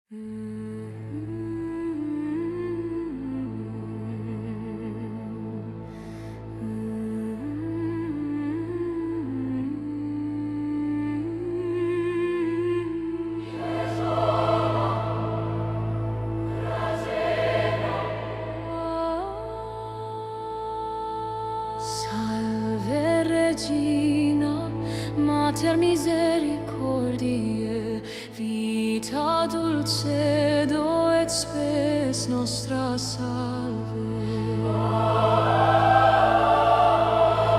Salve Regina, Mater misericordiae, vita dulcedo et spes nostra salve.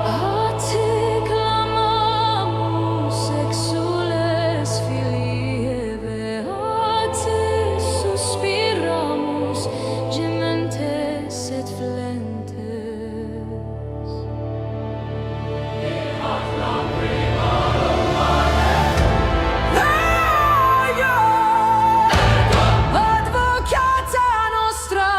A te clamamus, exules filii Eve, a te suspiramus, gementes et flentes. Advocata nostra,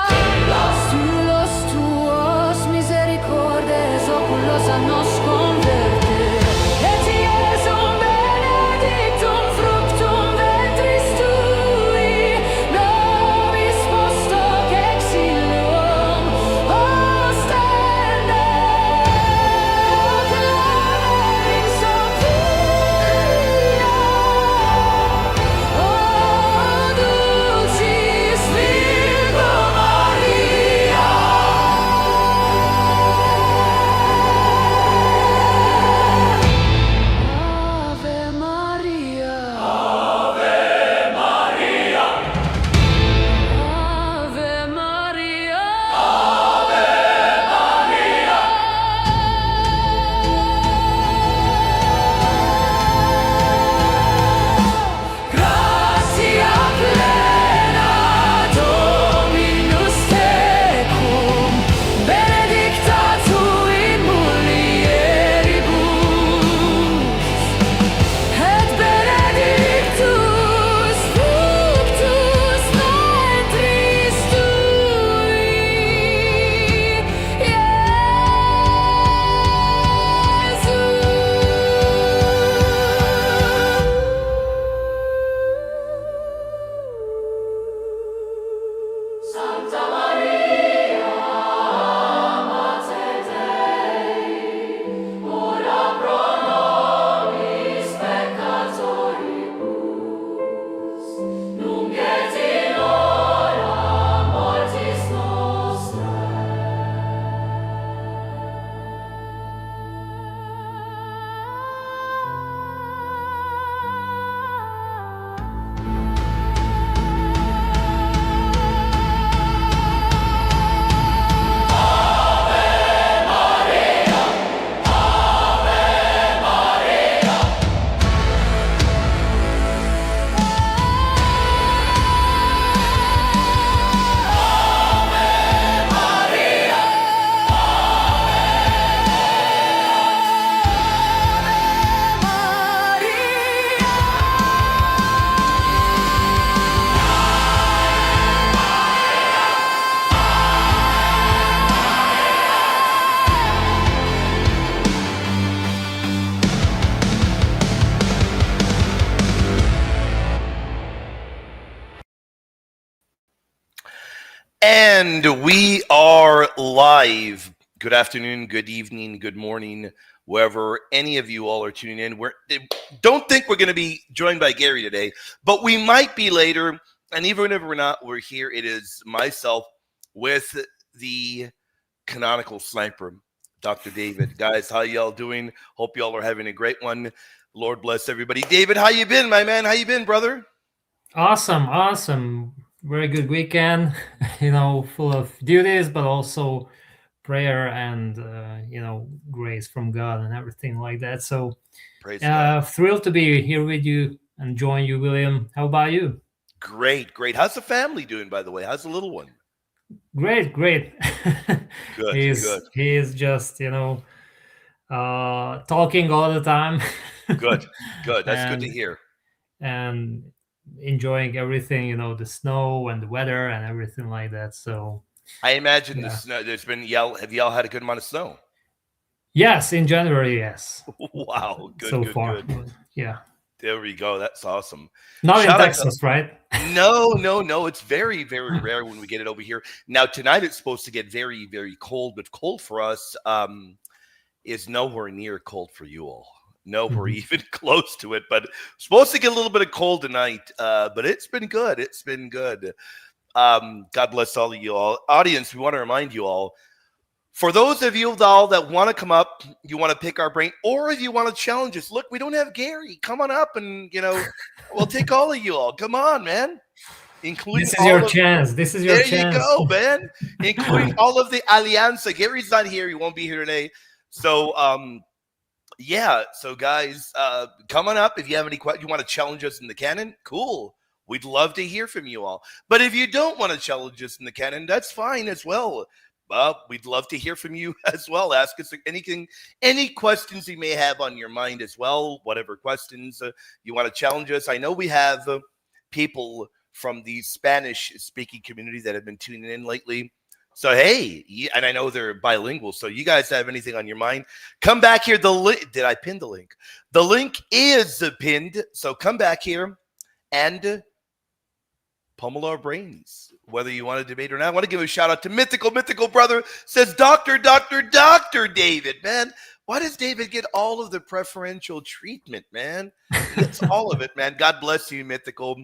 stulos tuos misericordes oculos a nos converte, et Iesum benedictum fructum ventris tui, nobis post hoc exilium ostende, proclaming Sophia, o dulcis Virgo Maria. Ave Maria, Ave Maria, Ave Maria, Ave Maria. Gratia plena Dominus tecum, benedicta tu in mulieribus, et benedictus fructus ventris tui, Iesus. Santa Maria, Mater Dei, ora pro nobis peccatoribus, nunc et in hora mortis nostrae. And we are live. Good afternoon, good evening, good morning, wherever any of you all are tuning in. Don't think we're going to be joined by Gary today, but we might be later. And even if we're not, we're here. It is myself with the canonical sniper, Dr. David. Guys, how y'all doing? Hope y'all are having a great one. Lord bless everybody. David, how you been, my man? How you been, brother? Awesome. Very good weekend, full of duties, but also prayer and, grace from God and everything like that. So Praise God. thrilled to be here with you and join you, William. How about you? Great. How's the family doing, by the way? How's the little one? Great. Good. He's just, talking all the time. Good. That's good to hear. And enjoying everything, the snow and the weather and everything like that. So I imagine the snow. Have y'all had a good amount of snow? Yes, in January, yes. Wow, good, so good, far. good. Yeah. There we go. That's awesome. Not in Shout out to Texas, right? no. It's very, very rare when we get it over here. Now tonight it's supposed to get very, very cold, but cold for us is nowhere near cold for you all. Nowhere Mhm. even close to it. But supposed to get a little bit of cold tonight. But it's been good. It's been good. God bless all of you all. Audience, we want to remind you all. For those of you all that want to come up, you want to pick our brain, or if you want to challenge us, look, we don't have Gary. Come on up and, we'll take all of you all. Come on, man. Including This is your all of, chance. This is your there you chance. go, man. Including all of the Alianza. Gary's not here. He won't be here today. So, yeah. So, guys, come on up. If you have any questions, you want to challenge us in the canon, cool. We'd love to hear from you all. But if you don't want to challenge us in the canon, that's fine as well. We'd love to hear from you as well. Ask us anything, any questions you may have on your mind as well. Whatever questions you want to challenge us. I know we have people from the Spanish-speaking community that have been tuning in lately. So, hey, and I know they're bilingual. So you guys have anything on your mind, come back here. Did I pin the link? The link is pinned. So come back here and pummel our brains, whether you want to debate or not. I want to give a shout out to Mythical Brother, says Dr. David, man. Why does David get all of the preferential treatment, man? He gets all of it, man. God bless you, Mythical.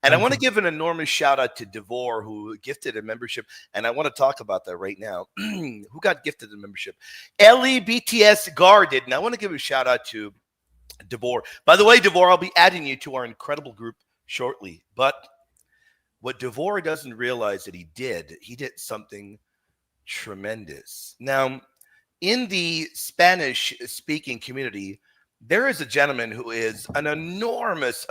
And I want to give an enormous shout out to Devore, who gifted a membership. And I want to talk about that right now. Who got gifted a membership? LEBTS Gar did. And I want to give a shout out to Devore. By the way, Devore, I'll be adding you to our incredible group shortly. But what Devore doesn't realize that he did something tremendous. Now, in the Spanish-speaking community, there is a gentleman who is an enormous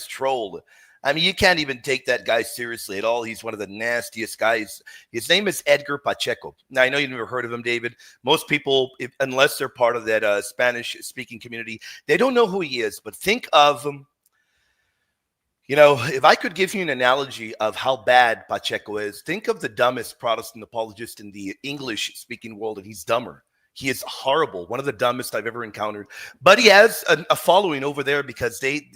troll. I mean, you can't even take that guy seriously at all. He's one of the nastiest guys. His name is Edgar Pacheco. Now, I know you've never heard of him, David. Most people, unless they're part of that Spanish-speaking community, they don't know who he is. But think of him. If I could give you an analogy of how bad Pacheco is, think of the dumbest Protestant apologist in the English-speaking world, and he's dumber. He is horrible, one of the dumbest I've ever encountered. But he has a following over there because they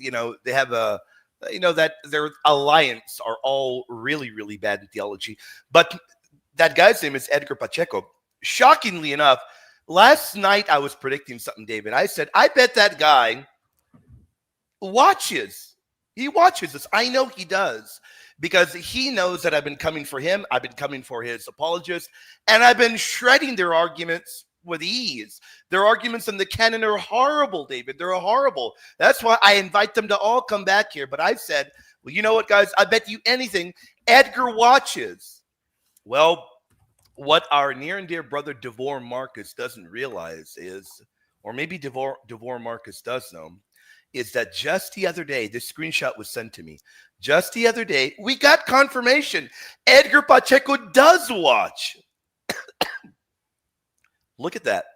have that their alliance are all really, really bad in theology. But that guy's name is Edgar Pacheco. Shockingly enough, last night I was predicting something, David. I said, I bet that guy watches. He watches us. I know he does because he knows that I've been coming for him. I've been coming for his apologists, and I've been shredding their arguments with ease. Their arguments in the canon are horrible, David. They're horrible. That's why I invite them to all come back here. But I've said, well, you know what, guys? I bet you anything, Edgar watches. Well, what our near and dear brother Devore Marcus doesn't realize is, or maybe Devore Marcus does know, is that just the other day, this screenshot was sent to me. Just the other day, we got confirmation. Edgar Pacheco does watch. Look at that.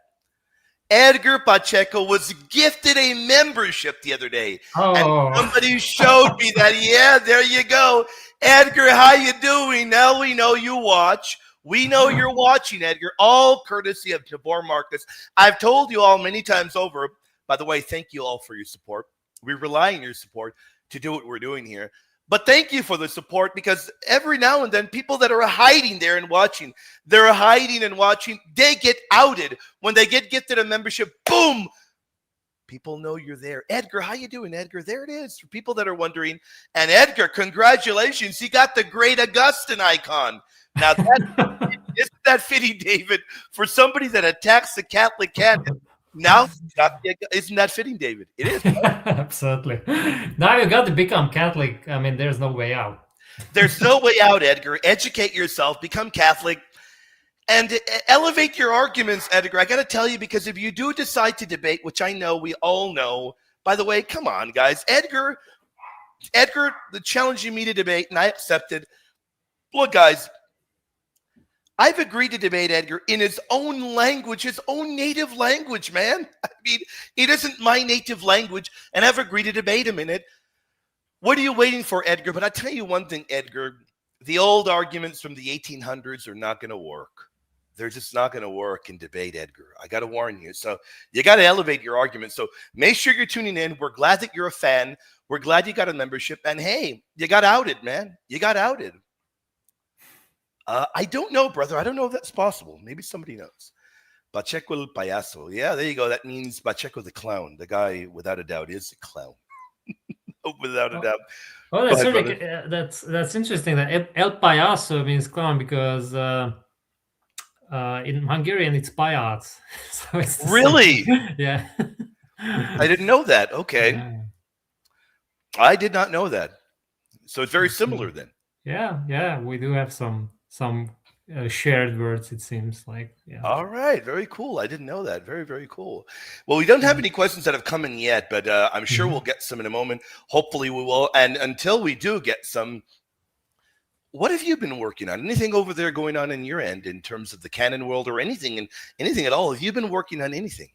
Edgar Pacheco was gifted a membership the other day. Oh. And somebody showed me that. Yeah, there you go. Edgar, how you doing? Now we know you watch. We know you're watching, Edgar. All courtesy of Devore Marcus. I've told you all many times over. By the way, thank you all for your support. We rely on your support to do what we're doing here. But thank you for the support because every now and then, people that are hiding there and watching, they're hiding and watching. They get outed. When they get gifted a membership, boom, people know you're there. Edgar, how you doing, Edgar? There it is for people that are wondering. And Edgar, congratulations. You got the great Augustine icon. Now, isn't that fitting, David, for somebody that attacks the Catholic canon? Now, isn't that fitting, David? It is. Right? Absolutely. Now you got to become Catholic. I mean, there's no way out. There's no way out, Edgar. Educate yourself, become Catholic, and elevate your arguments, Edgar. I got to tell you, because if you do decide to debate, which I know we all know, by the way, come on, guys. Edgar, the challenging me to debate, and I accepted. Look, guys, I've agreed to debate Edgar in his own language, his own native language, man. I mean, it isn't my native language, and I've agreed to debate him in it. What are you waiting for, Edgar? But I tell you one thing, Edgar, the old arguments from the 1800s are not going to work. they're just not going to work in debate, Edgar. I got to warn you. So you got to elevate your argument. So make sure you're tuning in. We're glad that you're a fan. We're glad you got a membership. And hey, you got outed, man. You got outed. I don't know, brother. I don't know if that's possible. Maybe somebody knows. Pacheco el payaso. Yeah, there you go. That means Pacheco the clown. The guy, without a doubt, is a clown. Without a doubt. Oh, that's ahead, really that's interesting. That El Payaso means clown because in Hungarian it's payac. So it's the Really? same. Yeah. I didn't know that. Okay. Yeah. I did not know that. So it's very similar then. Yeah. We do have some shared words. It seems like. Yeah. All right. Very cool. I didn't know that. Very, very cool. Well, we don't have any questions that have come in yet, but I'm sure we'll get some in a moment. Hopefully we will. And until we do get some, what have you been working on? Anything over there going on in your end in terms of the canon world or anything at all? Have you been working on anything?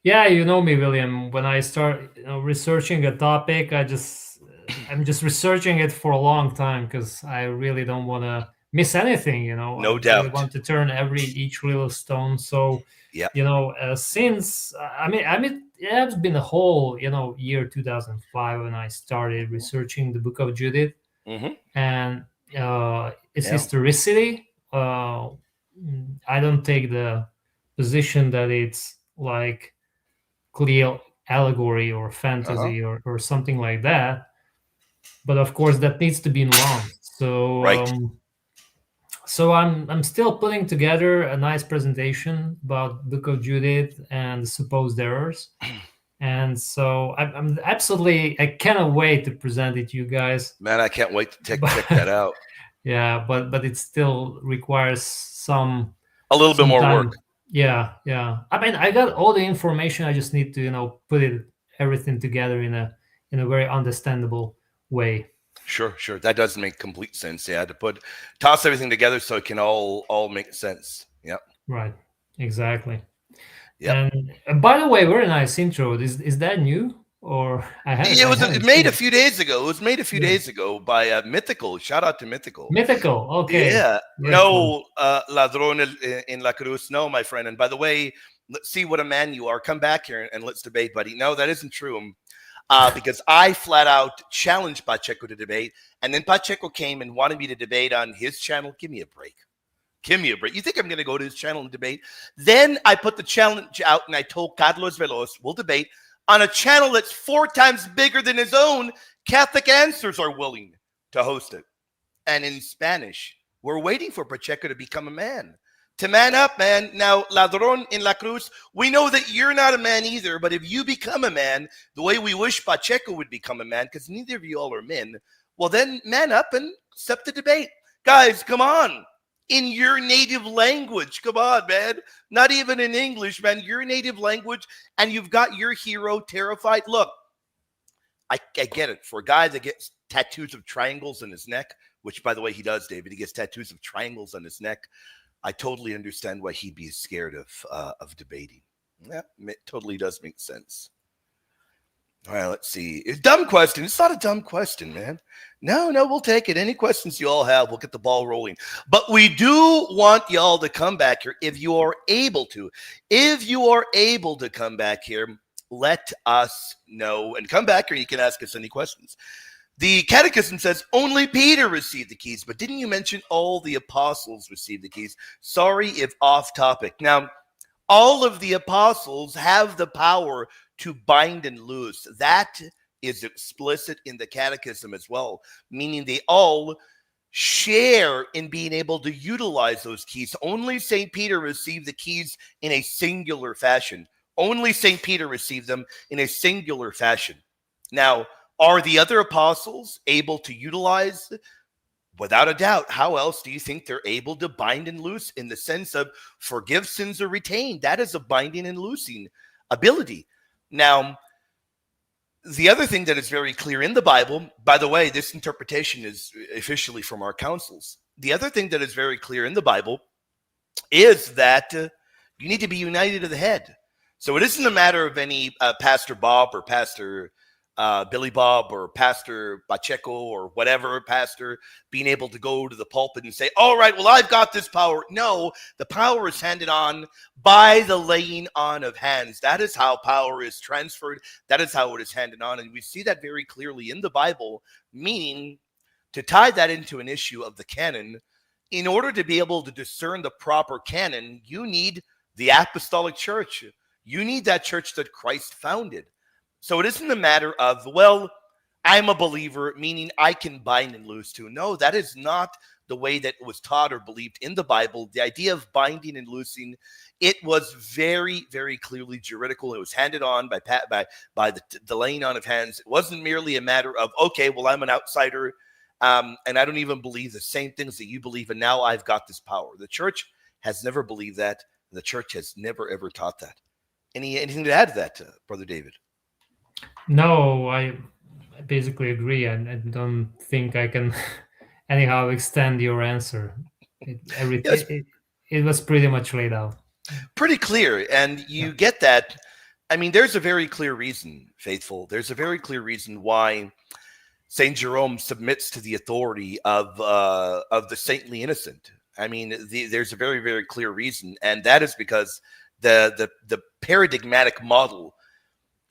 Yeah, you know me, William. When I start researching a topic, I'm just researching it for a long time because I really don't want to miss anything. No I doubt. really want to turn each little stone. So Yeah. since I mean, it has been a whole year 2005 when I started researching the Book of Judith and its historicity. I don't take the position that it's like clear allegory or fantasy or something like that, but of course that needs to be nuanced. So Right. So I'm still putting together a nice presentation about Book of Judith and the supposed errors, and so I'm absolutely, I cannot wait to present it to you guys. Man, I can't wait to check that out. Yeah, but it still requires a little bit more time. work. Yeah. I mean, I got all the information. I just need to, put everything together in a very understandable way. Sure. That does make complete sense. Yeah, to toss everything together so it can all make sense. Yeah. Right. Exactly. Yeah. And by the way, very nice intro. Is that new? Or it made a few days ago. It was made a few days ago by Mythical. Shout out to Mythical. Mythical, okay. Yeah. Very No, ladrón en la cruz. No, my friend. And by the way, let's see what a man you are. Come back here and let's debate, buddy. No, that isn't true. Because I flat out challenged Pacheco to debate, and then Pacheco came and wanted me to debate on his channel. Give me a break. You think I'm going to go to his channel and debate? Then I put the challenge out and I told Carlos Veloz, we'll debate on a channel that's 4 times bigger than his own. Catholic Answers are willing to host it. And in Spanish, we're waiting for Pacheco to become a man. To man up, man. Now, ladrón en la cruz, we know that you're not a man either, but if you become a man, the way we wish Pacheco would become a man, because neither of you all are men, well then man up and accept the debate. Guys, come on. In your native language. Come on, man. Not even in English, man. Your native language, and you've got your hero terrified. Look, I get it. For a guy that gets tattoos of triangles on his neck, which, by the way, he does, David. He gets tattoos of triangles on his neck. I totally understand why he'd be scared of debating. Yeah, it totally does make sense. All right, let's see. It's a dumb question. It's not a dumb question, man. No, we'll take it. Any questions you all have, we'll get the ball rolling. But we do want y'all to come back here if you are able to. If you are able to come back here, let us know. And come back here, you can ask us any questions. The Catechism says only Peter received the keys, but didn't you mention all the apostles received the keys? Sorry if off topic. Now, all of the apostles have the power to bind and loose. That is explicit in the Catechism as well, meaning they all share in being able to utilize those keys. Only St. Peter received the keys in a singular fashion. Only St. Peter received them in a singular fashion. Now, are the other apostles able to utilize? Without a doubt. How else do you think they're able to bind and loose in the sense of forgive sins or retain? That is a binding and loosing ability. Now, the other thing that is very clear in the Bible, by the way, this interpretation is officially from our councils. The other thing that is very clear in the Bible is that you need to be united to the head. So it isn't a matter of any Pastor Bob or Pastor Billy Bob or Pastor Pacheco or whatever pastor being able to go to the pulpit and say, all right, well, I've got this power. No, the power is handed on by the laying on of hands. That is how power is transferred. That is how it is handed on. And we see that very clearly in the Bible, meaning to tie that into an issue of the canon. In order to be able to discern the proper canon, you need the apostolic church. You need that church that Christ founded. So it isn't a matter of, well, I'm a believer, meaning I can bind and loose too. No, that is not the way that it was taught or believed in the Bible. The idea of binding and loosing, it was very, very clearly juridical. It was handed on by the laying on of hands. It wasn't merely a matter of, okay, well, I'm an outsider, and I don't even believe the same things that you believe, and now I've got this power. The church has never believed that. The church has never, ever taught that. Anything to add to that, Brother David? No, I basically agree. I don't think I can anyhow extend your answer. It was pretty much laid out. Pretty clear. And you get that. I mean, there's a very clear reason, faithful. There's a very clear reason why St. Jerome submits to the authority of the saintly innocent. I mean, there's a very, very clear reason. And that is because the paradigmatic model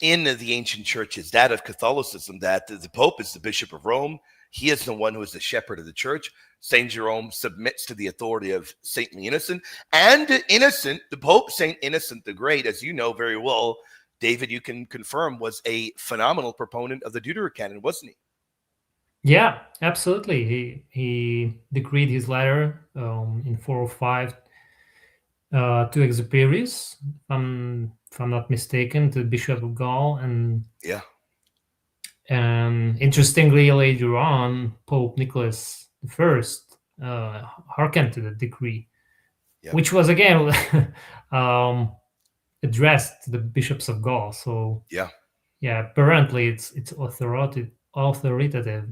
in the ancient church is that of Catholicism, that the Pope is the Bishop of Rome. He is the one who is the shepherd of the church. St. Jerome submits to the authority of saintly innocent. And Innocent, the Pope, St. Innocent the Great, as you know very well, David, you can confirm, was a phenomenal proponent of the Deuterocanon, wasn't he? Yeah, absolutely. He decreed his letter in 405 to Exuperius, if I'm not mistaken, to the Bishop of Gaul, and interestingly, later on, Pope Nicholas I hearkened to the decree, which was again addressed to the bishops of Gaul. So apparently it's authoritative.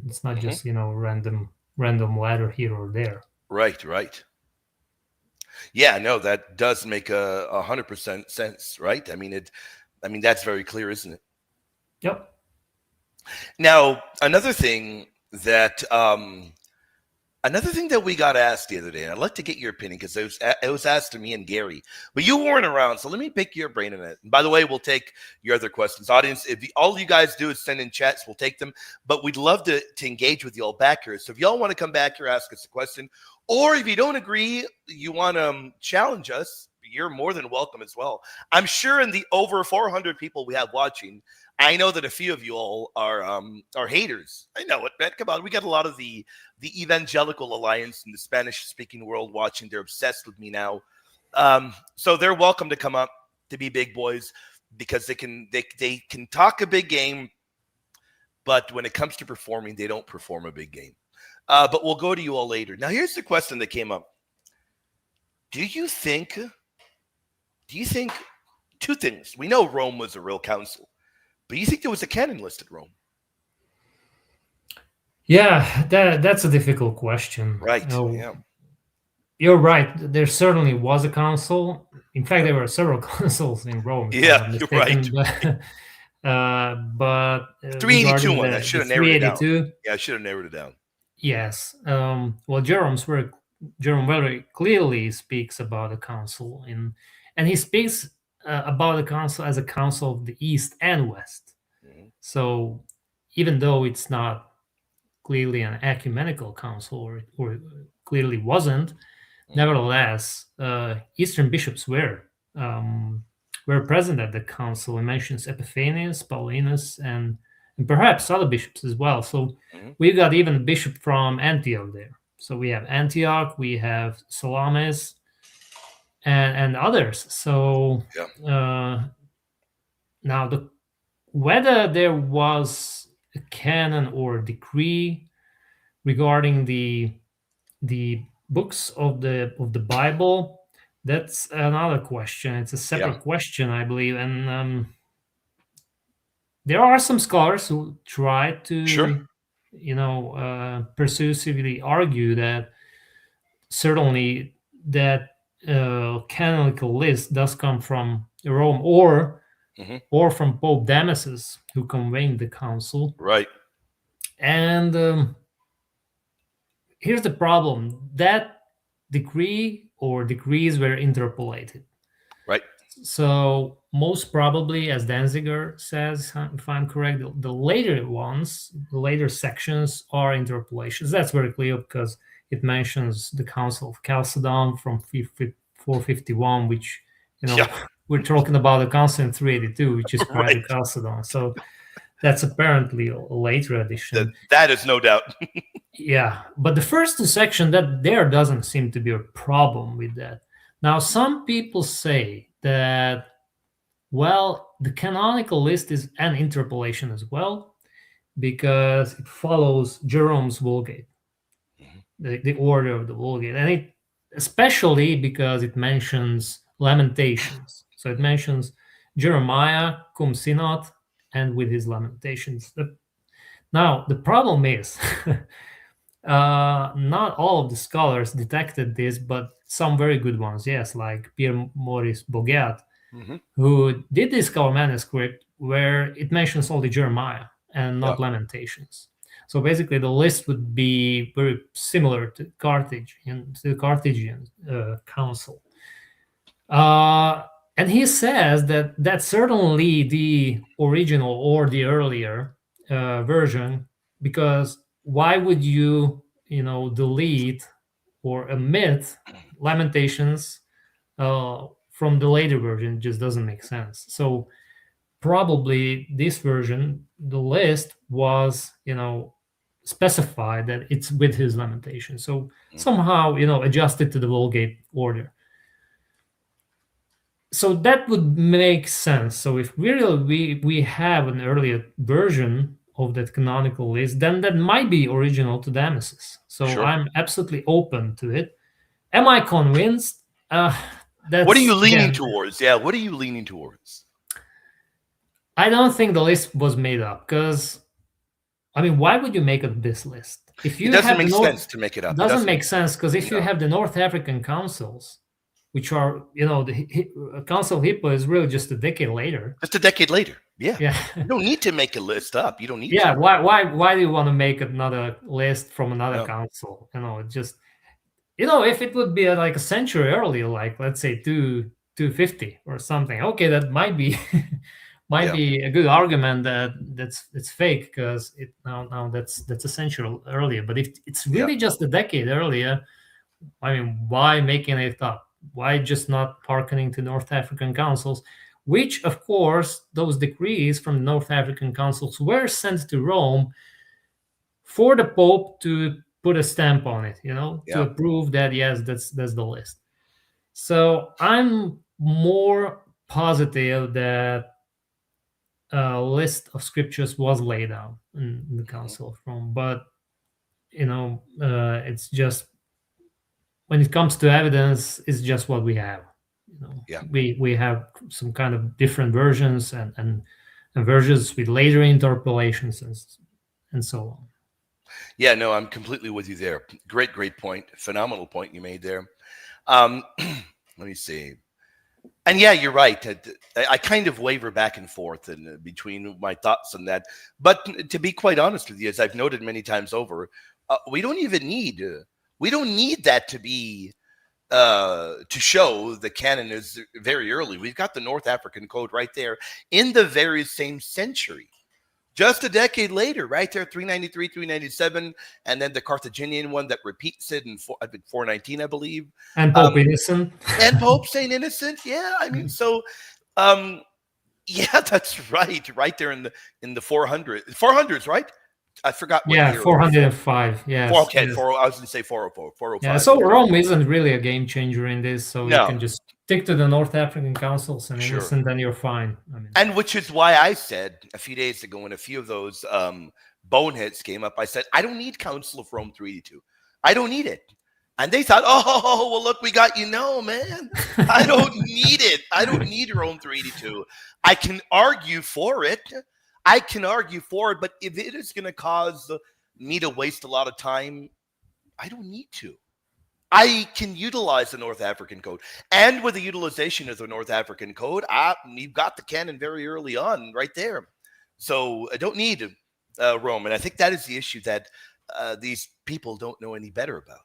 It's not just random letter here or there. Right. Yeah, no, that does make 100% sense, right? I mean, that's very clear, isn't it? Yep. Now, another thing that we got asked the other day, and I'd like to get your opinion because it was asked to me and Gary, but you weren't around, so let me pick your brain on it. And by the way, we'll take your other questions. Audience, if all you guys do is send in chats, we'll take them, but we'd love to engage with you all back here. So if y'all want to come back here, ask us a question, or if you don't agree, you want to challenge us, you're more than welcome as well. I'm sure in the over 400 people we have watching, I know that a few of you all are haters. I know it, man. Come on, we got a lot of the Evangelical Alliance in the Spanish-speaking world watching. They're obsessed with me now, so they're welcome to come up to be big boys because they can talk a big game, but when it comes to performing, they don't perform a big game. But we'll go to you all later. Now, here's the question that came up. Do you think two things? We know Rome was a real council. But you think there was a canon list at Rome? Yeah, that's a difficult question. Right. You're right. There certainly was a council. In fact, there were several councils in Rome. Yeah, you're right. But 382 one. I should have narrowed it down. Yeah, I should have narrowed it down. Yes. Well, Jerome very clearly speaks about the council, and he speaks about the council as a council of the East and West. Mm-hmm. So even though it's not clearly an ecumenical council, or clearly wasn't, nevertheless, Eastern bishops were present at the council. He mentions Epiphanius, Paulinus, and perhaps other bishops as well. So we've got even a bishop from Antioch there. So we have Antioch, we have Salamis, and others. So now whether there was a canon or a decree regarding the books of the Bible, that's another question. It's a separate question, I believe, and there are some scholars who try to persuasively argue that certainly that canonical list does come from Rome, or or from Pope Damasus, who convened the council. Right. And here's the problem: that decree or decrees were interpolated. Right. So most probably, as Danziger says, if I'm correct, the later ones, the later sections are interpolations. That's very clear because it mentions the Council of Chalcedon from 451, which, Yeah. we're talking about the Council in 382, which is prior to Right. Chalcedon. So that's apparently a later addition. That is no doubt. Yeah, but the first section, that there doesn't seem to be a problem with that. Now, some people say that, well, the canonical list is an interpolation as well because it follows Jerome's Vulgate, the order of the Vulgate, and it especially because it mentions Lamentations. So it mentions Jeremiah cum synod and with his Lamentations. Now, the problem is not all of the scholars detected this, but some very good ones, yes, like Pierre Maurice Boguet, who did discover manuscript where it mentions only Jeremiah and not Lamentations. So basically, the list would be very similar to Carthage and to the Carthaginian council. And he says that that's certainly the original or the earlier version, because why would you, delete or omit Lamentations from the later version? It just doesn't make sense. So probably this version, the list was, specified that it's with his Lamentation. So somehow, adjusted to the Vulgate order. So that would make sense. So if we have an earlier version of that canonical list, then that might be original to Damasus. So Sure. I'm absolutely open to it. Am I convinced? What are you leaning towards? Yeah, what are you leaning towards? I don't think the list was made up because, why would you make up this list? If you it doesn't make sense to make it up. It doesn't make sense because if you have the North African councils, which are, the Council of Hippo is really just a decade later. Just a decade later. Yeah. Yeah. You don't need to make a list up. You don't need to. Why do you want to make another list from another council? If it would be like a century earlier, like let's say 250 or something, okay, that might be be a good argument that it's fake because now that's a century earlier. But if it's really just a decade earlier, why making it up? Why just not hearkening to North African councils, which, of course, those decrees from the North African councils were sent to Rome for the Pope to put a stamp on it, to prove that, yes, that's the list. So I'm more positive that a list of scriptures was laid out in the Council of Rome. But, it's just, when it comes to evidence, it's just what we have. We have some kind of different versions and versions with later interpolations and so on. Yeah, no, I'm completely with you there. Great point. Phenomenal point you made there. Let me see. And yeah, you're right. I kind of waver back and forth between my thoughts on that. But to be quite honest with you, as I've noted many times over, we don't need that to be to show the canon is very early. We've got the North African Code right there in the very same century. Just a decade later, right there, 393, 397, and then the Carthaginian one that repeats it in 419, I believe. And Pope Innocent. And Pope St. Innocent, yeah. Yeah, that's right there in the 400s, right? I forgot what year. 405. Yeah. Okay, yes. I was going to say 404, 405. Yeah, so Rome isn't really a game changer in this, so you can just stick to the North African councils and Innocent, and you're fine. And which is why I said a few days ago when a few of those boneheads came up, I said, I don't need Council of Rome 382. I don't need it. And they thought, oh, well, look, we got you. No, man, I don't need it. I don't need Rome 382. I can argue for it. But if it is going to cause me to waste a lot of time, I don't need to. I can utilize the North African code. And with the utilization of the North African code, you've got the canon very early on right there. So I don't need Rome. And I think that is the issue that these people don't know any better about.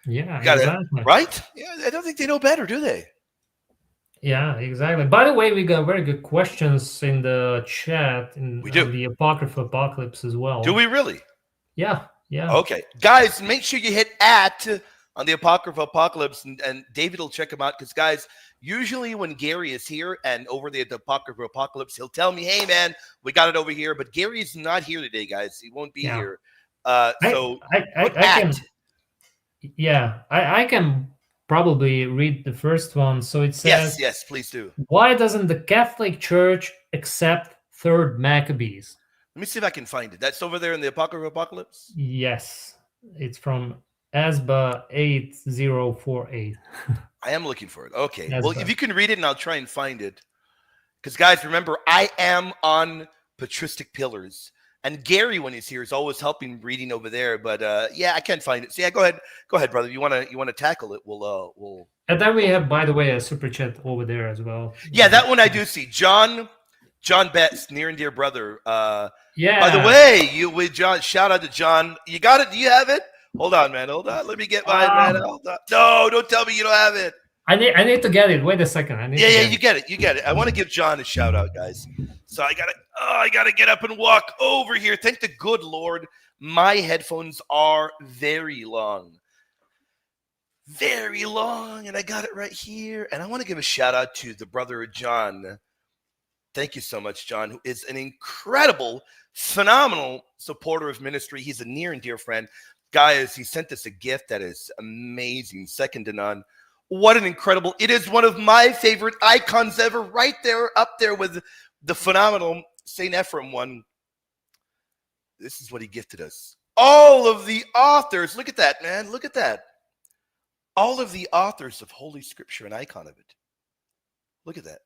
Yeah, exactly. Right? Yeah, I don't think they know better, do they? Yeah, exactly. By the way, we got very good questions in the chat We do. on the Apocrypha Apocalypse as well. Do we really? Yeah, yeah. Okay. Guys, make sure you hit @ on the Apocrypha Apocalypse, and David will check them out. Because, guys, usually when Gary is here and over the Apocrypha Apocalypse, he'll tell me, hey, man, we got it over here. But Gary is not here today, guys. He won't be here. So I can, yeah, I can probably read the first one. So it says, yes, please do. Why doesn't the Catholic Church accept third Maccabees? Let me see if I can find it. That's over there in the Apocrypha Apocalypse? Yes. It's from ASBA 8048. I am looking for it. Okay. ASBA. Well, if you can read it, and I'll try and find it. Because, guys, remember, I am on patristic pillars. And Gary, when he's here, is always helping reading over there. But yeah, I can't find it. So yeah, go ahead, brother. You want to tackle it? We'll. And then we have, by the way, a super chat over there as well. Yeah, that one I do see. John Betts, near and dear brother. Yeah. By the way, with John, shout out to John. You got it? Do you have it? Hold on, man. Hold on. Let me get mine, man. Hold on. No, don't tell me you don't have it. I need to get it. Wait a second. Yeah, you get it. You get it. I want to give John a shout out, guys. So I gotta get up and walk over here. Thank the good Lord, my headphones are very long, and I got it right here. And I want to give a shout out to the brother John. Thank you so much, John, who is an incredible, phenomenal supporter of ministry. He's a near and dear friend, guys. He sent us a gift that is amazing, second to none. What an incredible, it is one of my favorite icons ever, right there, up there with the phenomenal St. Ephraim one. This is what he gifted us. All of the authors, look at that, man, look at that. All of the authors of Holy Scripture, an icon of it. Look at that.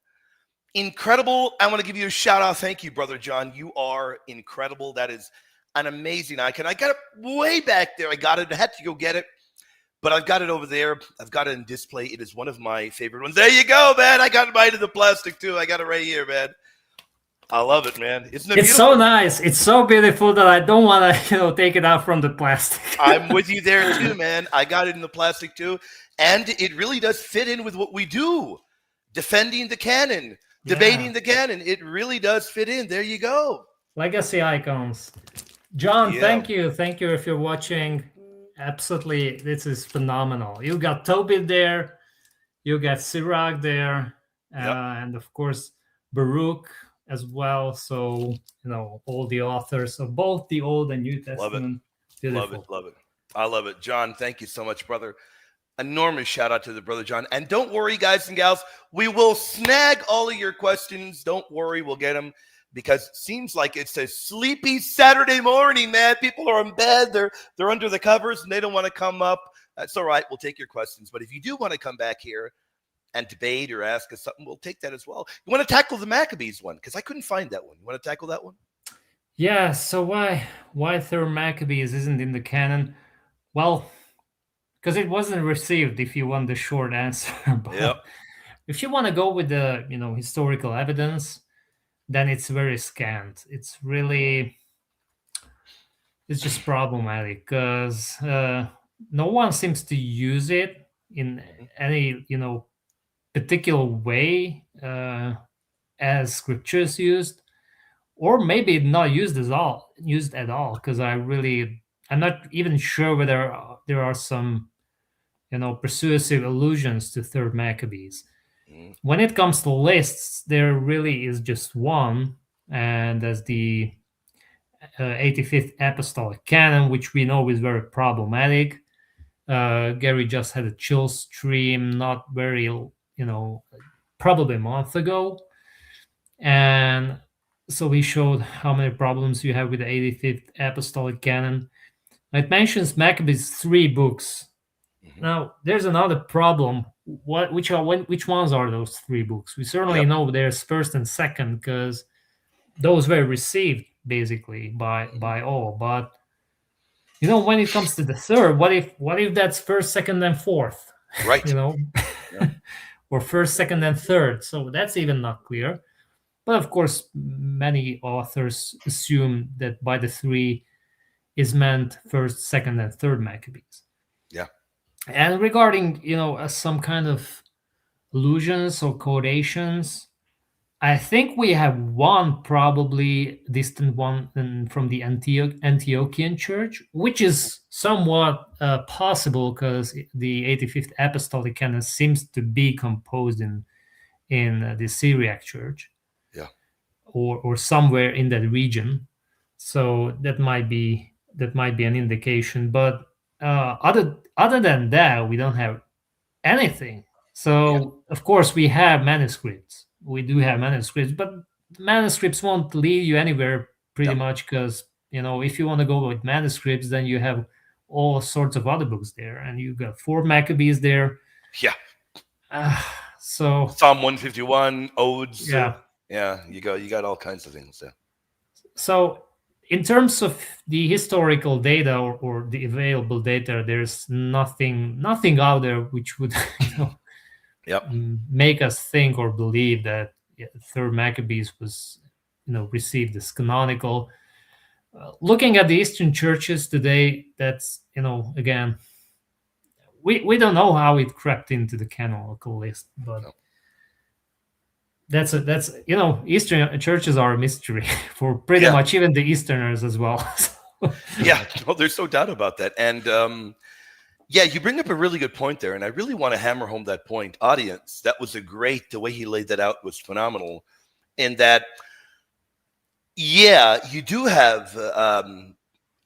Incredible. I want to give you a shout out. Thank you, Brother John. You are incredible. That is an amazing icon. I got it way back there. I got it. I had to go get it. But I've got it over there. I've got it in display. It is one of my favorite ones. There you go, man. I got mine in the plastic, too. I got it right here, man. I love it, man. Isn't it beautiful? It's so nice. It's so beautiful that I don't want to, take it out from the plastic. I'm with you there, too, man. I got it in the plastic, too. And it really does fit in with what we do. Defending the canon. Debating the canon. It really does fit in. There you go. Legacy icons. John, thank you. Thank you if you're watching. Absolutely, this is phenomenal. You got Tobit there, you got Sirach there, and of course Baruch as well. So all the authors of both the Old and New Testament. Love it. I love it, John. Thank you so much, brother. Enormous shout out to the brother John. And don't worry, guys and gals, we will snag all of your questions. Don't worry, we'll get them. Because it seems like it's a sleepy Saturday morning, man. People are in bed. They're under the covers, and they don't want to come up. That's all right. We'll take your questions. But if you do want to come back here and debate or ask us something, we'll take that as well. You want to tackle the Maccabees one? Because I couldn't find that one. You want to tackle that one? Yeah. So why third Maccabees isn't in the canon? Well, because it wasn't received, if you want the short answer. But if you want to go with the historical evidence, then it's very scant. It's just problematic because no one seems to use it in any particular way as scripture is used, or maybe not used at all. Because I'm not even sure whether there are some persuasive allusions to third Maccabees. When it comes to lists, there really is just one, and that's the 85th Apostolic Canon, which we know is very problematic. Gary just had a chill stream, not very, probably a month ago. And so we showed how many problems you have with the 85th Apostolic Canon. It mentions Maccabees 3 books. Now, there's another problem. Which ones are those 3 books? We certainly know there's first and second because those were received basically by all. But When it comes to the third, what if that's first, second, and fourth? Right. Yeah. Or first, second, and third. So that's even not clear. But of course, many authors assume that by the three is meant first, second, and third Maccabees. Yeah. And regarding, some kind of allusions or quotations, I think we have one probably distant one from the Antiochian church, which is somewhat possible because the 85th apostolic canon seems to be composed in the Syriac church, Yeah. or somewhere in that region. So that might be an indication. But other than that, we don't have anything. Yeah. So of course we have manuscripts. We do have manuscripts, but manuscripts won't lead you anywhere pretty Yep. much because if you want to go with manuscripts, then you have all sorts of other books there, and you got 4 Maccabees there. Yeah. So Psalm 151, odes. yeah. Yeah, you got all kinds of things there. So in terms of the historical data or the available data, there's nothing out there which would Yep. make us think or believe that third Maccabees was received as canonical. Looking at the Eastern churches today, that's again, we don't know how it crept into the canonical list, but No. that's Eastern churches are a mystery for pretty much even the Easterners as well. Yeah, well, there's no doubt about that. And yeah, you bring up a really good point there, and I really want to hammer home that point. Audience, that was the way he laid that out was phenomenal. In that, yeah, you do have a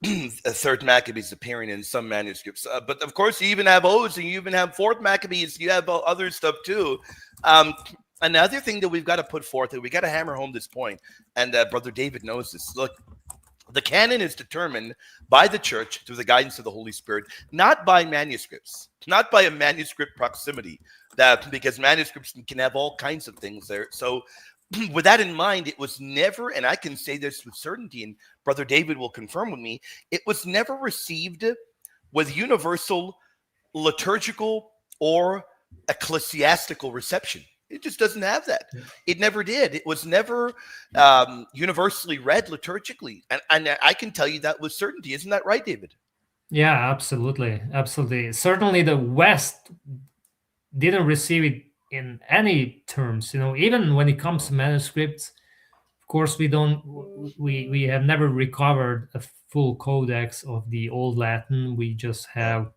third Maccabees appearing in some manuscripts, but of course you even have odes, and you even have fourth Maccabees. You have other stuff too. Another thing that we've got to put forth, that we got to hammer home this point, and Brother David knows this. Look, the canon is determined by the church through the guidance of the Holy Spirit, not by manuscripts, not by a manuscript proximity, because manuscripts can have all kinds of things there. So with that in mind, it was never, and I can say this with certainty, and Brother David will confirm with me, it was never received with universal liturgical or ecclesiastical reception. It just doesn't have that. It never did. It was never universally read liturgically. And I can tell you that with certainty. Isn't that right, David? Yeah, absolutely. Absolutely. Certainly the West didn't receive it in any terms. Even when it comes to manuscripts, of course, we have never recovered a full codex of the Old Latin. We just have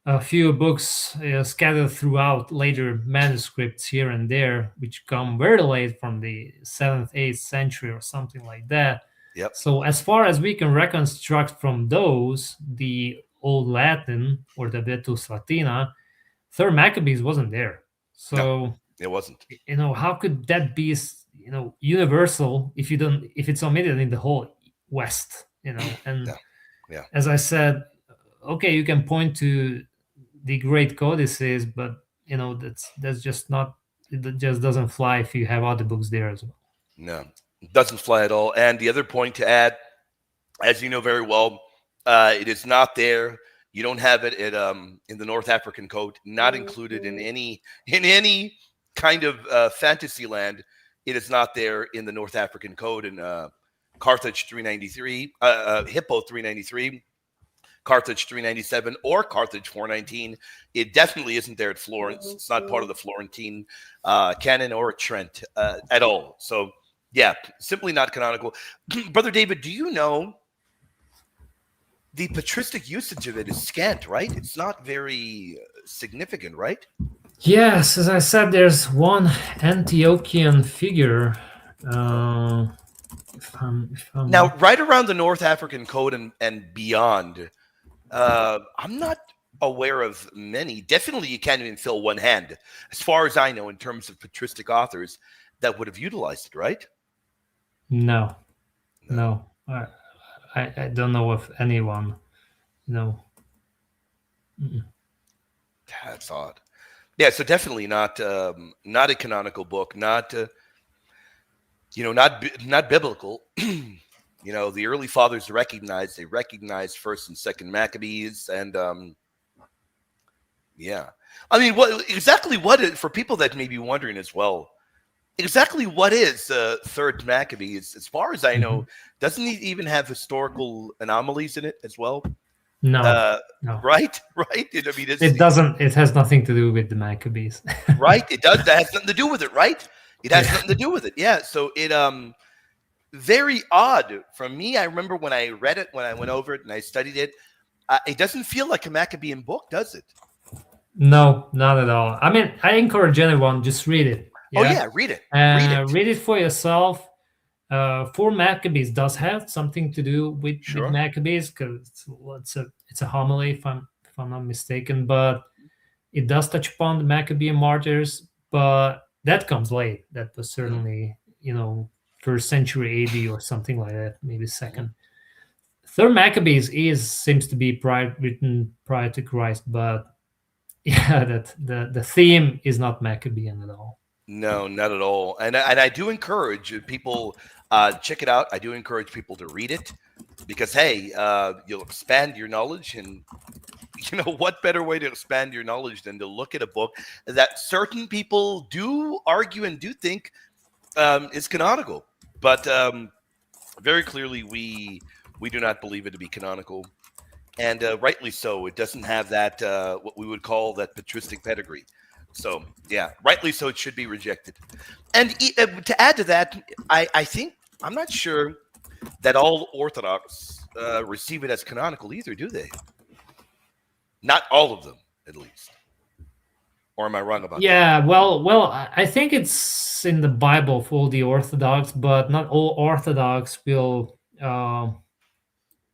a few books scattered throughout later manuscripts here and there, which come very late from the 7th, 8th century or something like that. Yep. So as far as we can reconstruct from those, the Old Latin or the Vetus Latina, third Maccabees wasn't there. So no, it wasn't. How could that be universal if it's omitted in the whole West? And yeah. As I said, okay, you can point to the great codices, but that's just not, it just doesn't fly if you have other books there as well. No, it doesn't fly at all. And the other point to add, as you know very well, it is not there. You don't have it in the North African Code, not included in any kind of fantasy land. It is not there in the North African Code in Carthage 393, Hippo 393. Carthage 397 or Carthage 419. It definitely isn't there at Florence. It's not part of the Florentine canon or Trent at all. So, yeah, simply not canonical. Brother David, do you know the patristic usage of it is scant, right? It's not very significant, right? Yes, as I said, there's one Antiochian figure. Now, right around the North African Code and beyond, I'm not aware of many. Definitely, you can't even fill one hand, as far as I know, in terms of patristic authors that would have utilized it, right? No. I don't know of anyone. No. That's odd. Yeah, so definitely not a canonical book, not not biblical. the early fathers recognized first and second Maccabees, and yeah. I mean, for people that may be wondering as well, exactly what is third Maccabees? As far as I know, doesn't it even have historical anomalies in it as well? No. Right. I mean, it doesn't. It has nothing to do with the Maccabees. Right. It does. That has nothing to do with it. Right. It has nothing to do with it. Yeah. So it very odd for me. I remember when I read it, when I went over it and I studied it, it doesn't feel like a Maccabean book, does it? No, not at all. I mean, I encourage anyone, just read it. Yeah? Oh yeah, read it. Read it for yourself. 4 Maccabees does have something to do with Maccabees, because it's a homily, if I'm not mistaken, but it does touch upon the Maccabean martyrs, but that comes late. That was certainly first century AD or something like that, maybe second. Third Maccabees seems to be written prior to Christ, but yeah, that the theme is not Maccabean at all. No, not at all. And I do encourage people check it out. I do encourage people to read it, because hey, you'll expand your knowledge, and what better way to expand your knowledge than to look at a book that certain people do argue and do think is canonical, but very clearly we do not believe it to be canonical. And rightly so. It doesn't have that what we would call that patristic pedigree. So yeah, rightly so. It should be rejected. And to add to that, I think, I'm not sure that all Orthodox receive it as canonical either, do they? Not all of them, at least. Or am I wrong about that? Yeah, well, I think it's in the Bible for all the Orthodox, but not all Orthodox will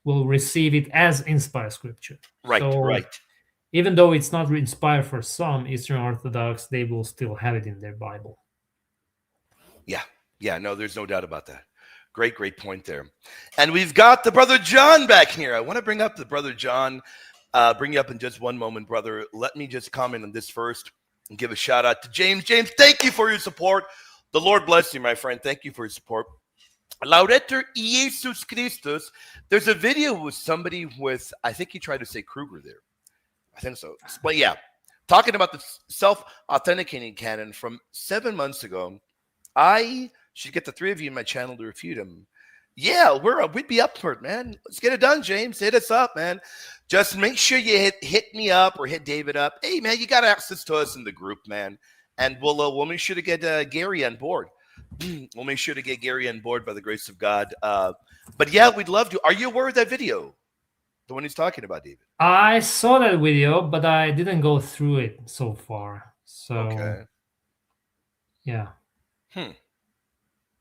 receive it as inspired scripture. Right, right. Even though it's not inspired for some Eastern Orthodox, they will still have it in their Bible. Yeah, no, there's no doubt about that. Great point there. And we've got the brother John back here. I want to bring up the brother John, bring you up in just one moment, brother. Let me just comment on this first and give a shout out to James. James, thank you for your support. The Lord bless you, my friend. Thank you for your support. Laudetur Jesus Christus. There's a video with somebody with, I think he tried to say Kruger there. I think so. But yeah, talking about the self-authenticating canon from 7 months ago. I should get the 3 of you in my channel to refute him. Yeah, we'd be up for it, man. Let's get it done, James. Hit us up, man. Just make sure you hit me up or hit David up. Hey, man, you got access to us in the group, man. And we'll make sure to get Gary on board. We'll make sure to get Gary on board by the grace of God. But yeah, we'd love to. Are you aware of that video? The one he's talking about, David? I saw that video, but I didn't go through it so far. So, okay. Yeah.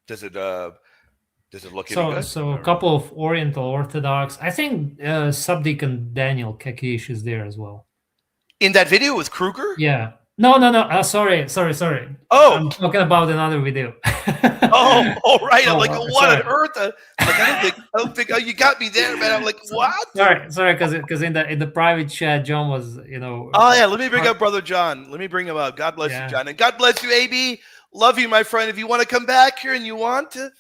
Does it look any good? So a couple of Oriental Orthodox. I think Subdeacon Daniel Kakish is there as well. In that video with Kruger? Yeah. No. Sorry. Oh, I'm talking about another video. all right. I'm like, what on earth? I don't think. Oh, you got me there, man. I'm like, what? Sorry, because in the private chat, John was, Oh yeah, let me bring up brother John. Let me bring him up. God bless you, John, and God bless you, AB. Love you, my friend. If you want to come back here and you want to,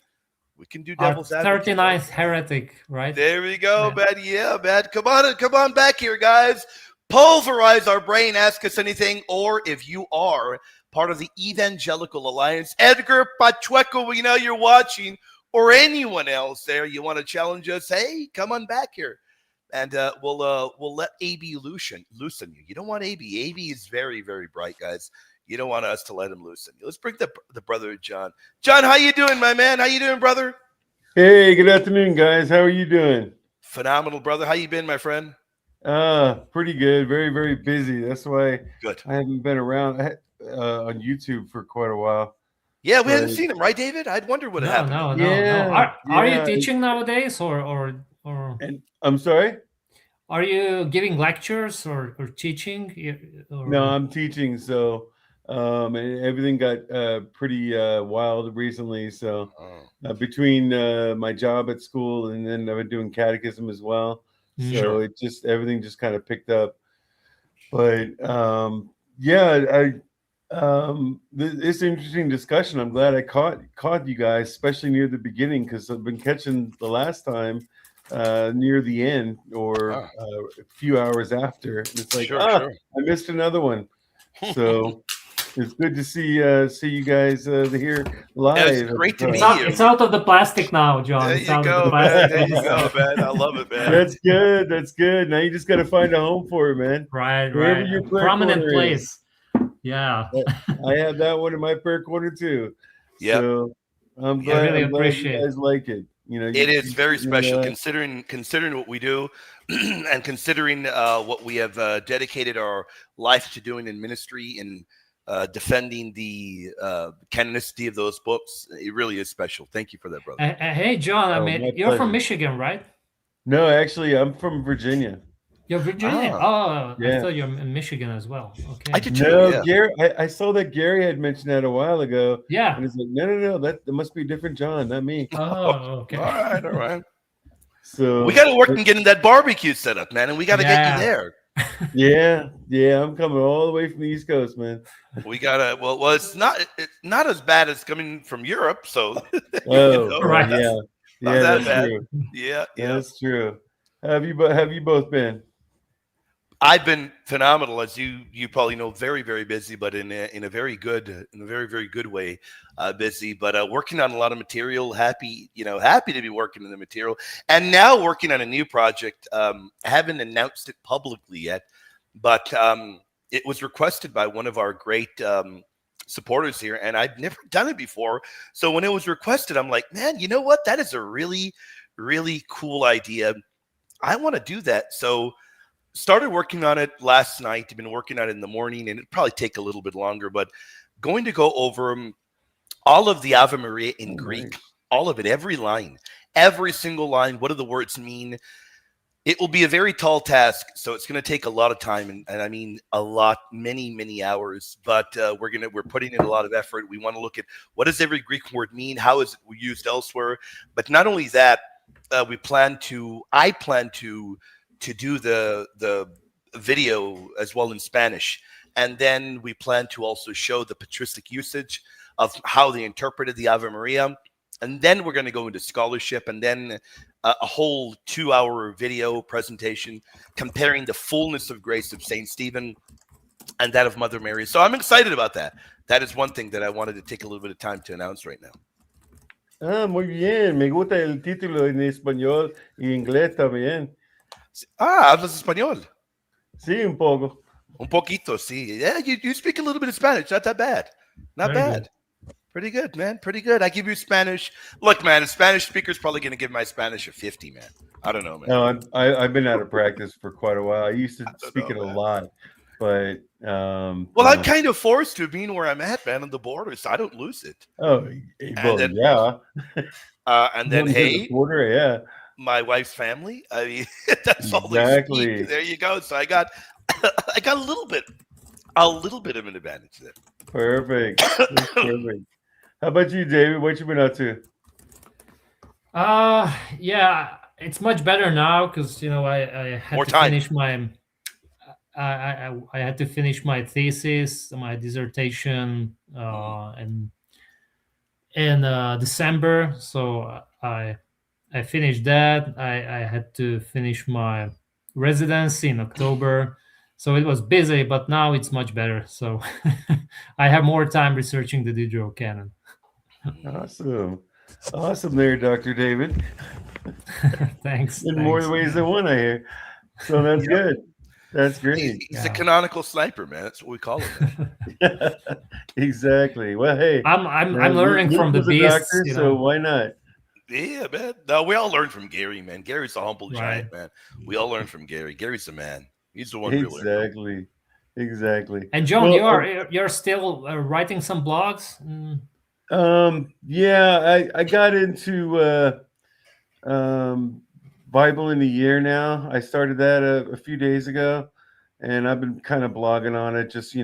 we can do devil's advocate. 39th heretic, right? There we go, man. Yeah, man. Come on back here, guys. Pulverize our brain. Ask us anything, or if you are part of the Evangelical Alliance, Edgar Pachueco, we know you're watching, or anyone else there, you want to challenge us, hey, come on back here. And we'll let AB loosen you. You don't want AB. AB is very, very bright, guys. You don't want us to let him loosen you. Let's bring the brother John. John, how you doing, my man? How you doing, brother? Hey, good afternoon, guys. How are you doing? Phenomenal, brother. How you been, my friend? Pretty good. Very, very busy. That's why good. I haven't been around on YouTube for quite a while. Yeah, we hadn't seen him, right, David? I'd wonder what happened. No. Are you teaching nowadays, or? And I'm sorry? Are you giving lectures or teaching? No, I'm teaching. So, and everything got pretty wild recently. So, between my job at school and then I've been doing catechism as well. So everything just kind of picked up. But yeah, It's an interesting discussion. I'm glad I caught you guys, especially near the beginning, because I've been catching the last time near the end or a few hours after. And it's like, Sure. I missed another one. So it's good to see you guys here live. It's great to meet you. It's out of the plastic now, John. There It's you out go, of the man. plastic. There you go, man. I love it, man. That's good. That's good. Now you just got to find a home for it, man. Right. Wherever your prayer prominent corner place. is. Yeah. I have that one in my prayer corner too. Yeah. So I'm glad, really I'm glad appreciate you guys like it. You know, it is very special considering what we do and considering what we have dedicated our life to doing in ministry and defending the canonicity of those books. It really is special. Thank you for that, brother. Hey, John, I mean, you're pleasure. from Michigan, right? No, actually, I'm from Virginia. You're Virginia? Yeah. I thought you're in Michigan as well. Okay. I did too. No, Yeah. Gary, I saw that Gary had mentioned that a while ago. Yeah. And it's like, no, that must be a different John, not me. Oh, okay. All right. So we got to work on getting that barbecue set up, man, and we got to get you there. Yeah, I'm coming all the way from the East Coast, man. We gotta. Well, it's not as bad as coming from Europe, so. Right. Yeah, that's bad. True. Yeah, that's true. Have you both been? I've been phenomenal, as you probably know, very, very busy, but in a very very good way, busy. But working on a lot of material. Happy to be working on the material, and now working on a new project. I haven't announced it publicly yet, but it was requested by one of our great supporters here, and I've never done it before. So when it was requested, I'm like, man, you know what? That is a really, really cool idea. I want to do that. So. Started working on it last night. I've been working on it in the morning, and it'd probably take a little bit longer, but going to go over all of the Ave Maria in Greek, all of it, every line, every single line. What do the words mean? It will be a very tall task, so it's going to take a lot of time, and I mean a lot, many hours. But we're putting in a lot of effort. We want to look at what does every Greek word mean? How is it used elsewhere? But not only that, I plan to do the video as well in Spanish. And then we plan to also show the patristic usage of how they interpreted the Ave Maria. And then we're going to go into scholarship, and then a whole 2-hour video presentation comparing the fullness of grace of St. Stephen and that of Mother Mary. So I'm excited about that. That is one thing that I wanted to take a little bit of time to announce right now. Muy bien. Me gusta el título en español y inglés también. ¿Hablas español? Sí, un poco. Un poquito, sí. Yeah, you speak a little bit of Spanish. Not that bad. Not Very bad. Good. Pretty good, man. Pretty good. I give you Spanish. Look, man, a Spanish speaker's probably going to give my Spanish a 50, man. I don't know, man. No, I've been out of practice for quite a while. I used to speak it a lot, but well, I'm kind of forced to, being where I'm at, man, on the border, so I don't lose it. Oh, well, then, yeah. And then, hey, border, yeah. My wife's family. I mean, that's all. Exactly. There you go. So I got a little bit of an advantage there. Perfect. Perfect. How about you, David? What you been up to? Yeah, it's much better now because I had to finish my. I had to finish my thesis, my dissertation, in December. So I finished that. I had to finish my residency in October. So it was busy, but now it's much better. So I have more time researching the Diderot canon. Awesome there, Dr. David. Thanks. In more ways than one, I hear. So that's good. That's great. He's a canonical sniper, man. That's what we call him. Exactly. Well, hey, I'm learning from the beast. Doctor, so why not? Yeah, man. No, we all learn from Gary, man. Gary's a humble giant, man. We all learn from Gary. Gary's the man. He's the one. Exactly. And John, you're still writing some blogs. Yeah, I got into Bible in a Year now. I started that a few days ago, and I've been kind of blogging on it. Just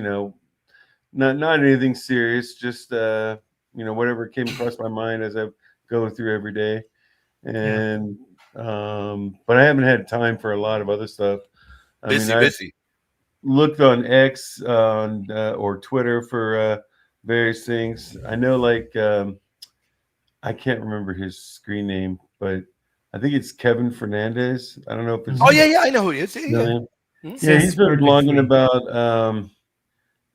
not anything serious. Just whatever came across my mind as I go through every day, and but I haven't had time for a lot of other stuff. Busy. looked on X on or Twitter for various things. I know, like I can't remember his screen name, but I think it's Kevin Fernandez. I don't know if it's Oh yeah, I know who he is. no, Yeah. yeah. He's Says been blogging 33. about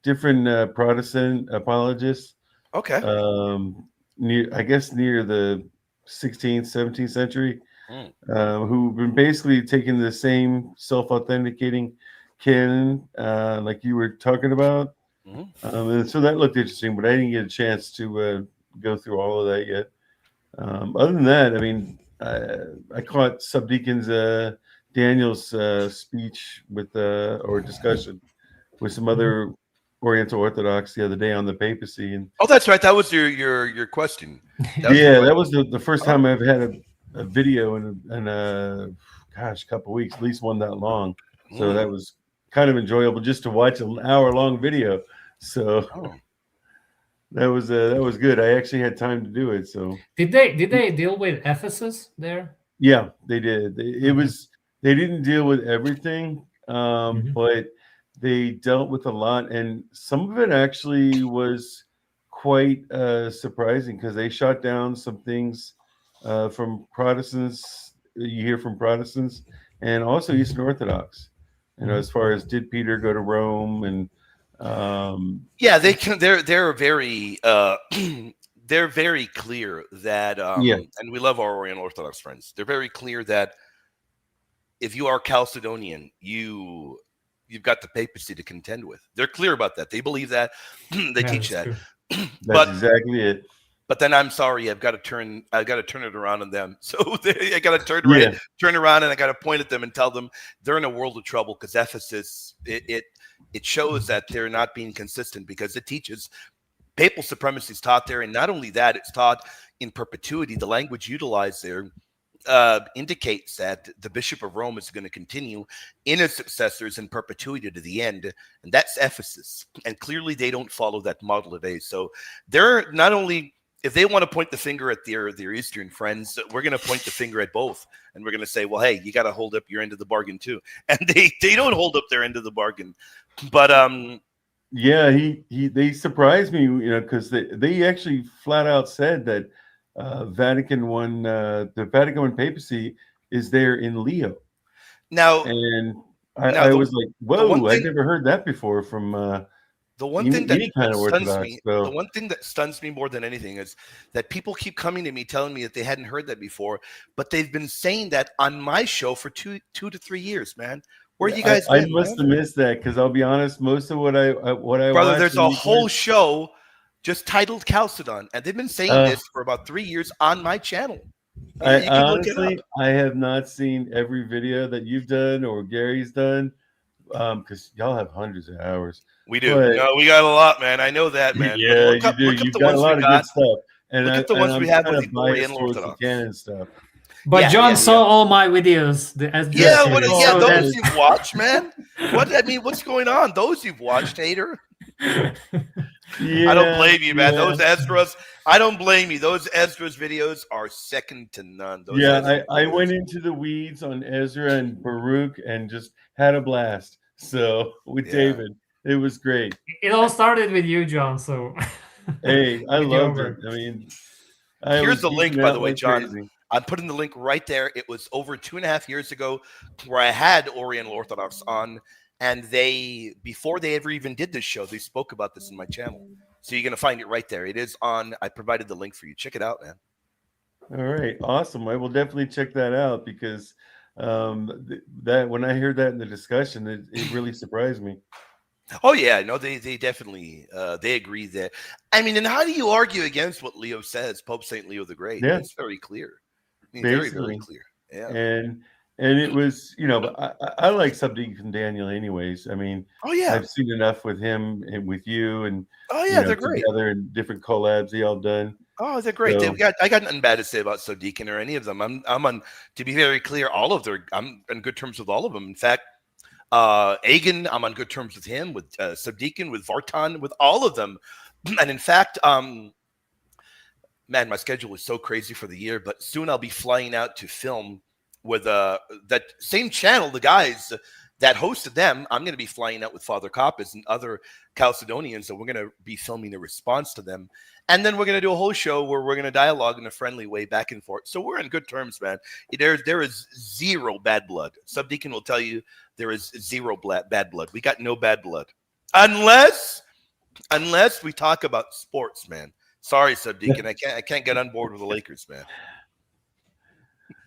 different Protestant apologists. Okay. I guess near the 16th, 17th century, Mm. who've been basically taking the same self-authenticating canon, like you were talking about. Mhm. And so that looked interesting, but I didn't get a chance to go through all of that yet. Other than that, I mean, I caught Subdeacon's Daniel's speech with or discussion with some other Oriental Orthodox the other day on the papacy, and Oh, that's right. That was your question. That was yeah, your that question. was the first time I've had a video in a gosh, couple weeks, at least one that long. So Mm. that was kind of enjoyable just to watch an hour-long video. So Oh. that was good. I actually had time to do it. So Did they deal with Ephesus there? yeah, they did. It Okay. was they didn't deal with everything, Mhm. but they dealt with a lot, and some of it actually was quite surprising because they shot down some things from Protestants. You hear from Protestants and also Eastern Orthodox. You know, as far as did Peter go to Rome and Yeah, they can. They're very they're very clear that yeah, and we love our Oriental Orthodox friends. They're very clear that if you are Chalcedonian, you've got the papacy to contend with. They're clear about that. They believe that. They Yeah, teach that's that. true. that's but exactly it. but then I'm sorry, I've got to turn it around on them. So I got to Yeah, turn around, and I got to point at them and tell them they're in a world of trouble because Ephesus it shows that they're not being consistent because it teaches papal supremacy is taught there, and not only that, it's taught in perpetuity. The language utilized there indicates that the Bishop of Rome is going to continue in his successors in perpetuity to the end, and that's Ephesus. And clearly, they don't follow that model today. So they're not only if they want to point the finger at their Eastern friends, we're going to point the finger at both, and we're going to say, well, hey, you got to hold up your end of the bargain too. And they don't hold up their end of the bargain, but yeah, they surprised me, you know, because they actually flat out said that the Vatican One papacy is there in Leo, now and now I was like, the one whoa, I thing never heard that before from the one thing any kind that of stuns Orthodox. me, the So one thing that stuns me more than anything is that people keep coming to me telling me that they hadn't heard that before, but they've been saying that on my show for 2 to 3 years, man. Where yeah, you guys I been, must man? have missed that because I'll be honest, most of what I Brother, watch there's in a these whole show just titled Chalcedon, and they've been saying uh, this for about 3 years on my channel. I You can look it up. honestly I have not seen every video that you've done or Gary's done because y'all have hundreds of hours, We do. but No, we got a lot, man. I know that, man. But yeah, you do. look up You've the got a ones we lot of good got. stuff, and Look at the ones we I'm have kind with of the biased Oriental towards the Orthodox. canon stuff. But Yeah, John yeah, saw yeah. all my videos, the SD Yeah, series. Oh, yeah, So those that's you've watched, man. What's going on? Those you've watched, hater. I don't Yeah, blame you, man. yeah, Those Esdras, I don't blame you. Those Esdras videos are second to none. Those yeah. Esdras I videos. went into the weeds on Ezra and Baruch and just had a blast. So with Yeah. David, it was great. it all started with you, John. So Hey, I with loved it. your I mean, I Here's was the link, geeking by the out way, like John. crazy. I'm putting the link right there. It was over 2.5 years ago where I had Oriental Orthodox on, and they, before they ever even did this show, they spoke about this in my channel. So you're going to find it right there. It is on. I provided the link for you. Check it out, man. All right, awesome. I will definitely check that out because that when I heard that in the discussion, it really surprised me. Oh yeah, no, they definitely they agree that. I mean, and how do you argue against what Leo says, Pope Saint Leo the Great? Yeah, It's very clear. I mean, very, very basically. clear. Yeah. and it was, you know, but I like Subdeacon Daniel anyways. I mean, Oh yeah. I've seen enough with him and with you and Oh you yeah, know they're great. together and different collabs they all done. Oh, they're great. So I got nothing bad to say about Sodikin or any of them. I'm on, to be very clear, all of their I'm on good terms with all of them. In fact, Agan, I'm on good terms with him, with Subdeacon, with Vartan, with all of them. And in fact, man, my schedule is so crazy for the year, but soon I'll be flying out to film with that same channel, the guys that hosted them. I'm going to be flying out with Father Kappas and other Chalcedonians, and we're going to be filming a response to them. And then we're going to do a whole show where we're going to dialogue in a friendly way back and forth. So we're in good terms, man. There is zero bad blood. Subdeacon will tell you there is zero bad blood. We got no bad blood. Unless we talk about sports, man. Sorry, Subdeacon. I can't get on board with the Lakers, man.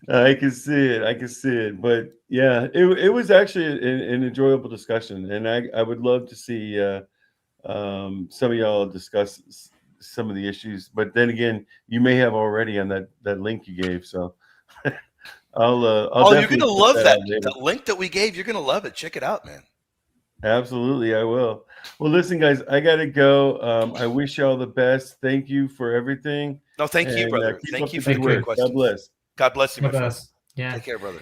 I can see it. But yeah, it was actually an enjoyable discussion, and I would love to see some of y'all discuss some of the issues. But then again, you may have already on that link you gave. So I'll you're gonna love that link that we gave. You're gonna love it. Check it out, man. Absolutely, I will. Well, listen, guys, I gotta go. I wish y'all the best. Thank you for everything. No, thank you, brother. Thank you for the great questions. God bless. God bless you, my friend. Yeah. Take care, brother.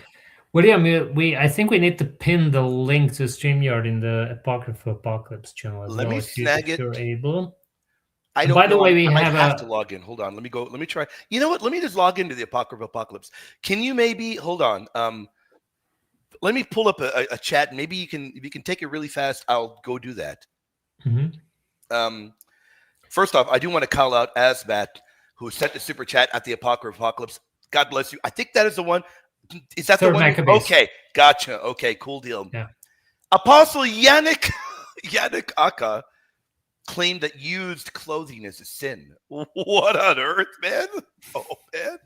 William, I think we need to pin the link to StreamYard in the Apocrypha Apocalypse channel as Let well. me snag it. If you're able. I don't. By the way, we have to log in. Hold on. Let me go. Let me try. You know what? Let me just log into the Apocrypha Apocalypse. Can you maybe hold on? Let me pull up a chat. Maybe if you can take it really fast, I'll go do that. Mm-hmm. First off, I do want to call out Asbat, who sent the super chat at the Apocrypha Apocalypse. God bless you. I think that is the one. Is that the one? Okay, gotcha. Okay, cool deal. Yeah. Apostle Yannick Aka claimed that used clothing is a sin. What on earth, man? Oh, man.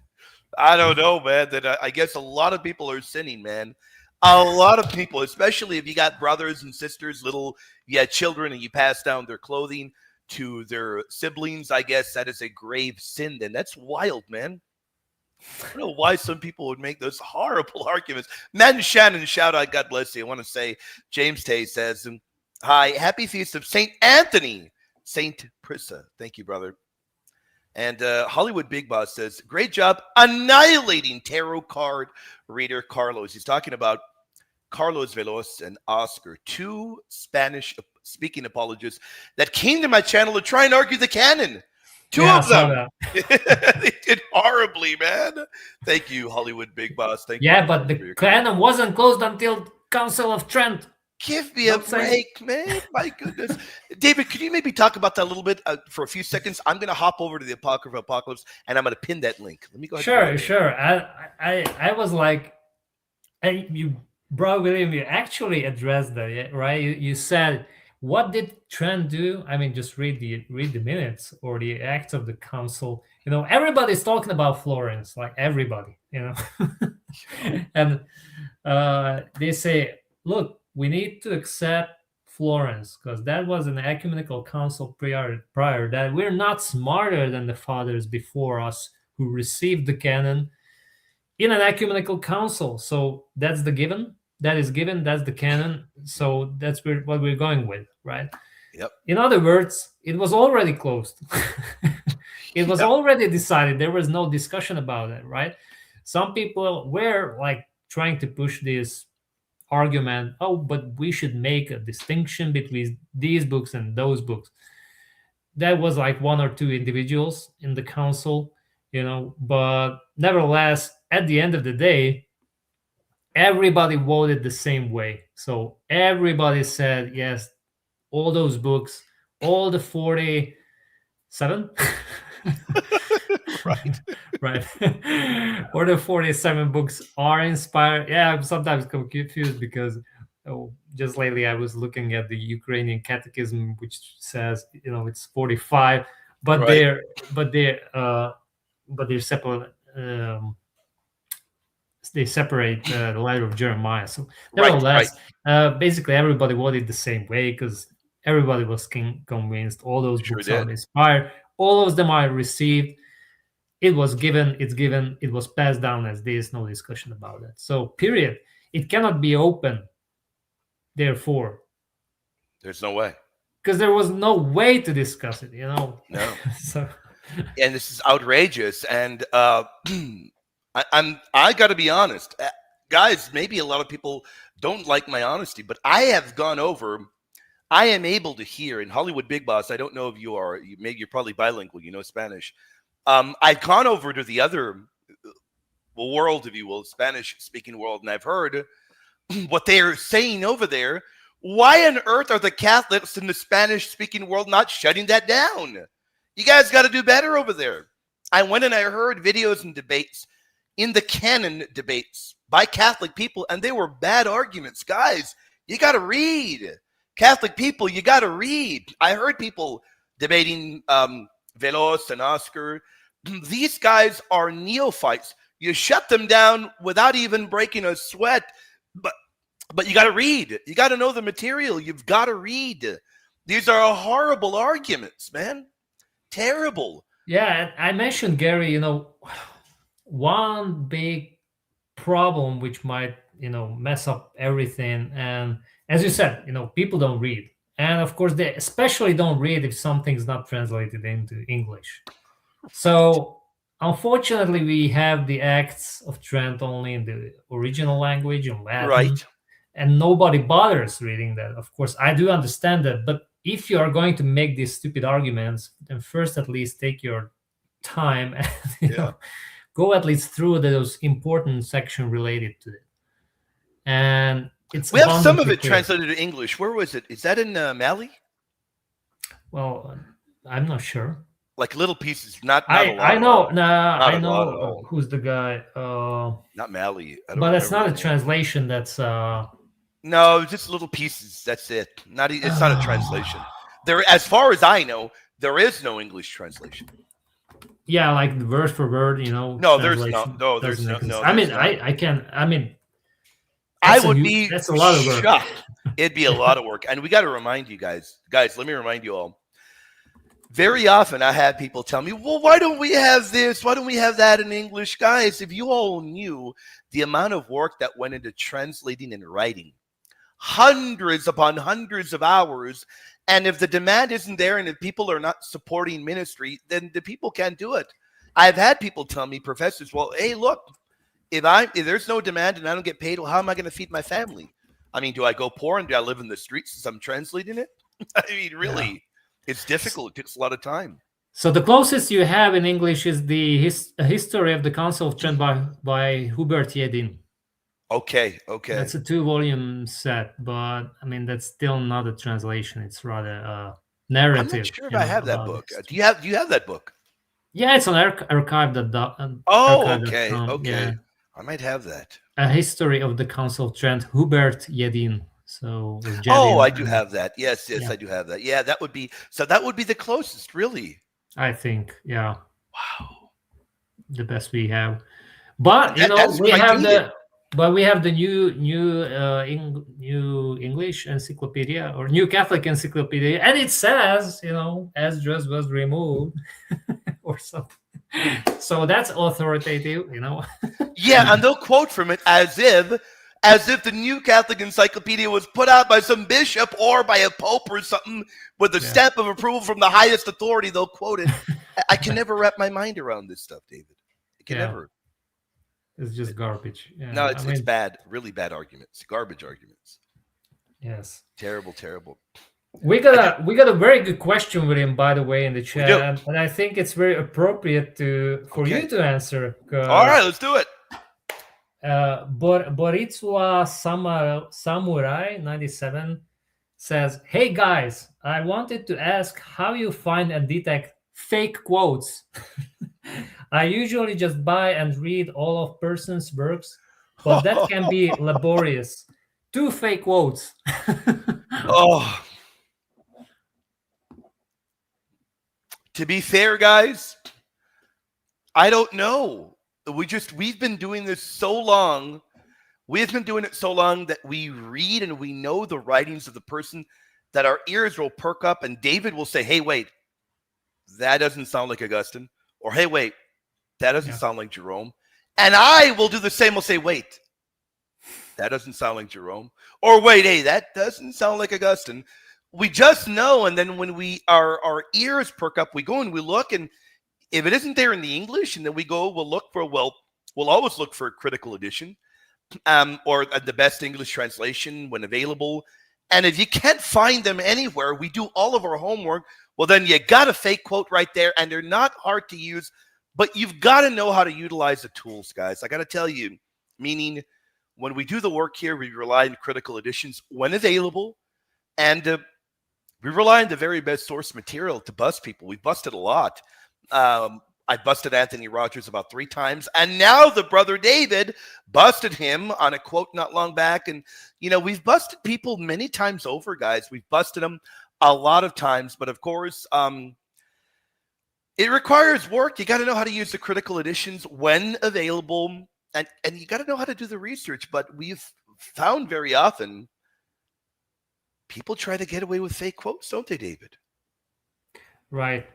I don't know, man. That I guess a lot of people are sinning, man. A lot of people, especially if you got brothers and sisters, you had children, and you pass down their clothing to their siblings. I guess that is a grave sin. Then that's wild, man. I don't know why some people would make those horrible arguments. Matt Shannon, shout out, God bless you. I want to say, James Tay says, hi, happy feast of St. Anthony, St. Prissa. Thank you, brother. And Hollywood Big Boss says, great job annihilating tarot card reader Carlos. He's talking about Carlos Veloz and Oscar, two Spanish-speaking apologists that came to my channel to try and argue the canon. Two of them. They did horribly, man. Thank you, Hollywood Big Boss. Thank you. Yeah, but the canon wasn't closed until Council of Trent. Give me a break, man. My goodness. David, could you maybe talk about that a little bit for a few seconds? I'm going to hop over to the Apocrypha Apocalypse, and I'm going to pin that link. Let me go ahead. Sure. I was like, you, bro, William, you actually addressed that, right? You said, what did Trent do? I mean, just read the minutes or the acts of the council. You know, everybody's talking about Florence, like everybody, you know. And they say, look, we need to accept Florence because that was an ecumenical council prior that we're not smarter than the fathers before us who received the canon in an ecumenical council. So that's the given. That is given. That's the canon. So that's what we're going with, right? Yep. In other words, it was already closed. It was already decided. There was no discussion about it, right? Some people were like trying to push this argument, but we should make a distinction between these books and those books. That was like one or two individuals in the council, you know, but nevertheless, at the end of the day, everybody voted the same way. So everybody said, yes, all those books, all the 47, right. Or the 47 books are inspired. Yeah, I'm sometimes confused because just lately I was looking at the Ukrainian catechism, which says, you know, it's 45, but they're separate. They separate the letter of Jeremiah. So nevertheless, basically everybody voted the same way because everybody was convinced all those books are inspired. All of them are received. It was given, it's given, it was passed down as this, no discussion about it. So period. It cannot be open, therefore. There's no way. Because there was no way to discuss it, you know? No. So. And this is outrageous. And I got to be honest, guys. Maybe a lot of people don't like my honesty, but I have gone over. I am able to hear in Hollywood Big Boss. I don't know if you are. Maybe you're probably bilingual. You know Spanish. I've gone over to the other world, if you will, Spanish-speaking world, and I've heard what they are saying over there, why on earth are the Catholics in the Spanish-speaking world not shutting that down? You guys got to do better over there. I went and I heard videos and debates in the canon debates by Catholic people, and they were bad arguments. Guys, you got to read. Catholic people, you got to read. I heard people debating Veloz and Oscar. These guys are neophytes. You shut them down without even breaking a sweat. But you got to read. You got to know the material. You've got to read. These are horrible arguments, man. Terrible. Yeah, I mentioned, Gary, one big problem which might, mess up everything. And as you said, people don't read. And of course, they especially don't read if something's not translated into English. So unfortunately, we have the Acts of Trent only in the original language, in Latin. Right. And nobody bothers reading that. Of course, I do understand that. But if you are going to make these stupid arguments, then first at least take your time and go at least through those important section related to it. And we have some of it translated to English. Where was it? Is that in Mali? Well, I'm not sure. Like little pieces, not I know. I know who's the guy. Not Mali. But that's not a translation. That's no, just little pieces. That's it. It's not a translation. There, as far as I know, there is no English translation. Yeah, like word for word, No, there's no. There's no. I mean, I can. I mean, I would be. That's a lot of work. Shocked. It'd be a lot of work, and we got to remind you guys. Guys, let me remind you all. Very often, I have people tell me, "Well, why don't we have this? Why don't we have that in English?" Guys, if you all knew the amount of work that went into translating and writing, hundreds upon hundreds of hours. And if the demand isn't there and if people are not supporting ministry, then the people can't do it. I've had people tell me, professors, well, hey, look, if there's no demand and I don't get paid, well, how am I going to feed my family? I mean, do I go poor and do I live in the streets as I'm translating it? I mean, really, it's difficult. It takes a lot of time. So the closest you have in English is the history of the Council of Trent by Hubert Yedin. Okay. That's a 2-volume set, but I mean that's still not a translation. It's rather a narrative. I'm not sure if I have that book. Do you have that book? Yeah, it's on archive. Okay. Yeah. I might have that. A history of the Council of Trent, Hubert Yedin. So. I do have that. Yes, I do have that. Yeah, that would be the closest, really. I think. Yeah. Wow. The best we have, but we have the. But we have the new English encyclopedia or New Catholic Encyclopedia, and it says, Esdras was removed or something. So that's authoritative, Yeah, and they'll quote from it as if the New Catholic Encyclopedia was put out by some bishop or by a pope or something with a stamp of approval from the highest authority. They'll quote it. I can never wrap my mind around this stuff, David. I can never. It's just garbage. Yeah. No, it's bad, really bad arguments, garbage arguments. Yes. Terrible. We got a very good question with him, by the way, in the chat, and I think it's very appropriate for you to answer. All right, let's do it. Boritsua Samurai 97 says, "Hey guys, I wanted to ask how you find and detect fake quotes." I usually just buy and read all of person's works, but that can be laborious. 2 fake quotes. To be fair, guys, I don't know. We've been doing this so long. We've been doing it so long that we read and we know the writings of the person that our ears will perk up and David will say, hey, wait, that doesn't sound like Augustine. Or, hey, wait, that doesn't sound like Jerome. And I will do the same. We'll say, wait, that doesn't sound like Jerome. Or, wait, hey, that doesn't sound like Augustine. We just know. And then when our ears perk up, we go and we look. And if it isn't there in the English, and then we'll always look for a critical edition or the best English translation when available. And if you can't find them anywhere, we do all of our homework. Well, then you got a fake quote right there, and they're not hard to use, but you've got to know how to utilize the tools, guys. I got to tell you, meaning when we do the work here, we rely on critical editions when available, and we rely on the very best source material to bust people. We've busted a lot. I busted Anthony Rogers about 3 times, and now the brother David busted him on a quote not long back. And, we've busted people many times over, guys. We've busted them a lot of times, but of course, it requires work. You got to know how to use the critical editions when available, and you got to know how to do the research. But we've found very often people try to get away with fake quotes, don't they, David? Right.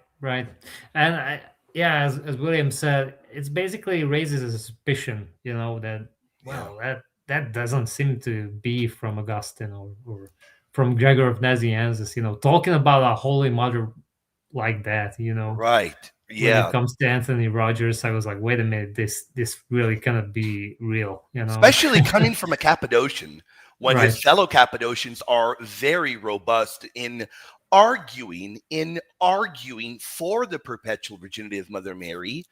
And as William said, it's basically raises a suspicion, that, that doesn't seem to be from Augustine or from Gregor of Nazianzus, talking about a Holy Mother like that, Right. Yeah. When it comes to Anthony Rogers, I was like, wait a minute, this really cannot be real, Especially coming from a Cappadocian, when Right. his fellow Cappadocians are very robust in arguing for the perpetual virginity of Mother Mary.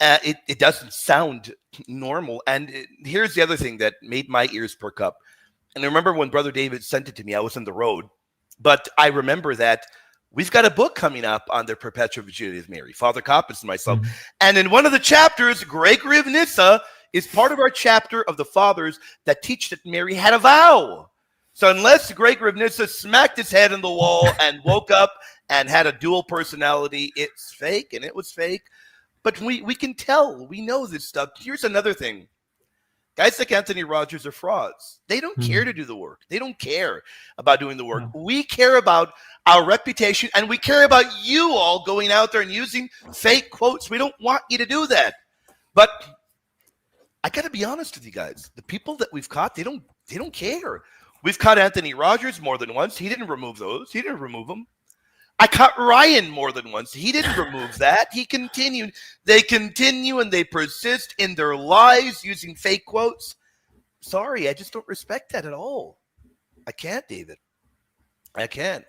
It doesn't sound normal. And here's the other thing that made my ears perk up. And I remember when Brother David sent it to me, I was on the road, but I remember that we've got a book coming up on the perpetual virginity of Mary, Father Coppus and myself. Mhm. And in one of the chapters, Gregory of Nyssa is part of our chapter of the fathers that teach that Mary had a vow. So unless Gregory of Nyssa smacked his head on the wall and woke up and had a dual personality, it's fake, and it was fake. But we can tell. We know this stuff. Here's another thing. Guys like Anthony Rogers are frauds. They don't care to do the work. They don't care about doing the work. No. We care about our reputation, and we care about you all going out there and using fake quotes. We don't want you to do that. But I got to be honest with you guys. The people that we've caught, they don't care. We've caught Anthony Rogers more than once. He didn't remove those. He didn't remove them. I caught Ryan more than once. He didn't remove that. He continued. They continue and they persist in their lies using fake quotes. Sorry, I just don't respect that at all. I can't, David. I can't.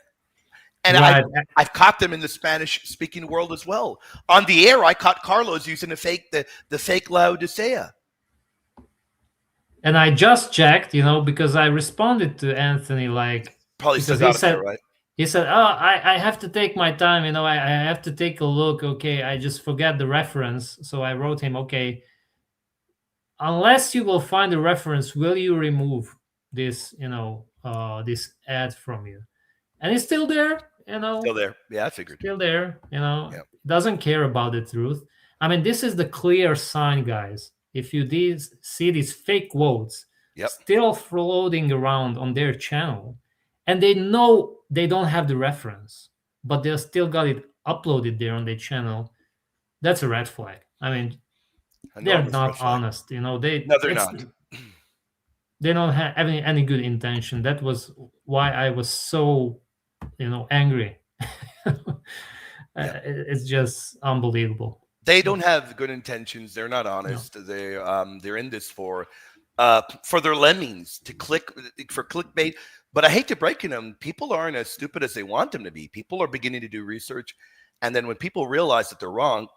And Right. I've caught them in the Spanish-speaking world as well. On the air, I caught Carlos using the fake Laodicea. And I just checked, because I responded to Anthony Probably because still got it there, right? he said, "Oh, I have to take my time, I have to take a look. Okay, I just forgot the reference." So I wrote him, "Okay, unless you will find the reference, will you remove this, this ad from you?" And it's still there, Still there. Yeah, I figured. still there, Yeah. doesn't care about the truth. I mean, this is the clear sign, guys. If you see these fake quotes Yep. still floating around on their channel, and they know they don't have the reference, but they still got it uploaded there on their channel, that's a red flag. I mean, they're Enormous red not flag. honest. They're No, they're not. They don't have any good intention. That was why I was so, angry. It's just unbelievable. They don't have good intentions. They're not honest. They're in this for their lemmings for clickbait. But I hate to break it them, people aren't as stupid as they want them to be. People are beginning to do research, and then when people realize that they're wrong,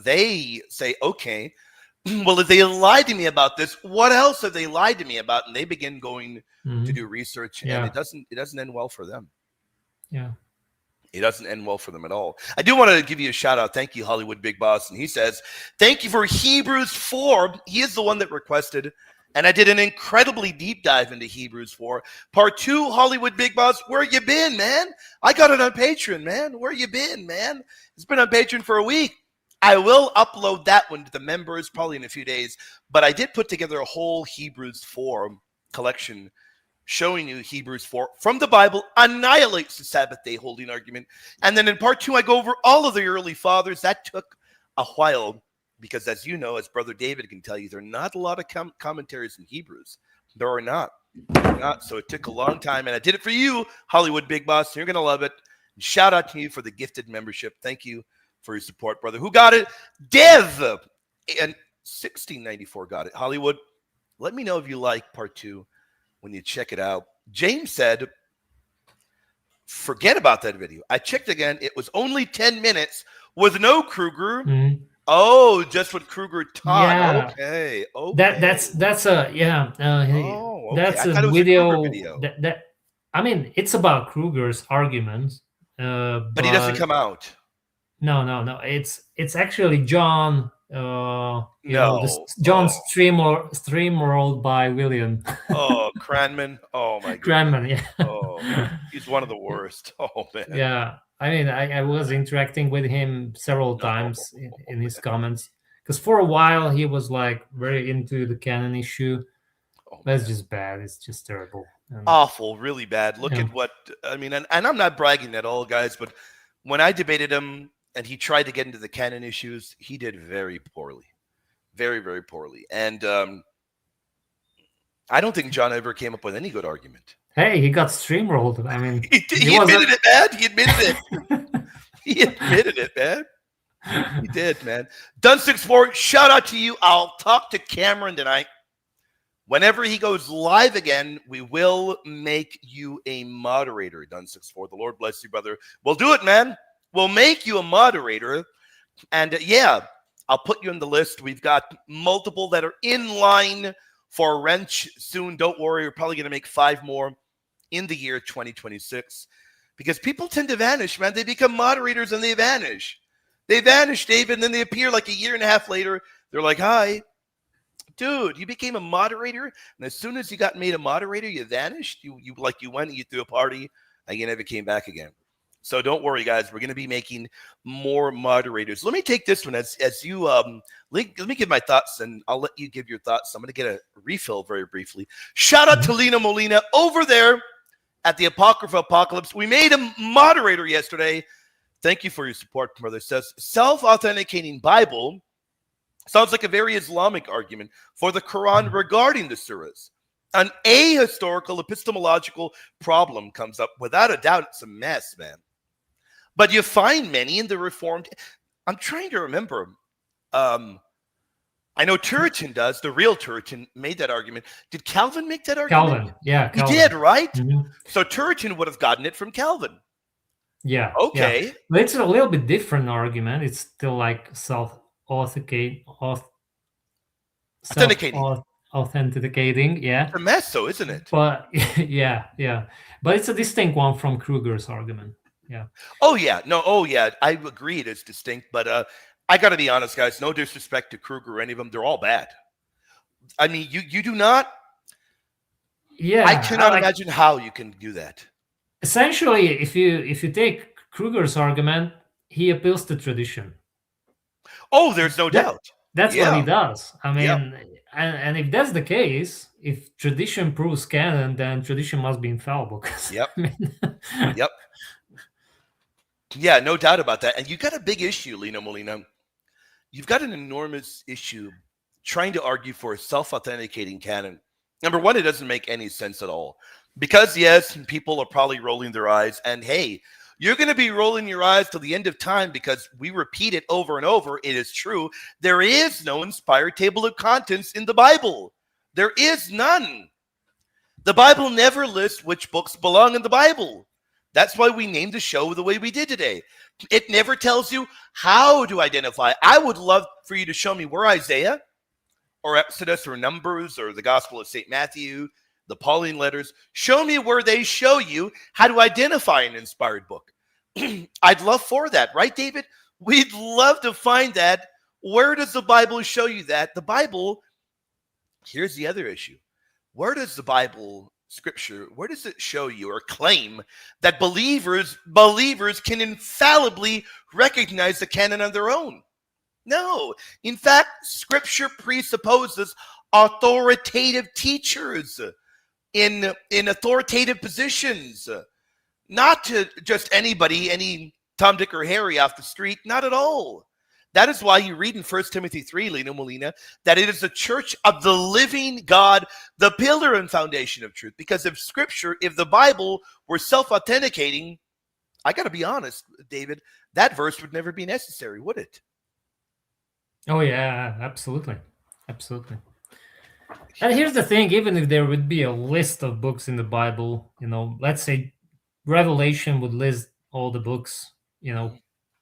they say, "Okay, well, if they lied to me about this, what else have they lied to me about?" And they begin going to do research, Yeah. and it doesn't end well for them. Yeah. It doesn't end well for them at all. I do want to give you a shout out. Thank you, Hollywood Big Boss. And he says, "Thank you for Hebrews 4. He is the one that requested. And I did an incredibly deep dive into Hebrews 4. Part 2, Hollywood Big Boss. Where you been, man? I got it on Patreon, man. Where you been, man? It's been on Patreon for a week. I will upload that one to the members probably in a few days. But I did put together a whole Hebrews 4 collection showing you Hebrews 4 from the Bible annihilates the Sabbath day holding argument. And then in part 2, I go over all of the early fathers. That took a while because, as you know, as Brother David can tell you, there are not a lot of commentaries in Hebrews. There are not. So it took a long time. And I did it for you, Hollywood Big Boss. You're going to love it. And shout out to you for the gifted membership. Thank you for your support, brother. Who got it? Dev and 1694 got it. Hollywood, let me know if you like part 2 when you check it out. James said, forget about that video. I checked again. It was only 10 minutes with no Kruger. Oh, just what Kruger taught. Yeah, Okay. that's a yeah. Oh, okay. That's I a thought it was a Kruger video video, that I mean, it's about Kruger's arguments, but he doesn't but come out. no. It's actually John. This No. John Streamworld by William Oh, Cranman. Oh my goodness. Cranman. Yeah. Oh, he's one of the worst. Oh man. Yeah, I mean, I was interacting with him several No. times in his comments because for a while he was like very into the canon issue. Oh, That's man. just bad. It's just terrible. And, Awful, really bad. Look Yeah. at what I mean, and I'm not bragging at all, guys, but when I debated him and he tried to get into the canon issues, he did very poorly, very, very poorly. And I don't think John ever came up with any good argument. hey, he got streamrolled. I mean, He admitted it, man. He admitted it. He admitted it, man. He did, man. Dun64, shout out to you. I'll talk to Cameron tonight. Whenever he goes live again, we will make you a moderator, Dun64. The Lord bless you, brother. We'll do it, man. We'll make you a moderator. And yeah, I'll put you on the list. We've got multiple that are in line for a wrench soon. Don't worry. We're probably going to make 5 more in the year 2026 because people tend to vanish, man. They become moderators and they vanish. They vanish, David, and then they appear like a year and a half later. They're like, hi. Dude, you became a moderator, and as soon as you got made a moderator, you vanished. You went and you threw a party, and you never came back again. So don't worry, guys. We're going to be making more moderators. Let me take this one as you let me give my thoughts, and I'll let you give your thoughts. I'm going to get a refill very briefly. Shout out to Lena Molina over there at the Apocrypha Apocalypse. We made a moderator yesterday. Thank you for your support, brother. It says self-authenticating Bible. Sounds like a very Islamic argument for the Quran regarding the surahs. An ahistorical epistemological problem comes up. Without a doubt, it's a mess, man. But you find many in the Reformed. I'm trying to remember. I know Turretin does. The real Turretin made that argument. Did Calvin make that argument? Calvin, yeah, He Calvin. did, right? Mhm. So Turretin would have gotten it from Calvin. Yeah. Okay. Yeah. But it's a little bit different argument. It's still like authenticating. Yeah. It's a mess, though, isn't it? But yeah. But it's a distinct one from Kruger's argument. Yeah. Oh yeah, no, oh yeah, I agree it is distinct, but I got to be honest, guys. No disrespect to Kruger or any of them, they're all bad. I mean, you do not. Yeah. I cannot imagine how you can do that. Essentially, if you take Kruger's argument, he appeals to tradition. Oh, there's no doubt. That's what he does. I mean, Yeah. and if that's the case, if tradition proves canon, then tradition must be infallible. Yep. I mean, Yep. Yeah, no doubt about that. And you got a big issue, Lena Molina. You've got an enormous issue trying to argue for a self-authenticating canon. Number one, it doesn't make any sense at all. Because, yes, people are probably rolling their eyes. And, hey, you're going to be rolling your eyes till the end of time because we repeat it over and over. It is true. There is no inspired table of contents in the Bible. There is none. The Bible never lists which books belong in the Bible. That's why we named the show the way we did today. It never tells you how to identify. I would love for you to show me where Isaiah or Exodus or Numbers or the Gospel of St. Matthew, the Pauline letters, show me where they show you how to identify an inspired book. I'd love for that, right, David? We'd love to find that. Where does the Bible show you that? The Bible, here's the other issue. Where does the Bible, Scripture, where does it show you or claim that believers can infallibly recognize the canon on their own? No. In fact, Scripture presupposes authoritative teachers in authoritative positions, not to just anybody, any Tom, Dick, or Harry off the street, not at all. That is why you read in 1 Timothy 3, Lena Molina, that it is the church of the living God, the pillar and foundation of truth. Because if Scripture, if the Bible were self-authenticating, I got to be honest, David, that verse would never be necessary, would it? Oh, yeah, absolutely. Absolutely. And here's the thing, even if there would be a list of books in the Bible, let's say Revelation would list all the books,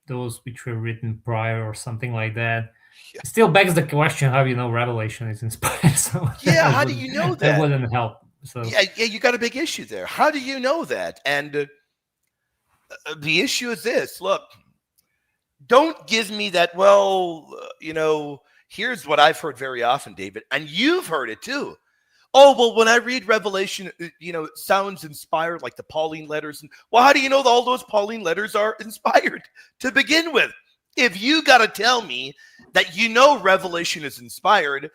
those which were written prior or something like that. Yeah. It still begs the question: how you know Revelation is inspired? So Yeah, how do you know that that? wouldn't help. So Yeah, you got a big issue there. How do you know that? And the issue is this: look, don't give me that. Well, here's what I've heard very often, David, and you've heard it too. Oh, well, when I read Revelation, it sounds inspired, like the Pauline letters. And well, how do you know that all those Pauline letters are inspired to begin with? If you got to tell me that Revelation is inspired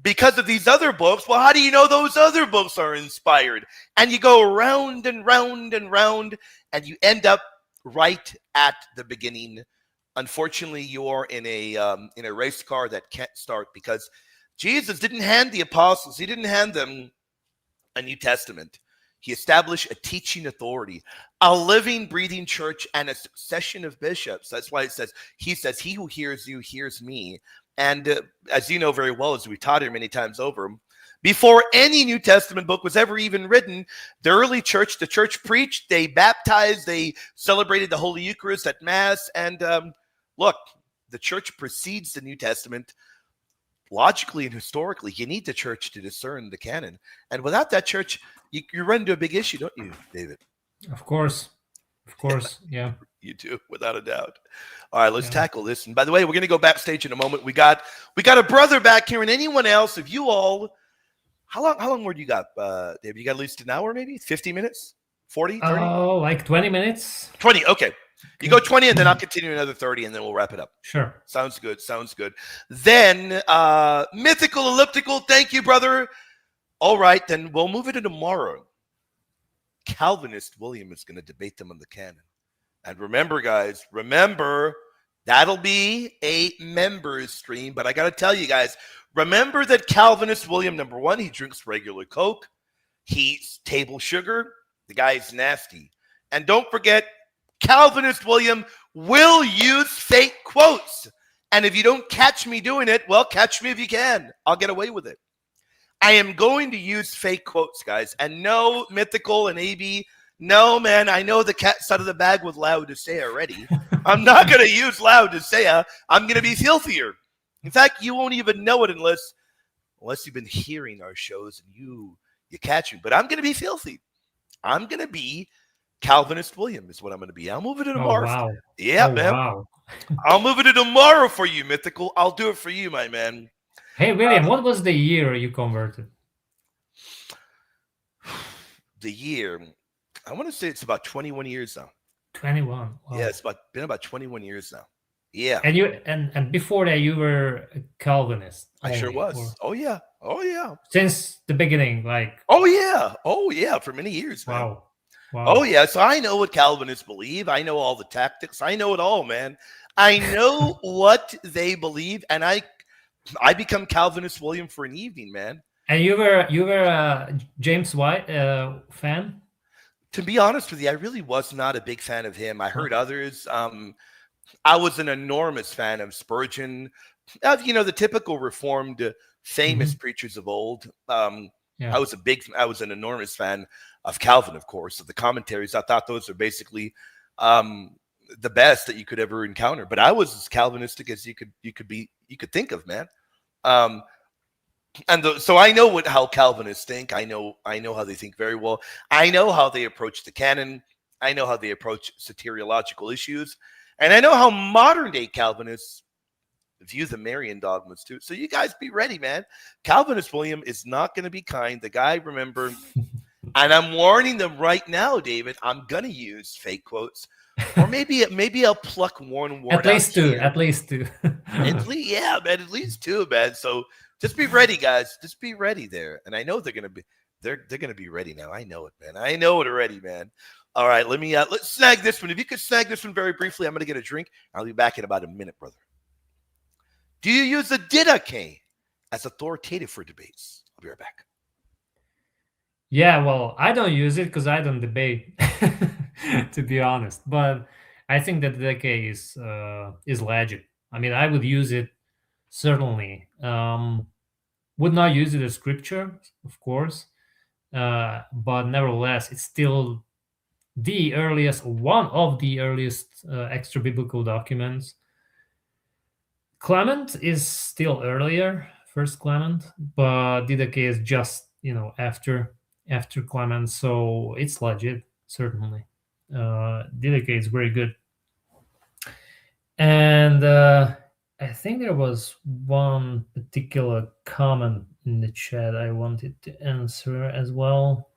because of these other books, well, how do you know those other books are inspired? And you go round and round and round, and you end up right at the beginning. Unfortunately, you're in a race car that can't start because Jesus didn't hand the apostles, he didn't hand them a New Testament. He established a teaching authority, a living, breathing church, and a succession of bishops. That's why he says, he who hears you hears me. And as you know very well, as we taught here many times over, before any New Testament book was ever even written, the early church, the church preached, they baptized, they celebrated the Holy Eucharist at Mass. And look, the church precedes the New Testament. Logically and historically, you need the church to discern the canon. And without that church, you run into a big issue, don't you, David? of course, yeah. You do, without a doubt. All right, let's tackle this. And by the way, we're going to go backstage in a moment. We got a brother back here, and anyone else, if you all, how long more do you got, David? You got at least an hour, maybe 50 minutes, 40, 30? Oh, like 20 minutes. 20. Okay. You go 20, and then I'll continue another 30, and then we'll wrap it up. Sure. Sounds good. Then mythical elliptical. Thank you, brother. All right, then we'll move it to tomorrow. Calvinist William is going to debate them on the canon. And remember, guys, that'll be a members stream. But I got to tell you guys, remember that Calvinist William, number one, he drinks regular Coke. He's table sugar. The guy's nasty. And don't forget, Calvinist William will use fake quotes. And if you don't catch me doing it, well, catch me if you can. I'll get away with it. I am going to use fake quotes, guys. And no, mythical and AB. No, man, I know the cat's out of the bag with Laodicea already. I'm not going to use Laodicea. I'm going to be filthier. In fact, you won't even know it unless you've been hearing our shows and you catch me. But I'm going to be filthy. I'm going to be Calvinist William is what I'm going to be. I'll move it to tomorrow. Oh, wow. Yeah, man. Wow. I'll move it to tomorrow for you, mythical. I'll do it for you, my man. Hey, William, what was the year you converted? The year, I want to say it's about 21 years now. 21. Wow. Yeah, it's been about 21 years now. Yeah. And you and before that you were a Calvinist. I sure was. Or... Oh yeah. Since the beginning, like. Oh yeah, for many years. Man. Wow. Oh yeah, so I know what Calvinists believe. I know all the tactics. I know it all, man. I know what they believe, and I become Calvinist William for an evening, man. And you were a James White fan? To be honest with you, I really was not a big fan of him. I heard others. I was an enormous fan of Spurgeon, of the typical Reformed, famous preachers of old. I was an enormous fan of Calvin, of course, of the commentaries. I thought those are basically the best that you could ever encounter. But I was as Calvinistic as you could think of, man. So I know how Calvinists think. I know how they think very well. I know how they approach the canon. I know how they approach soteriological issues. And I know how modern day Calvinists view the Marian dogmas too. So you guys be ready, man. Calvinist William is not going to be kind. The guy, remember, and I'm warning them right now, David, I'm going to use fake quotes. Or maybe I'll pluck one word. At least two. At least, yeah, man. At least two, man. So just be ready, guys. Just be ready there. And I know they're gonna be ready now. I know it, man. I know it already, man. All right, let's snag this one. If you could snag this one very briefly, I'm gonna get a drink. I'll be back in about a minute, brother. Do you use the didache as authoritative for debates? I'll be right back. Yeah, well, I don't use it because I don't debate, to be honest. But I think that the case is legit. I mean, I would use it certainly. Would not use it as scripture, of course, but nevertheless, it's still one of the earliest extra biblical documents. Clement is still earlier, first Clement, but Didache is just after Clement, so it's legit, certainly. Didache is very good. And I think there was one particular comment in the chat I wanted to answer as well.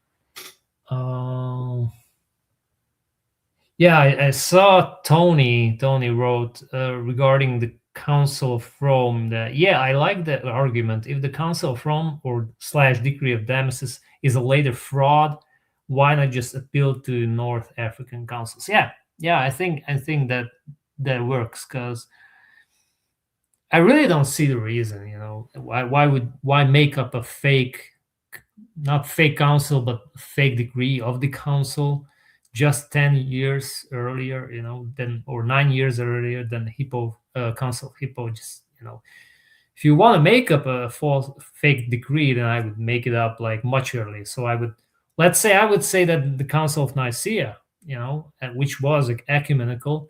Yeah, I saw Tony wrote regarding the Council of Rome that, I like that argument. If the Council of Rome or / Decree of Damascus is a later fraud, why not just appeal to North African councils? Yeah, I think that works, because I really don't see the reason. Why make up a fake, not fake council, but fake decree of the council just 10 years earlier, or 9 years earlier than Hippo Council of Hippo. Just if you want to make up a false fake decree, then I would make it up like much earlier. So I would say that the Council of Nicaea, which was ecumenical,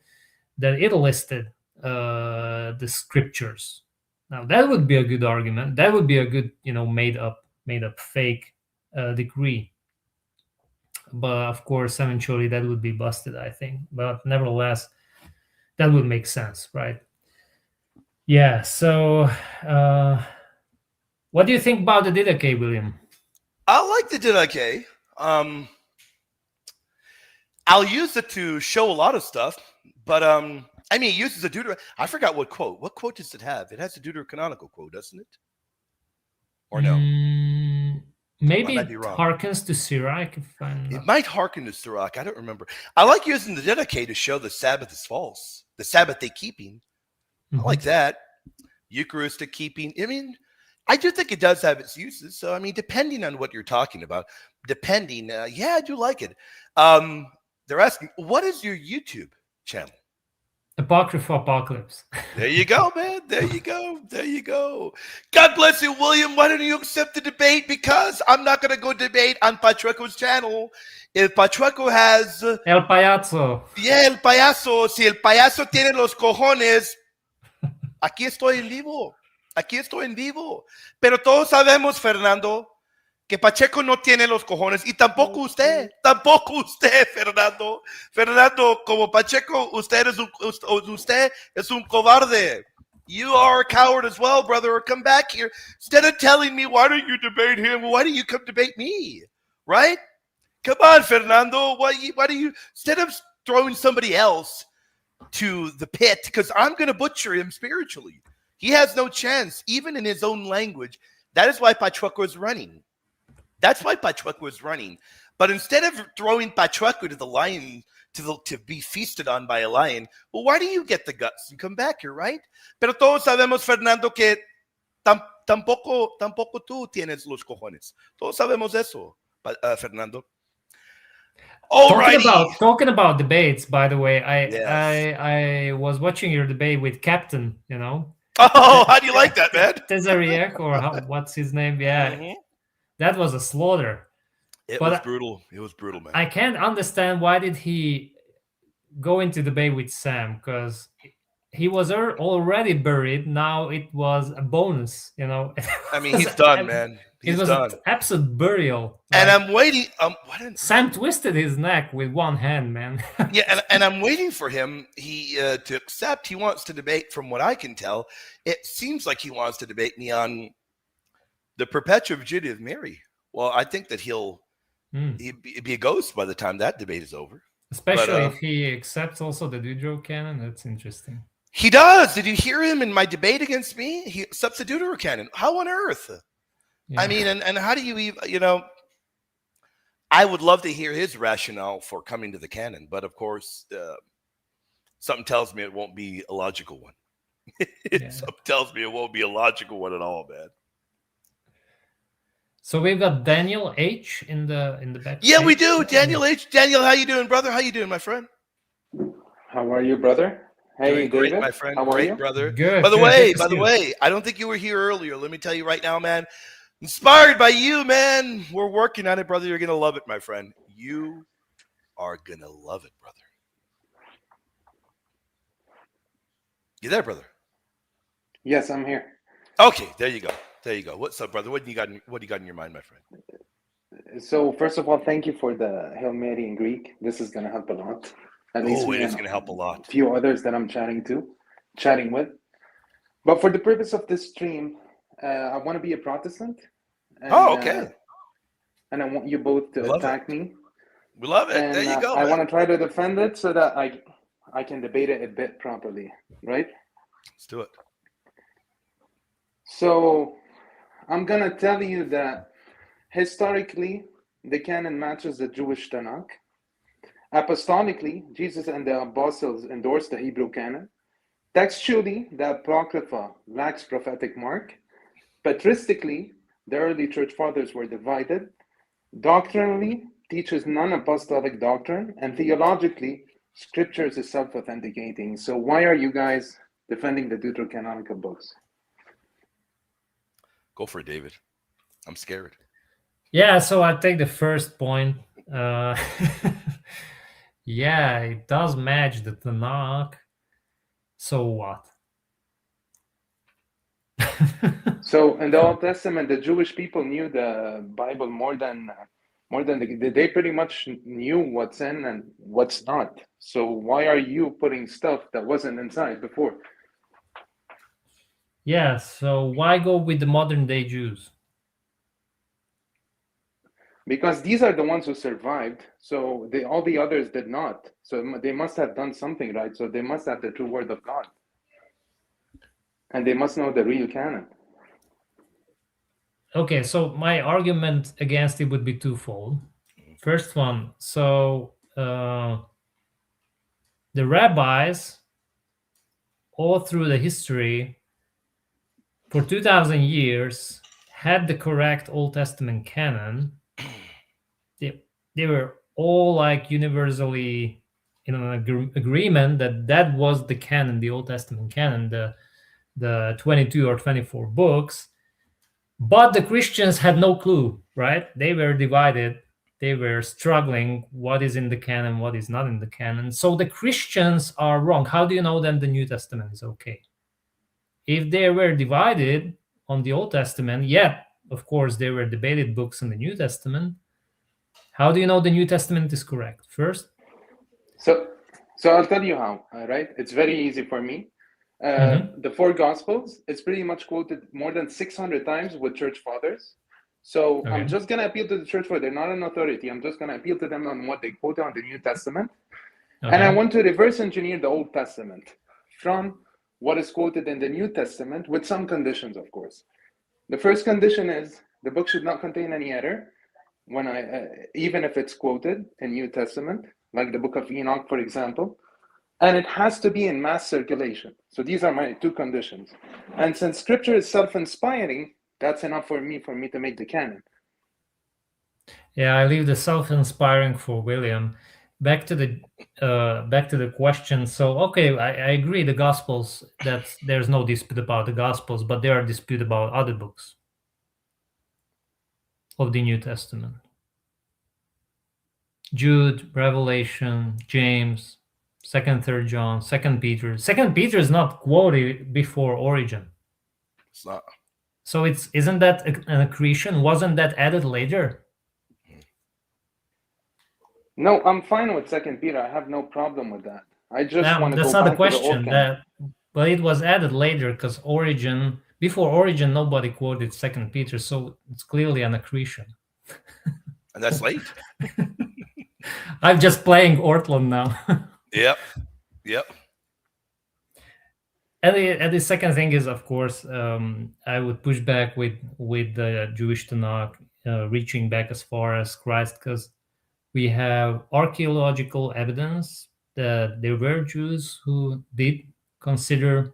that it listed the scriptures. Now that would be a good argument. That would be a good, made up fake decree. But of course, eventually that would be busted, I think. But nevertheless, that would make sense, right? Yeah. So, what do you think about the Didache, William? I like the Didache. I'll use it to show a lot of stuff, but it uses a deuter. I forgot what quote. What quote does it have? It has a deuterocanonical quote, doesn't it? Or no? Maybe it harkens to Sirach. It might harken to Sirach. I don't remember. I like using the Didache to show the Sabbath is false. The Sabbath day keeping. I like that. Eucharistic keeping. I do think it does have its uses. So, depending on what you're talking about, I do like it. They're asking, what is your YouTube channel? Apocrypha Apocalypse. There you go, man. There you go. God bless you, William. Why don't you accept the debate? Because I'm not going to go debate on Pachueco's channel. If Pachueco has... El payaso. Yeah, el payaso. Si el payaso tiene los cojones, aquí estoy en vivo. Pero todos sabemos, Fernando, que Pacheco no tiene los cojones, y tampoco usted, Fernando. Fernando, como Pacheco, usted es un cobarde. You are a coward as well, brother. Come back here. Instead of telling me, why don't you debate him? Why don't you come debate me? Right? Come on, Fernando. Why do you, instead of throwing somebody else to the pit, because I'm going to butcher him spiritually. He has no chance, even in his own language. That is why Pachueco is running. But instead of throwing Pachueco to the lion, to be feasted on by a lion, well, why do you get the guts and come back here, right? Pero todos sabemos, Fernando, que tampoco tú tienes los cojones. Todos sabemos eso, Fernando. Talking about debates, by the way, I was watching your debate with Captain, Oh, how do you like that, man? Tezariak, or what's his name? Yeah. Mm-hmm. That was a slaughter. It was brutal, man. I can't understand why did he go into debate with Sam, because he was already buried. Now it was a bonus, He's done, man. It was done. An absolute burial. And I'm waiting. Sam twisted his neck with one hand, man. Yeah, and I'm waiting for him to accept. He wants to debate, from what I can tell. It seems like he wants to debate me on the perpetua virginity of Mary. Well, I think that he'll be a ghost by the time that debate is over. Especially if he accepts also the Deuterocanon. That's interesting. He does. Did you hear him in my debate against me? He accepts the Deuterocanon. How on earth? Yeah. And how do you even, I would love to hear his rationale for coming to the canon. But of course, something tells me it won't be a logical one. Something tells me it won't be a logical one at all, man. So we've got Daniel H in the back. Yeah, we do. Daniel H. Daniel, how you doing, brother? How you doing, my friend? How are you, brother? Hey, doing great, David. My friend. How great, are you? Brother. Good. By the way, I don't think you were here earlier. Let me tell you right now, man. Inspired by you, man. We're working on it, brother. You're gonna love it, my friend. You are gonna love it, brother. You there, brother? Yes, I'm here. Okay, there you go. There you go. What's up, brother? What do you got in your mind, my friend? So first of all, thank you for the Hail Mary in Greek. This is going to help a lot. At least Oh, me it is and going to help a lot. a few others that I'm chatting with. But for the purpose of this stream, I want to be a Protestant. And, Okay. And I want you both to attack me. We love it. And there you go. I want to try to defend it so that I can debate it a bit properly, right? Let's do it. So I'm going to tell you that historically, the canon matches the Jewish Tanakh. Apostolically, Jesus and the apostles endorsed the Hebrew canon. Textually, the Apocrypha lacks prophetic mark. Patristically, the early church fathers were divided. Doctrinally, teaches non-apostolic doctrine. And theologically, scriptures is self-authenticating. So why are you guys defending the deuterocanonical books? Go for it, David. I'm scared. Yeah, so I take the first point. Yeah, it does match the Tanakh. So what? So in the Old Testament, the Jewish people knew the Bible more than they pretty much knew what's in and what's not. So why are you putting stuff that wasn't inside before? Yeah, so why go with the modern day Jews? Because these are the ones who survived. So all the others did not. So they must have done something right. So they must have the true word of God. And they must know the real canon. Okay, so my argument against it would be twofold. First one, so the rabbis, all through the history, for 2,000 years, had the correct Old Testament canon. They were all like universally in an agreement that was the canon, the Old Testament canon, the 22 or 24 books. But the Christians had no clue, right? They were divided. They were struggling. What is in the canon? What is not in the canon? So the Christians are wrong. How do you know then the New Testament is okay? If they were divided on the Old Testament, yet, of course, there were debated books in the New Testament. How do you know the New Testament is correct? First? So I'll tell you how, all right? It's very easy for me. The four Gospels, it's pretty much quoted more than 600 times with church fathers. So Okay. I'm just going to appeal to the church fathers. They're not an authority. I'm just going to appeal to them on what they quote on the New Testament. Okay. And I want to reverse engineer the Old Testament from what is quoted in the New Testament with some conditions, of course. The first condition is the book should not contain any error, even if it's quoted in New Testament, like the book of Enoch, for example. And it has to be in mass circulation. So these are my two conditions. And since scripture is self-inspiring, that's enough for me to make the canon. Yeah, I leave the self-inspiring for William. Back to the question. So, okay, I agree. The Gospels, that there's no dispute about the Gospels, but there are dispute about other books of the New Testament. Jude, Revelation, James, 2nd, 3rd John, 2nd Peter. 2nd Peter is not quoted before Origin. It's not. So isn't that an accretion? Wasn't that added later? No, I'm fine with 2nd Peter. I have no problem with that. I just want to that's go not the back to the question. old canon. But it was added later because before Origin, nobody quoted 2nd Peter, so it's clearly an accretion. And that's late. I'm just playing Ortland now. Yep. And the second thing is, of course, I would push back with the Jewish Tanakh, reaching back as far as Christ, because we have archaeological evidence that there were Jews who did consider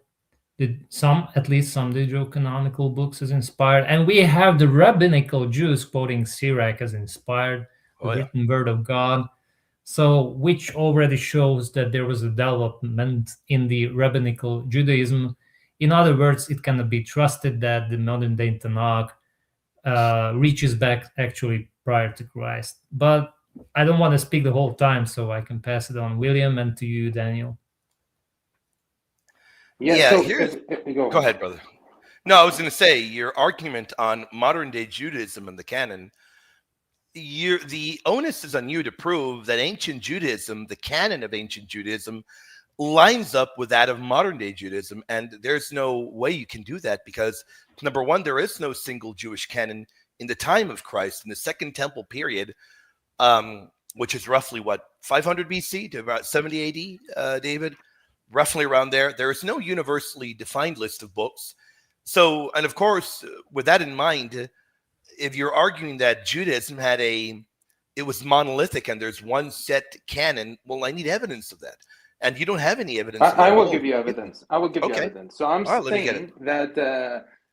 at least some deuterocanonical books as inspired, and we have the rabbinical Jews quoting Sirach as inspired, the written word of God. So, which already shows that there was a development in the rabbinical Judaism. In other words, it cannot be trusted that the modern day Tanakh reaches back actually prior to Christ. But I don't want to speak the whole time, so I can pass it on, William, and to you, Daniel. Yeah, So here's go go ahead, brother. No, I was going to say your argument on modern day Judaism and the canon. The onus is on you to prove that ancient Judaism, the canon of ancient Judaism, lines up with that of modern day Judaism, and there's no way you can do that because number one, there is no single Jewish canon in the time of Christ in the Second Temple period, which is roughly what 500 BC to about 70 AD, David, roughly around there. There is no universally defined list of books. So, and of course, with that in mind, if you're arguing that Judaism it was monolithic and there's one set canon, well, I need evidence of that. And you don't have any evidence. I will give you evidence. I will give you Okay. evidence. So I'm All right, let me get saying that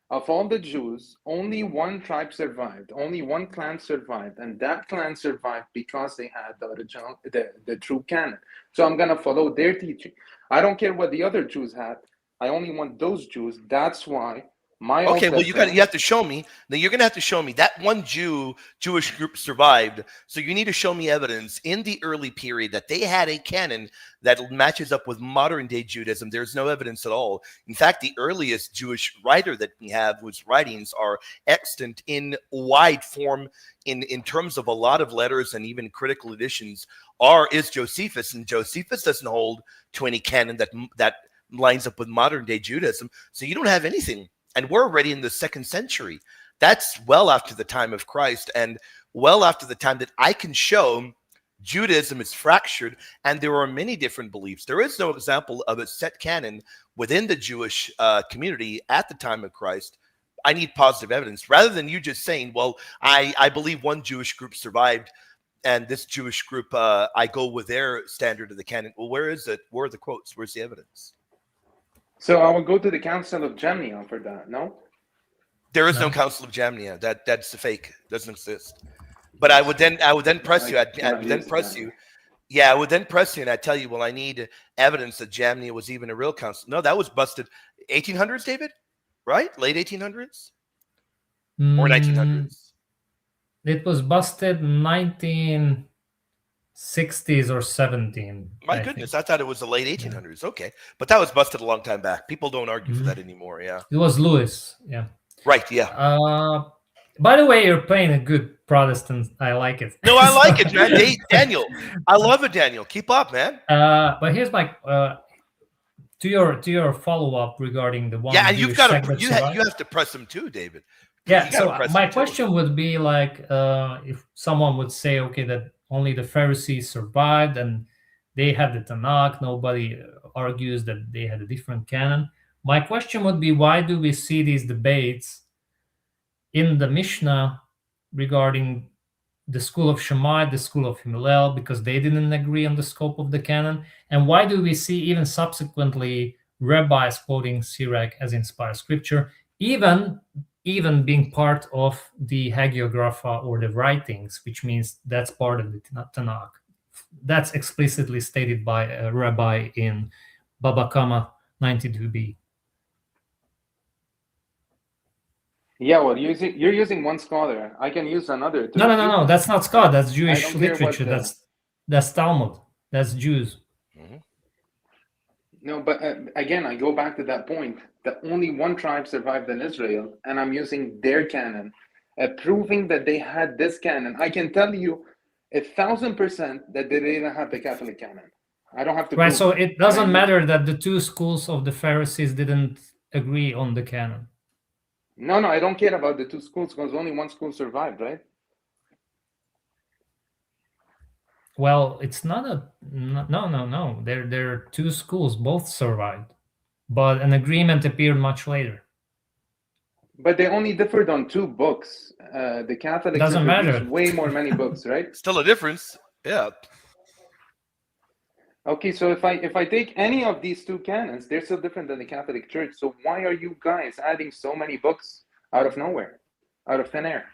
of all the Jews, only one tribe survived, only one clan survived, and that clan survived because they had the original, the true canon. So I'm gonna follow their teaching. I don't care what the other Jews had. I only want those Jews. That's why my Okay, well, you have to show me. Then you're going to have to show me that one Jewish group survived. So you need to show me evidence in the early period that they had a canon that matches up with modern day Judaism. There's no evidence at all. In fact, the earliest Jewish writer that we have, whose writings are extant in wide form, in terms of a lot of letters and even critical editions, is Josephus, and Josephus doesn't hold to any canon that lines up with modern day Judaism. So you don't have anything. And we're already in the 2nd century. That's well after the time of Christ and well after the time that I can show Judaism is fractured and there are many different beliefs. There is no example of a set canon within the Jewish community at the time of Christ. I need positive evidence rather than you just saying, well, I believe one Jewish group survived and this Jewish group, I go with their standard of the canon. Well, where is it? Where are the quotes? Where's the evidence? So I will go to the Council of Jamnia for that. No, there is no Council of Jamnia. That's a fake. Doesn't exist. But I would then press you. I would then press you. Yeah, I would then press you, and I'd tell you, well, I need evidence that Jamnia was even a real council. No, that was busted. 1800s, David, right? Late 1800s or 1900s. It was busted 1960s or 17. My goodness, I thought it was the late 1800s. Yeah. Okay, but that was busted a long time back. People don't argue for that anymore. Yeah, it was Lewis. Yeah, right. Yeah. By the way, you're playing a good Protestant. I like it. No, I like it, man. Daniel, I love it, Daniel. Keep up, man. But here's my to your follow up regarding the one. Yeah, and you've got to you have to press them too, David. Yeah. So my question would be like, if someone would say, okay, that only the Pharisees survived and they had the Tanakh. Nobody argues that they had a different canon. My question would be, why do we see these debates in the Mishnah regarding the school of Shammai, the school of Hillel, because they didn't agree on the scope of the canon? And why do we see even subsequently rabbis quoting Sirach as inspired scripture, even being part of the hagiographa or the writings, which means that's part of the Tanakh? That's explicitly stated by a rabbi in Baba Kama 92b. Yeah, well, you're using one scholar. I can use another. No. That's not Scott. That's Jewish literature. That's Talmud. That's Jews. Mm-hmm. No, but again, I go back to that point that only one tribe survived in Israel, and I'm using their canon, proving that they had this canon. I can tell you 1,000% that they didn't have the Catholic canon. I don't have to. Right. So it doesn't matter that the two schools of the Pharisees didn't agree on the canon. No, I don't care about the two schools because only one school survived, right? Well, it's not no. There are two schools, both survived, but an agreement appeared much later. But they only differed on 2 books. The Catholics doesn't matter. Way many books, right? Still a difference, yeah. Okay, so if I take any of these 2 canons, they're still different than the Catholic Church. So why are you guys adding so many books out of nowhere, out of thin air?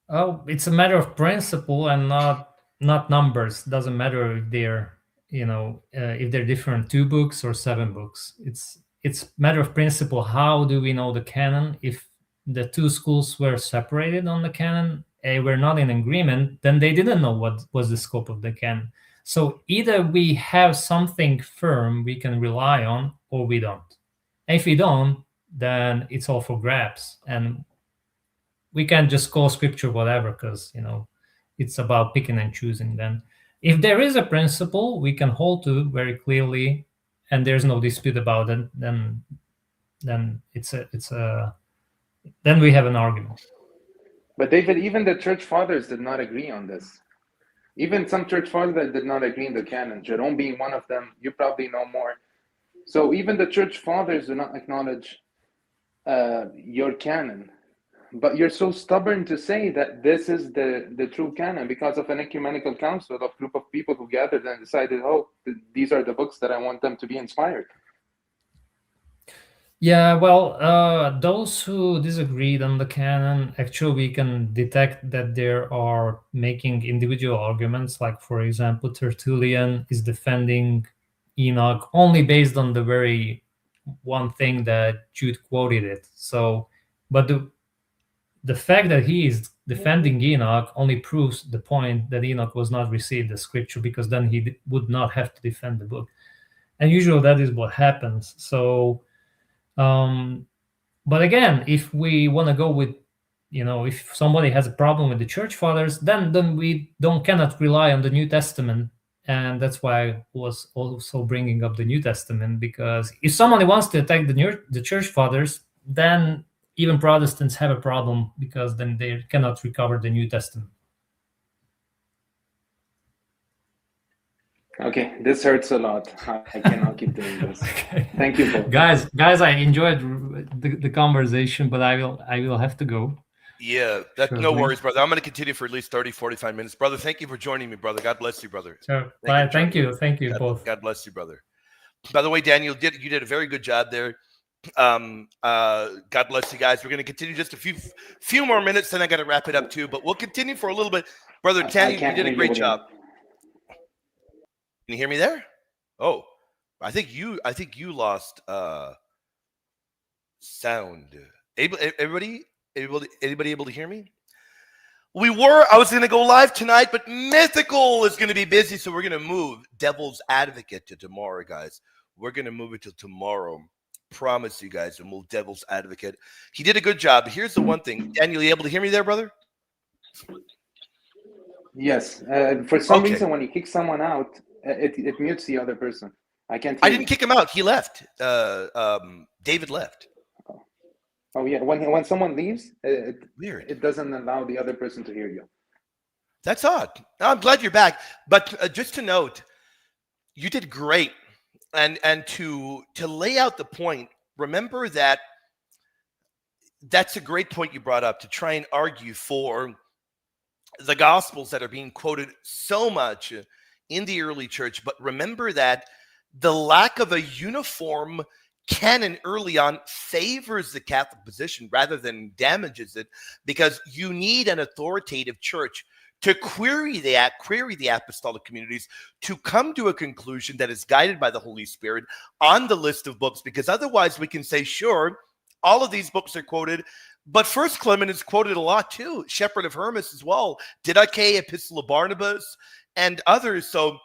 Oh, it's a matter of principle and not numbers. Doesn't matter if they're if they're different 2 books or 7 books. It's matter of principle. How do we know the canon? If the 2 schools were separated on the canon, were not in agreement, then they didn't know what was the scope of the canon. So either we have something firm we can rely on, or we don't. And if we don't, then it's all for grabs, and we can't just call scripture whatever, because it's about picking and choosing. Then if there is a principle we can hold to very clearly, and there's no dispute about it, then then we have an argument. But David, even the church fathers did not agree on this. Even some church fathers did not agree in the canon. Jerome being one of them, you probably know more. So even the church fathers do not acknowledge your canon. But you're so stubborn to say that this is the true canon because of an ecumenical council of group of people who gathered and decided, these are the books that I want them to be inspired. Yeah, well, those who disagreed on the canon, actually, we can detect that there are making individual arguments. Like, for example, Tertullian is defending Enoch only based on the very one thing that Jude quoted it. So, but the fact that he is defending Enoch only proves the point that Enoch was not received as scripture, because then he would not have to defend the book. And usually that is what happens. So, but again, if we want to go with, if somebody has a problem with the church fathers, then we cannot rely on the New Testament. And that's why I was also bringing up the New Testament, because if somebody wants to attack the church fathers, then even Protestants have a problem, because then they cannot recover the New Testament. Okay, this hurts a lot. I cannot keep doing this. Okay. Thank you both. Guys, I enjoyed the conversation, but I will have to go. Yeah, no worries, brother. I'm going to continue for at least 30, 45 minutes. Brother, thank you for joining me, brother. God bless you, brother. Sure. Thank you both. God bless you, brother. By the way, Daniel, you did a very good job there. God bless you guys. We're going to continue just a few more minutes, then I got to wrap it up too, but we'll continue for a little bit. Brother Daniel, you did a great job. Can you hear me there? Oh, I think you lost sound. Anybody able to hear me? I was going to go live tonight, but Mythical is going to be busy, so we're going to move Devil's Advocate to tomorrow, guys. We're going to move it to tomorrow. Promise you guys, we'll move Devil's Advocate. He did a good job. Here's the one thing. Daniel, you able to hear me there, brother? Yes. For some reason, when you kick someone out, it mutes the other person. I didn't kick him out. He left. David left. Oh yeah. When someone leaves, weird. It doesn't allow the other person to hear you. That's odd. I'm glad you're back. But just to note, you did great. And to lay out the point, remember that that's a great point you brought up, to try and argue for the Gospels that are being quoted so much in the early church. But remember that the lack of a uniform canon early on favors the Catholic position rather than damages it, because you need an authoritative church to query the apostolic communities to come to a conclusion that is guided by the Holy Spirit on the list of books, because otherwise we can say, sure, all of these books are quoted, but First Clement is quoted a lot too, Shepherd of Hermas as well, Didache, Epistle of Barnabas, and others. So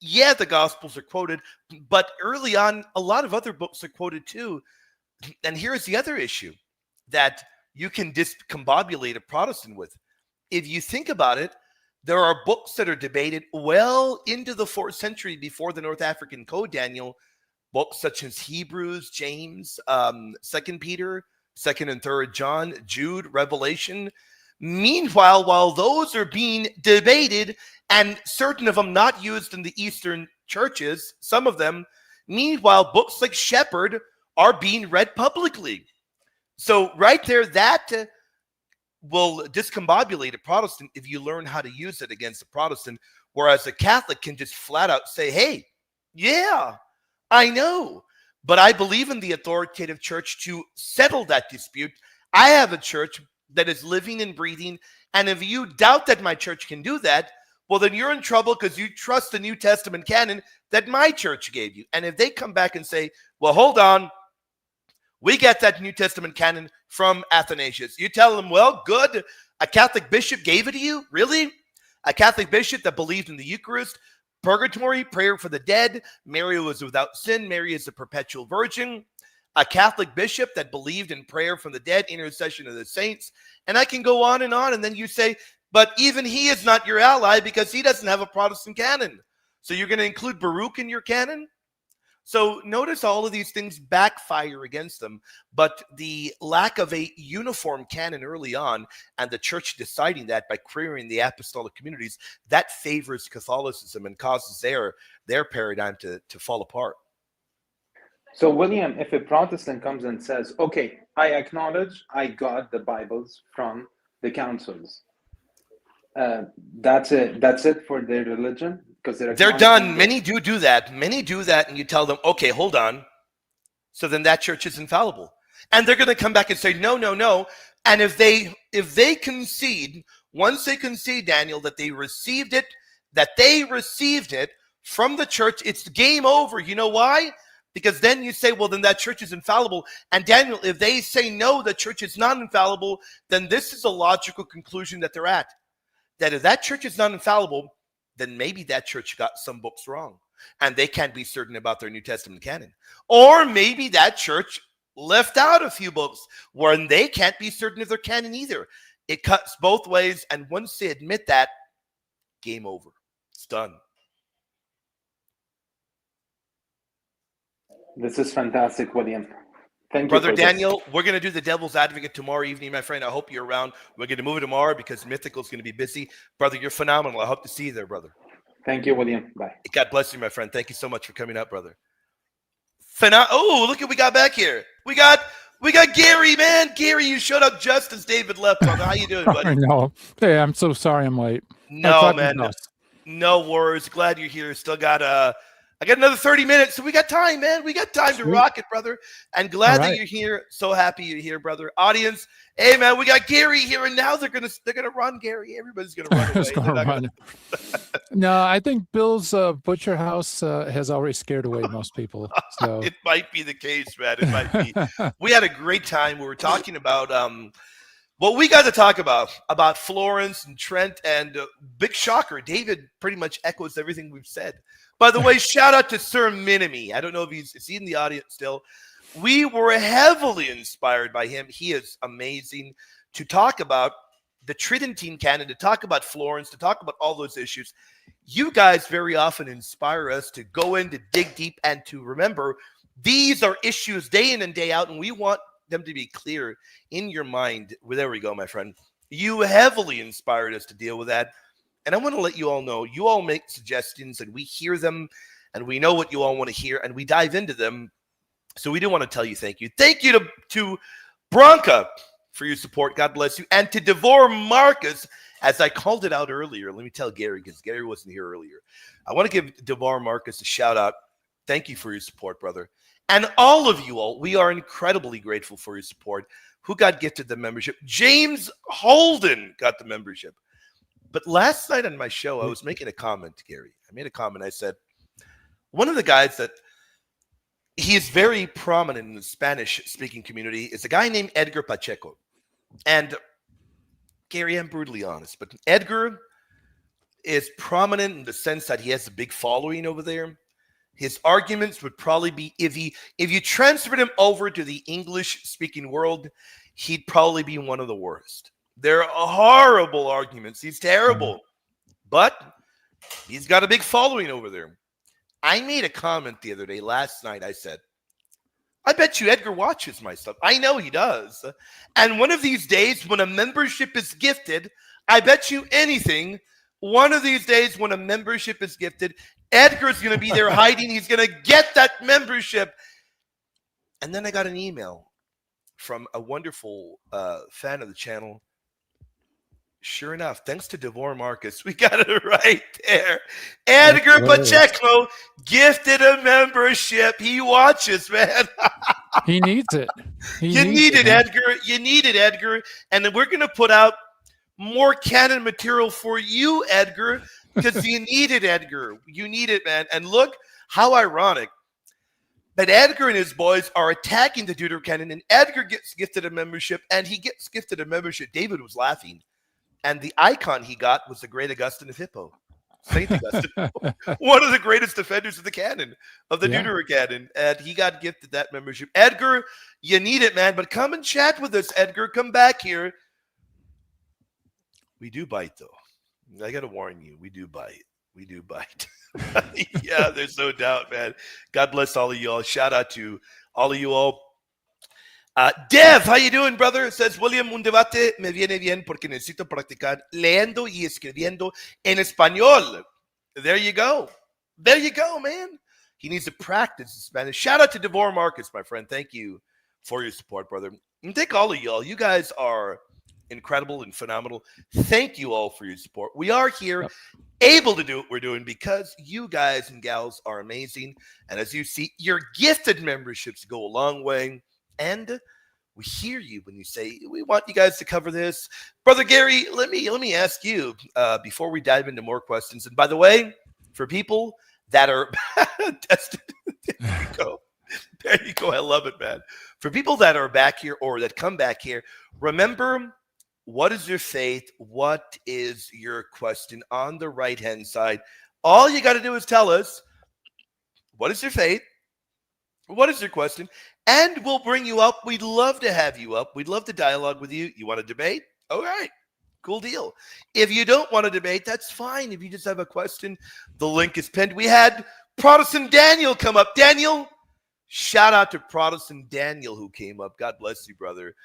yeah, the Gospels are quoted, but early on, a lot of other books are quoted too. And here's the other issue that you can discombobulate a Protestant with. If you think about it, there are books that are debated well into the 4th century before the North African Code, Daniel. Books such as Hebrews, James, 2 Peter, 2 and 3 John, Jude, Revelation. Meanwhile, while those are being debated, and certain of them not used in the Eastern churches, some of them, meanwhile, books like Shepherd are being read publicly. So right there, that will discombobulate a Protestant if you learn how to use it against a Protestant, whereas a Catholic can just flat out say, hey, yeah, I know, but I believe in the authoritative church to settle that dispute. I have a church that is living and breathing, and if you doubt that my church can do that, well, then you're in trouble, because you trust the New Testament canon that my church gave you. And if they come back and say, well, hold on, We get that New Testament canon from Athanasius. You tell them, well, good. A Catholic bishop gave it to you? Really? A Catholic bishop that believed in the Eucharist, purgatory, prayer for the dead, Mary was without sin, Mary is a perpetual virgin. A Catholic bishop that believed in prayer from the dead, intercession of the saints. And I can go on. And then you say, but even he is not your ally because he doesn't have a Protestant canon. So you're going to include Baruch in your canon? So notice all of these things backfire against them, but the lack of a uniform canon early on and the church deciding that by querying the apostolic communities, that favors Catholicism and causes their paradigm to fall apart. So, William, if a Protestant comes and says, okay, I acknowledge I got the Bibles from the councils, that's it for their religion? Because they're done. Many do that. Many do that, and you tell them, okay, hold on. So then that church is infallible. And they're going to come back and say, no. And if they concede, once they concede, Daniel, that they received it from the church, it's game over. You know why? Because then you say, well, then that church is infallible. And Daniel, if they say no, the church is not infallible, then this is a logical conclusion that they're at. That if that church is not infallible, then maybe that church got some books wrong and they can't be certain about their New Testament canon. Or maybe that church left out a few books where they can't be certain of their canon either. It cuts both ways, and once they admit that, game over. It's done. This is fantastic, William. Thank you, Brother Daniel. We're going to do the devil's advocate tomorrow evening, my friend. I hope you're around. We're going to move it tomorrow because Mythical's going to be busy. Brother, you're phenomenal. I hope to see you there, brother. Thank you, William. Bye. God bless you, my friend. Thank you so much for coming up, brother. Oh, look what we got back here. We got Gary, man. Gary, you showed up just as David left, brother. How you doing, buddy? I know. Hey, I'm so sorry I'm late. No, man. No worries. Glad you're here. Still got I got another 30 minutes, so we got time, man. We got time to rock it, brother. And glad that you're here. So happy you're here, brother. Audience, hey, man, we got Gary here, and now they're gonna run Gary. Everybody's gonna run away. Gonna run. No, I think Bill's butcher house has already scared away most people. So it might be the case, man. It might be. We had a great time. We were talking about what we got to talk about Florence and Trent, and big shocker. David pretty much echoes everything we've said. By the way, shout out to Sir Minimi. I don't know if is he in the audience still. We were heavily inspired by him. He is amazing to talk about the Tridentine canon, to talk about Florence, to talk about all those issues. You guys very often inspire us to go in, to dig deep, and to remember these are issues day in and day out, and we want them to be clear in your mind. Well, there we go, my friend. You heavily inspired us to deal with that. And I want to let you all know, you all make suggestions and we hear them and we know what you all want to hear and we dive into them. So we do want to tell you thank you. Thank you to Bronca for your support. God bless you. And to Devor Marcus, as I called it out earlier. Let me tell Gary, because Gary wasn't here earlier. I want to give Devor Marcus a shout out. Thank you for your support, brother. And all of you all, we are incredibly grateful for your support. Who got gifted the membership? James Holden got the membership. But last night on my show, I was making a comment, Gary. I made a comment. I said, one of the guys that he is very prominent in the Spanish-speaking community is a guy named Edgar Pacheco. And Gary, I'm brutally honest, but Edgar is prominent in the sense that he has a big following over there. His arguments would probably be, if you transferred him over to the English-speaking world, he'd probably be one of the worst. They're horrible arguments. He's terrible. But he's got a big following over there. I made a comment the other day, last night. I said, I bet you Edgar watches my stuff. I know he does. And one of these days when a membership is gifted, I bet you anything, one of these days when a membership is gifted, Edgar's going to be there hiding. He's going to get that membership. And then I got an email from a wonderful fan of the channel. Sure enough, thanks to Devor Marcus, we got it right there. Edgar Pacheco gifted a membership. He watches, man. He needs it. You need it, Edgar. You need it, Edgar. And then we're going to put out more canon material for you, Edgar, because you need it, Edgar. You need it, man. And look how ironic. But Edgar and his boys are attacking the Deuterocanon, and Edgar gets gifted a membership, and he gets gifted a membership. David was laughing, and the icon he got was the great Augustine of Hippo, Saint Augustine, one of the greatest defenders of the canon, of the Deuterocanon, and he got gifted that membership. Edgar, you need it, man, but come and chat with us, Edgar. Come back here. We do bite, though. I got to warn you, we do bite. We do bite. Yeah, there's no doubt, man. God bless all of you all. Shout out to all of you all. Dev, how you doing, brother? Says William, un debate me viene bien porque necesito practicar leyendo y escribiendo en español. There you go. There you go, man. He needs to practice Spanish. Shout out to Devor Marcus, my friend. Thank you for your support, brother. And thank all of y'all. You guys are incredible and phenomenal. Thank you all for your support. We are here able to do what we're doing because you guys and gals are amazing. And as you see, your gifted memberships go a long way. And we hear you when you say, we want you guys to cover this. Brother Gary, let me ask you before we dive into more questions. And by the way, for people that are tested, there you go. There you go. I love it, man. For people that are back here or that come back here, remember, what is your faith? What is your question on the right-hand side? All you got to do is tell us, what is your faith? What is your question? And we'll bring you up. We'd love to have you up. We'd love to dialogue with you. You want to debate? All right. Cool deal. If you don't want to debate, that's fine. If you just have a question, the link is pinned. We had Protestant Daniel come up. Daniel, shout out to Protestant Daniel who came up. God bless you, brother.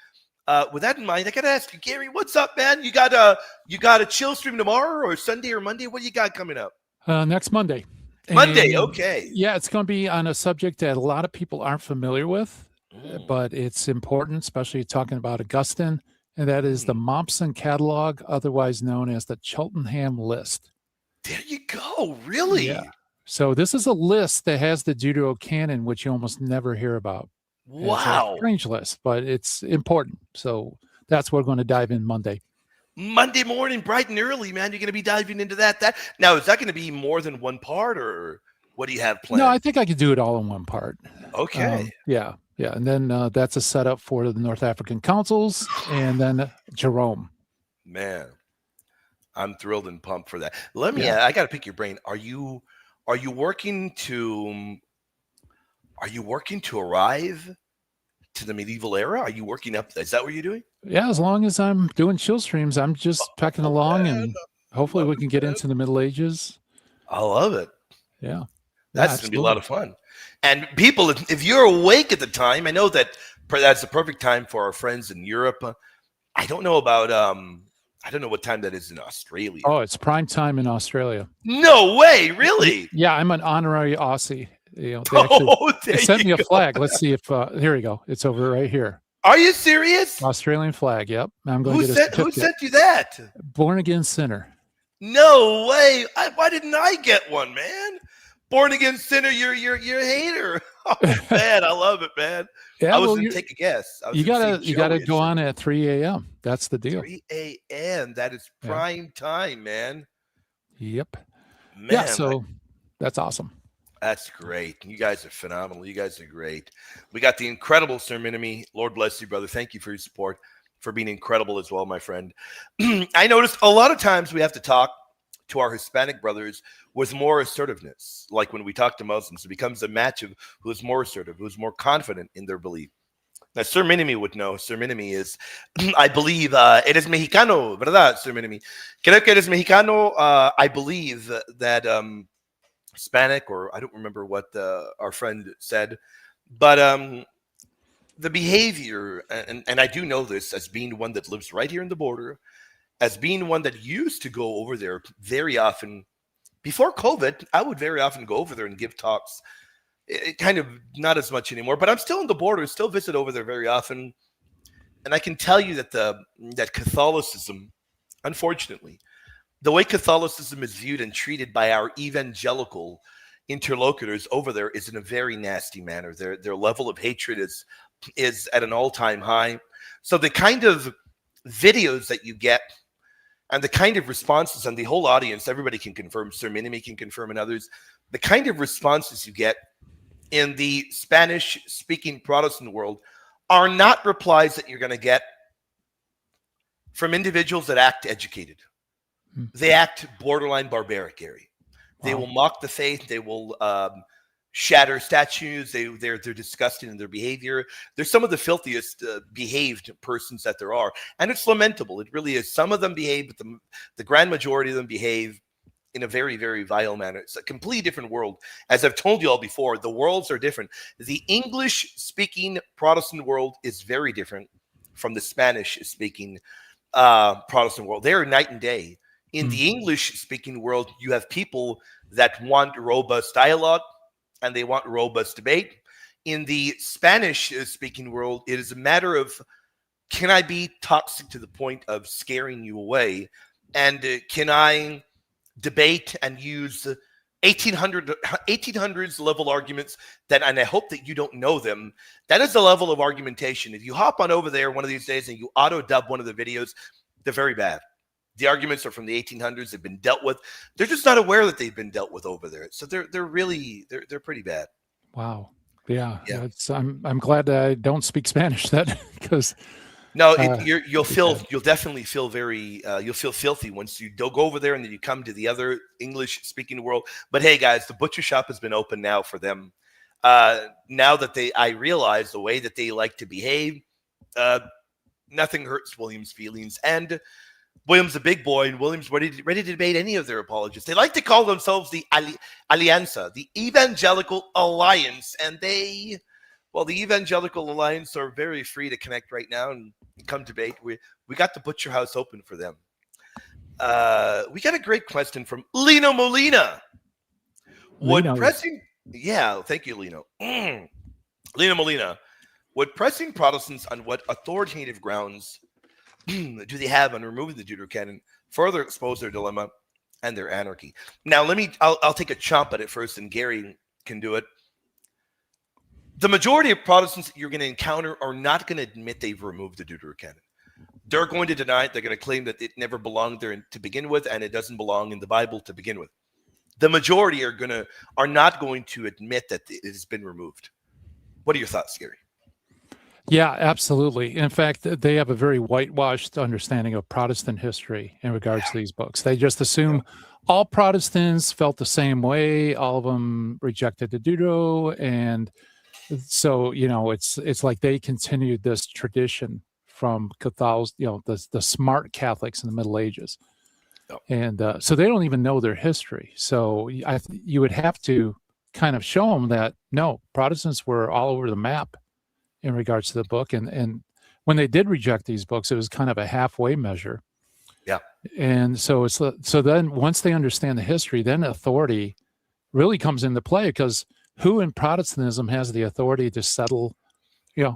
With that in mind, I got to ask you, Gary, what's up, man? You got a chill stream tomorrow or Sunday or Monday? What do you got coming up? Next Monday. Monday, okay. Yeah, it's going to be on a subject that a lot of people aren't familiar with, but it's important, especially talking about Augustine, and that is the Mommsen Catalog, otherwise known as the Cheltenham List. There you go. Really? Yeah. So this is a list that has the Deuterocanon, which you almost never hear about. Wow. It's a strange list, but it's important. So that's what we're going to dive in Monday. Monday morning, bright and early, man. You're going to be diving into that. Now, is that going to be more than one part, or what do you have planned? No, I think I could do it all in one part. Okay. Yeah. And then that's a setup for the North African Councils, and then Jerome. Man, I'm thrilled and pumped for that. Let me. I got to pick your brain. Are you working to arrive to the medieval era? Are you working up? Is that what you're doing? Yeah, as long as I'm doing chill streams, I'm just pecking along, and hopefully we can get into the Middle Ages. I love it. Yeah. That's going to be a lot of fun. And people, if you're awake at the time, I know that that's the perfect time for our friends in Europe. I don't know about, I don't know what time that is in Australia. Oh, it's prime time in Australia. No way, really? Yeah, I'm an honorary Aussie. You know, they sent me a flag. Let's see if, here we go. It's over right here. Are you serious? Australian flag, yep. I'm going who sent you that? Born Again Sinner. No way. Why didn't I get one, man? Born Again Sinner, you're a hater. Oh, man, I love it, man. Yeah, I was going to take a guess. You gotta go on at 3 a.m. That's the deal. 3 a.m. That is prime time, man. Yep. Man, yeah, so that's awesome. That's great. You guys are phenomenal. You guys are great. We got the incredible Sir Minimi. Lord bless you, brother. Thank you for your support, for being incredible as well, my friend. I noticed a lot of times we have to talk to our Hispanic brothers with more assertiveness. Like when we talk to Muslims, it becomes a match of who's more assertive, who's more confident in their belief. Now, Sir Minimi would know. Sir Minimi is, I believe, eres mexicano, ¿verdad, Sir Minimi? Creo que eres mexicano. I believe that Hispanic, or I don't remember what our friend said, but the behavior, and I do know this as being one that lives right here in the border, as being one that used to go over there very often. Before COVID, I would very often go over there and give talks. It kind of not as much anymore, but I'm still in the border, still visit over there very often. And I can tell you that that Catholicism, unfortunately, the way Catholicism is viewed and treated by our evangelical interlocutors over there is in a very nasty manner. Their level of hatred is at an all-time high. So the kind of videos that you get and the kind of responses, and the whole audience, everybody can confirm, Sir Minimi can confirm, and others, the kind of responses you get in the Spanish-speaking Protestant world are not replies that you're going to get from individuals that act educated. They act borderline barbaric, Gary. They will mock the faith. They will shatter statues. They're disgusting in their behavior. They're some of the filthiest behaved persons that there are. And it's lamentable. It really is. Some of them behave, but the grand majority of them behave in a very, very vile manner. It's a completely different world. As I've told you all before, the worlds are different. The English-speaking Protestant world is very different from the Spanish-speaking Protestant world. They're night and day. In the English-speaking world, you have people that want robust dialogue and they want robust debate. In the Spanish-speaking world, it is a matter of, can I be toxic to the point of scaring you away? And can I debate and use 1800s level arguments and I hope that you don't know them. That is the level of argumentation. If you hop on over there one of these days and you auto dub one of the videos, they're very bad. The arguments are from the 1800s. They've been dealt with. They're just not aware that they've been dealt with over there. So they're pretty bad. Wow. Yeah. I'm glad that I don't speak Spanish then, because no, you'll definitely feel very you'll feel filthy once you go over there and then you come to the other English speaking world. But hey guys, the butcher shop has been open now for them. Now that I realize the way that they like to behave, nothing hurts William's feelings. And William's a big boy, and William's ready to debate any of their apologists. They like to call themselves the Alianza, the Evangelical Alliance, and the Evangelical Alliance are very free to connect right now and come debate. We got the Butcher House open for them. We got a great question from Lino Molina. Thank you, Lino. Lino Molina. Would pressing Protestants on what authoritative grounds do they have on removing the Deuterocanon further expose their dilemma and their anarchy? Now, I'll take a chomp at it first, and Gary can do it. The majority of Protestants that you're going to encounter are not going to admit they've removed the Deuterocanon. They're going to deny it. They're going to claim that it never belonged there to begin with, and it doesn't belong in the Bible to begin with. The majority are not going to admit that it has been removed. What are your thoughts, Gary? Yeah, absolutely. In fact, they have a very whitewashed understanding of Protestant history in regards to these books. They just assume all Protestants felt the same way. All of them rejected the Deutero, and so it's like they continued this tradition from Catholics, the smart Catholics in the Middle Ages, and so they don't even know their history. So you would have to kind of show them that no, Protestants were all over the map in regards to the book. And when they did reject these books, it was kind of a halfway measure. Yeah. And so then once they understand the history, then authority really comes into play, because who in Protestantism has the authority to settle,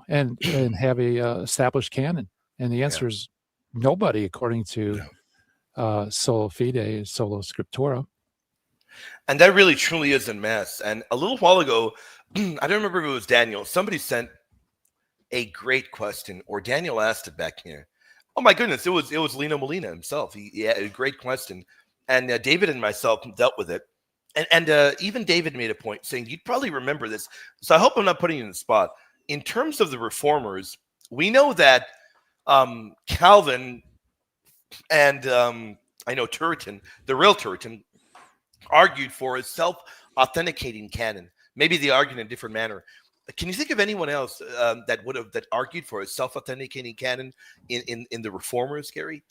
and have a established canon? And the answer is nobody, according to sola fide, sola scriptura. And that really truly is a mess. And a little while ago, I don't remember if it was Daniel, somebody sent a great question, or Daniel asked it back here. Oh my goodness, it was Lino Molina himself. He had a great question, and David and myself dealt with it. And even David made a point saying, you'd probably remember this. So I hope I'm not putting you in the spot. In terms of the reformers, we know that Calvin and I know Turretin, the real Turretin, argued for a self-authenticating canon. Maybe they argued in a different manner. Can you think of anyone else that argued for a self-authenticating canon in the reformers, Gary?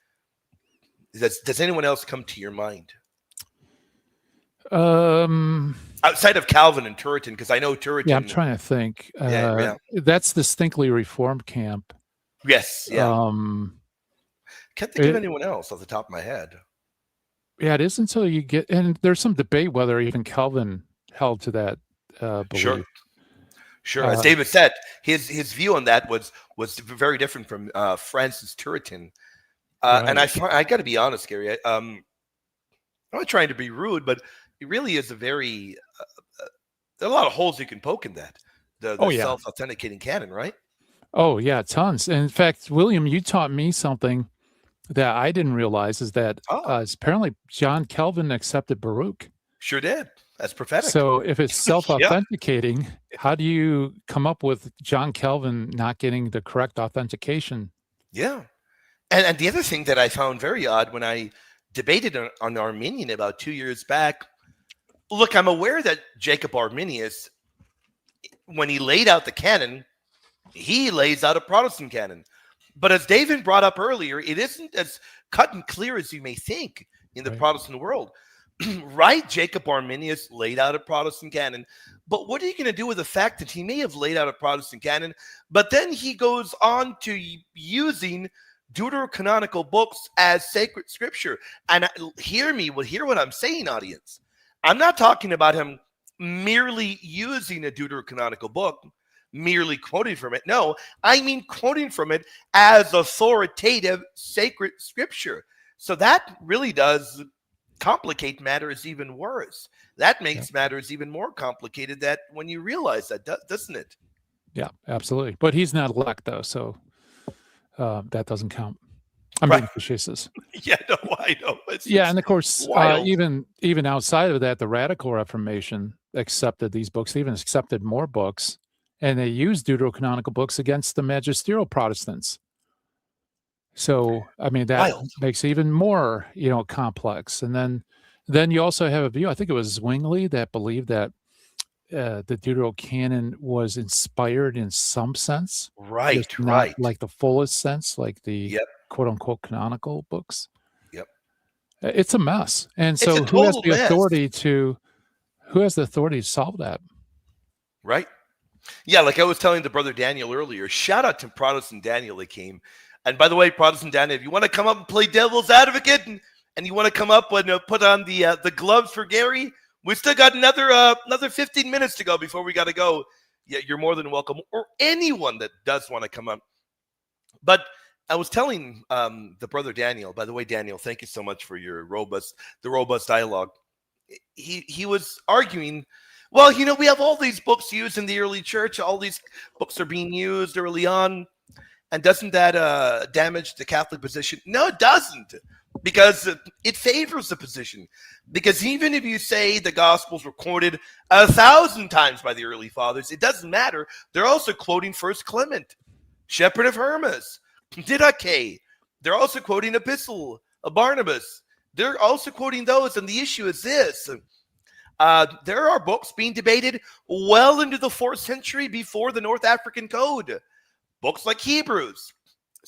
Does anyone else come to your mind? Outside of Calvin and Turretin, because I know Turretin. Yeah, I'm trying to think. That's distinctly Reformed camp. Yes. Yeah. Can't think of anyone else off the top of my head. Yeah, it is until you get, and there's some debate whether even Calvin held to that belief. Sure. As David said, his view on that was very different from Francis Turretin. Right. And I got to be honest, Gary. I'm not trying to be rude, but it really is a very there are a lot of holes you can poke in that. The self-authenticating canon, right? Oh yeah, tons. And in fact, William, you taught me something that I didn't realize, is that apparently John Calvin accepted Baruch. Sure did. That's prophetic. So if it's self-authenticating, how do you come up with John Calvin not getting the correct authentication? Yeah. And the other thing that I found very odd when I debated on Arminian about 2 years back, look, I'm aware that Jacob Arminius, when he laid out the canon, he lays out a Protestant canon. But as David brought up earlier, it isn't as cut and clear as you may think in the Protestant world. Right, Jacob Arminius laid out a Protestant canon, but what are you going to do with the fact that he may have laid out a Protestant canon, but then he goes on to using deuterocanonical books as sacred scripture? And hear what I'm saying, audience. I'm not talking about him merely using a deuterocanonical book, merely quoting from it. No, I mean quoting from it as authoritative sacred scripture. So that really does complicate matters even worse. That makes matters even more complicated, that when you realize that, doesn't it? Yeah, absolutely. But he's not elect, though, so that doesn't count. I'm being facetious. Yeah, no, I know. And of course, even outside of that, the Radical Reformation accepted these books, even accepted more books, and they used deuterocanonical books against the magisterial Protestants. So, I mean, that makes it even more, complex. And then you also have a view, I think it was Zwingli, that believed that the Deuterocanon was inspired in some sense. Right. Not like the fullest sense, like the quote unquote canonical books. Yep. It's a mess. And so who has the authority to solve that? Right. Yeah, like I was telling the brother Daniel earlier, shout out to Protestant Daniel that came. And by the way, Protestant Daniel, if you want to come up and play devil's advocate and you want to come up and put on the gloves for Gary, we still got another 15 minutes to go before we got to go. Yeah, you're more than welcome, or anyone that does want to come up. But I was telling the brother Daniel, by the way, Daniel, thank you so much for your robust dialogue. He was arguing, well, we have all these books used in the early church. All these books are being used early on. And doesn't that damage the Catholic position? No, it doesn't, because it favors the position. Because even if you say the Gospels were quoted 1,000 times by the early fathers, it doesn't matter. They're also quoting First Clement, Shepherd of Hermas, Didache. They're also quoting Epistle of Barnabas. They're also quoting those. And the issue is this. There are books being debated well into the 4th century before the North African Code. Books like Hebrews,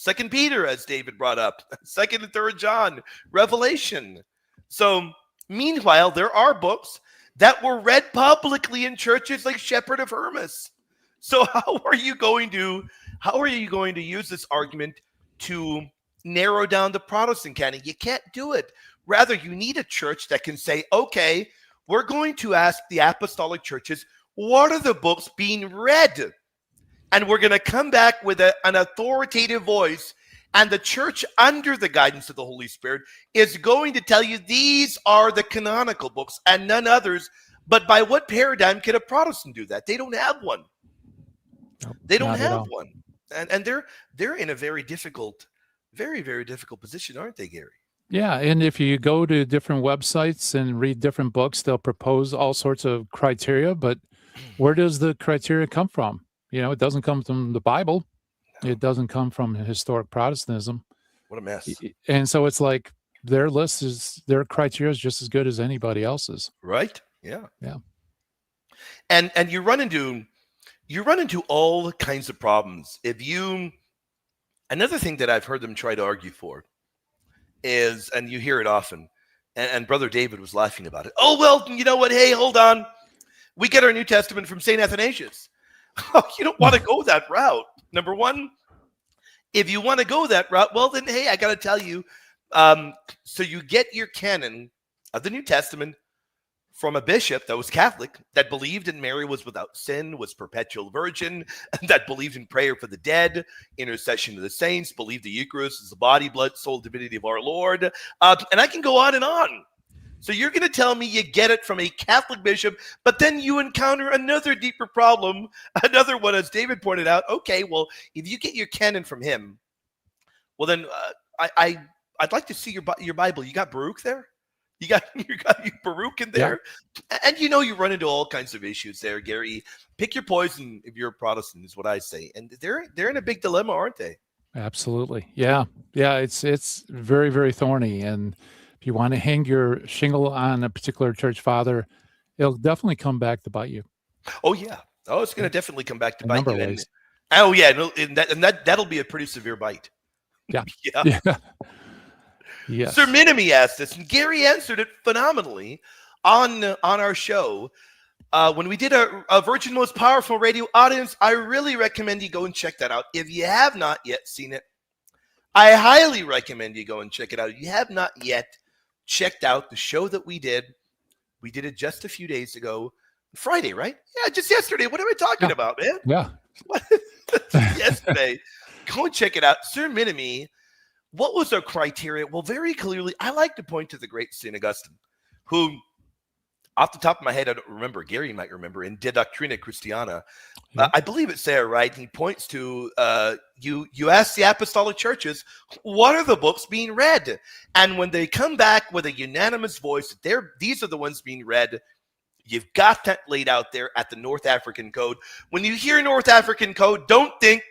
2 Peter, as David brought up, 2nd and 3rd John, Revelation. So, meanwhile, there are books that were read publicly in churches like Shepherd of Hermas. So, how are you going to use this argument to narrow down the Protestant canon? You can't do it. Rather, you need a church that can say, okay, we're going to ask the apostolic churches, what are the books being read? And we're going to come back with an authoritative voice. And the church, under the guidance of the Holy Spirit, is going to tell you these are the canonical books and none others. But by what paradigm can a Protestant do that? They don't have one. They don't have one. And they're in a very, very difficult position, aren't they, Gary? Yeah, and if you go to different websites and read different books, they'll propose all sorts of criteria. But where does the criteria come from? It doesn't come from the Bible. No. It doesn't come from historic Protestantism. What a mess. And so it's like their criteria is just as good as anybody else's. Right? Yeah. Yeah. And you run into all kinds of problems. Another thing that I've heard them try to argue for is, and you hear it often, and Brother David was laughing about it. Oh, well, you know what? Hey, hold on. We get our New Testament from St. Athanasius. Oh, you don't want to go that route. Number one, if you want to go that route, well, then, hey, I got to tell you, so you get your canon of the New Testament from a bishop that was Catholic, that believed in Mary was without sin, was perpetual virgin, that believed in prayer for the dead, intercession of the saints, believed the Eucharist is the body, blood, soul, divinity of our Lord. And I can go on and on. So you're going to tell me you get it from a Catholic bishop, but then you encounter another deeper problem, another one, as David pointed out. Okay, well, if you get your canon from him, well, then I'd like to see your Bible. You got Baruch there? You got you Baruch in there, and you run into all kinds of issues there, Gary. Pick your poison if you're a Protestant, is what I say, and they're in a big dilemma, aren't they? Absolutely, yeah. It's very, very thorny, and if you want to hang your shingle on a particular church father, it'll definitely come back to bite you. Oh yeah, it's going to definitely come back to A bite number you. of And, ways. oh yeah, that'll be a pretty severe bite. Yeah. Yeah. Yes. Sir Minimi asked this, and Gary answered it phenomenally on our show. When we did a Virgin Most Powerful Radio audience, I really recommend you go and check that out. If you have not yet seen it, I highly recommend you go and check it out. If you have not yet checked out the show that we did it just a few days ago, Friday, right? Yeah, just yesterday. What am I talking about, man? Yeah. Yesterday. Go and check it out. Sir Minimi, what was our criteria? Well, very clearly, I like to point to the great St. Augustine, who, off the top of my head, I don't remember, Gary might remember, in De Doctrina Christiana, I believe it's there, right? He points to, you ask the apostolic churches, what are the books being read? And when they come back with a unanimous voice, these are the ones being read. You've got that laid out there at the North African Code. When you hear North African Code, don't think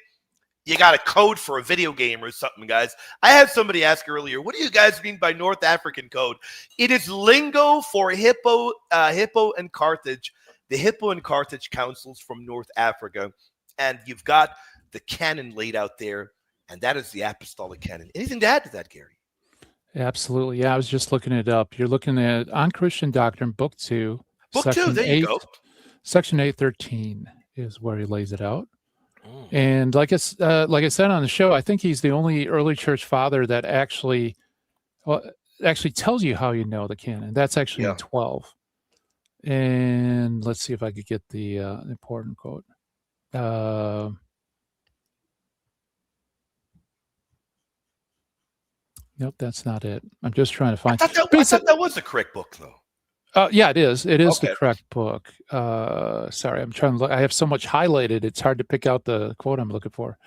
you got a code for a video game or something, guys. I had somebody ask earlier, what do you guys mean by North African Code? It is lingo for Hippo and Carthage, the Hippo and Carthage councils from North Africa. And you've got the canon laid out there, and that is the apostolic canon. Anything to add to that, Gary? Absolutely. Yeah, I was just looking it up. You're looking at On Christian Doctrine, Book 2. Book 2, there you go. Section 813 is where he lays it out. And like I said on the show, I think he's the only early church father that actually tells you how you know the canon. That's actually in 12. And let's see if I could get the important quote. Nope, that's not it. I'm just trying to find. I thought that was the correct book, though. Yeah, it is. It is Okay. the correct book. Sorry, I'm trying to look. I have so much highlighted. It's hard to pick out the quote I'm looking for.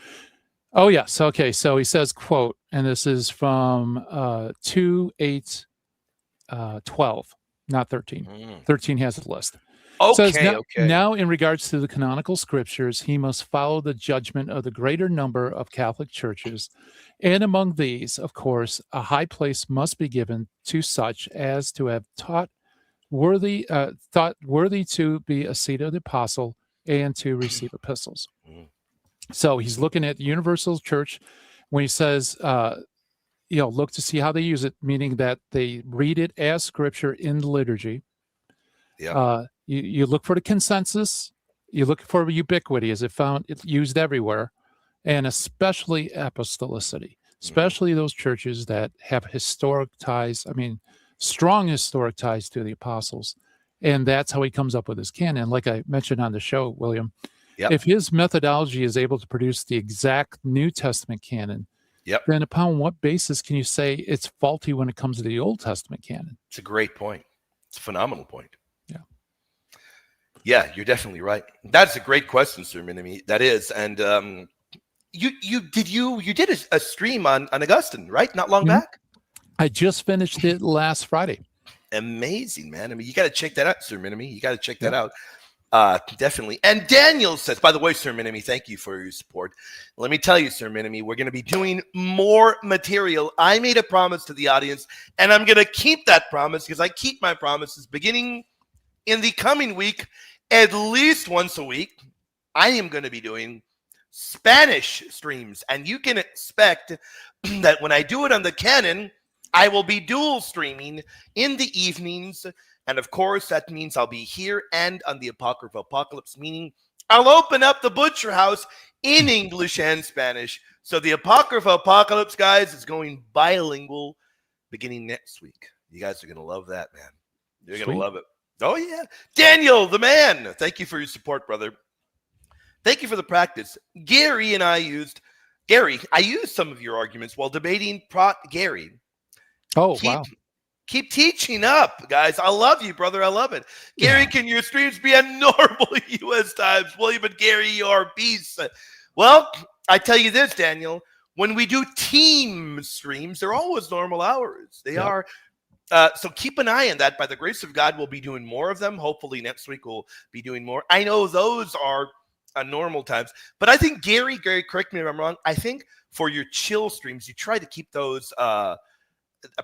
Oh, yes. Okay. So he says, quote, and this is from 2:8:12, not 13. 13 has a list. Okay, Says, now, in regards to the canonical scriptures, he must follow the judgment of the greater number of Catholic churches. And among these, of course, a high place must be given to such as to have thought worthy to be a seat of the apostle and to receive epistles. So he's looking at the universal church when he says, look to see how they use it, meaning that they read it as scripture in the liturgy. Yeah. You look for the consensus. You look for ubiquity. Is it found? It's used everywhere, and especially apostolicity, especially those churches that have historic ties. I mean, strong historic ties to the apostles. And that's how he comes up with his canon. Like I mentioned on the show, William, if his methodology is able to produce the exact New Testament canon, then upon what basis can you say it's faulty when it comes to the Old Testament canon? It's a great point. It's a phenomenal point. Yeah, you're definitely right. That's a great question, Sir Minimi. That is. And you did a stream on Augustine, right? Not long back? I just finished it last Friday. Amazing, man. I mean, you got to check that out, Sir Minimi. You got to check that out. Definitely. And Daniel says, by the way, Sir Minimi, thank you for your support. Let me tell you, Sir Minimi, we're going to be doing more material. I made a promise to the audience, and I'm going to keep that promise because I keep my promises. Beginning in the coming week, at least once a week, I am going to be doing Spanish streams. And you can expect that when I do it on the canon, I will be dual streaming in the evenings. And of course, that means I'll be here and on the Apocrypha Apocalypse, meaning I'll open up the Butcher House in English and Spanish. So the Apocrypha Apocalypse, guys, is going bilingual beginning next week. You guys are going to love that, man. You're going to love it. Oh, yeah. Daniel, the man. Thank you for your support, brother. Thank you for the practice. I used some of your arguments while debating Gary. Oh, wow. Keep teaching up, guys. I love you, brother. I love it. Gary, can your streams be at normal U.S. times? William and Gary, you are peace. Well, I tell you this, Daniel. When we do team streams, they're always normal hours. They are. So keep an eye on that. By the grace of God, we'll be doing more of them. Hopefully next week we'll be doing more. I know those are normal times, but I think Gary, correct me if I'm wrong. I think for your chill streams, you try to keep those a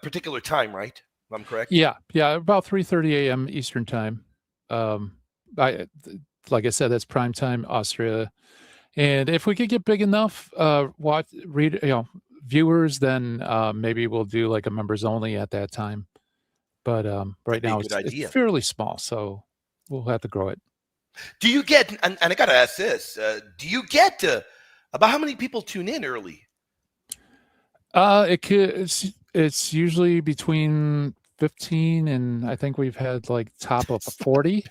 particular time, right? If I'm correct. Yeah, about 3:30 a.m. Eastern time. Like I said, that's prime time Austria. And if we could get big enough, viewers, then maybe we'll do like a members only at that time. But right now it's fairly small, so we'll have to grow it. Do you get, and I got to ask this, do you get about how many people tune in early? It's usually between 15 and I think we've had like top of 40.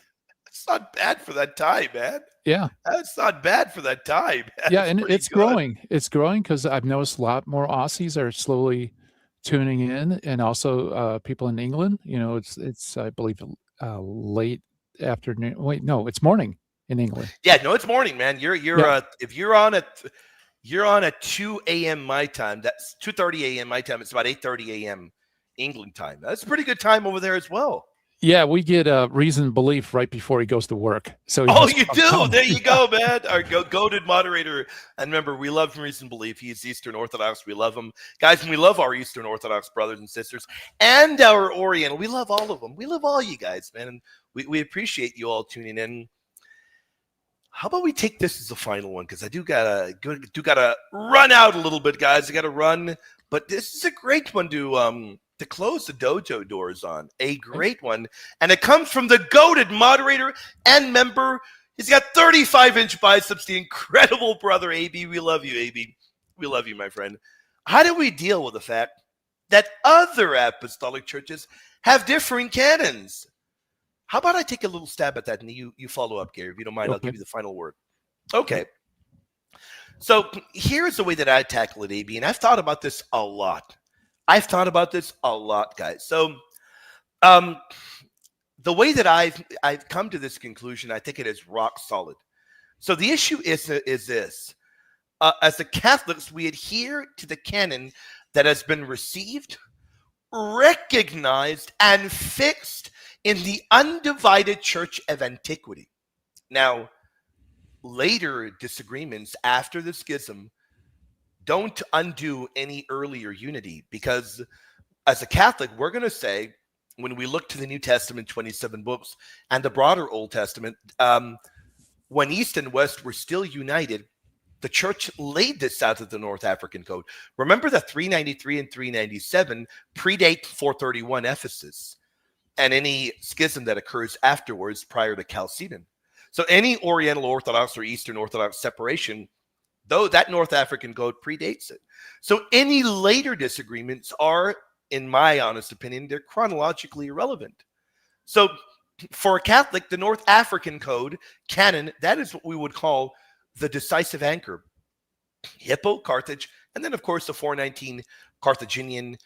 It's not bad for that time, man. Yeah. That's not bad for that time. Yeah, and it's growing. It's growing because I've noticed a lot more Aussies are slowly tuning in, and also people in England. It's I believe late afternoon. Wait, no, it's morning in England. Yeah, no, it's morning, man. You're if you're on at 2 a.m. my time. That's 2:30 a.m. my time. It's about 8:30 a.m. England time. That's a pretty good time over there as well. Yeah, we get reason and belief right before he goes to work. So you do? There you go, man. Our goated moderator. And remember, we love reason and belief. He's Eastern Orthodox. We love him. Guys, and we love our Eastern Orthodox brothers and sisters and our Oriental. We love all of them. We love all you guys, man. And we appreciate you all tuning in. How about we take this as the final one? Because I do gotta run out a little bit, guys. I gotta run. But this is a great one to close the dojo doors on. A great one. And it comes from the goated moderator and member. He's got 35-inch biceps, the incredible brother, AB. We love you, AB. We love you, my friend. How do we deal with the fact that other apostolic churches have differing canons? How about I take a little stab at that and you follow up, Gary? If you don't mind, I'll give you the final word. Okay. So here's the way that I tackle it, AB. And I've thought about this a lot. Guys. So the way that I've come to this conclusion, I think it is rock solid. So the issue is this. As the Catholics, we adhere to the canon that has been received, recognized, and fixed in the undivided Church of antiquity. Now, later disagreements after the schism don't undo any earlier unity, because as a Catholic, we're going to say, when we look to the New Testament, 27 books, and the broader Old Testament, when East and West were still united, the church laid this out of the North African Code. Remember that 393 and 397 predate 431 Ephesus and any schism that occurs afterwards prior to Chalcedon. So any Oriental Orthodox or Eastern Orthodox separation, though that North African Code predates it. So any later disagreements are, in my honest opinion, they're chronologically irrelevant. So for a Catholic, the North African Code, canon, that is what we would call the decisive anchor. Hippo, Carthage, and then, of course, the 419 Carthaginian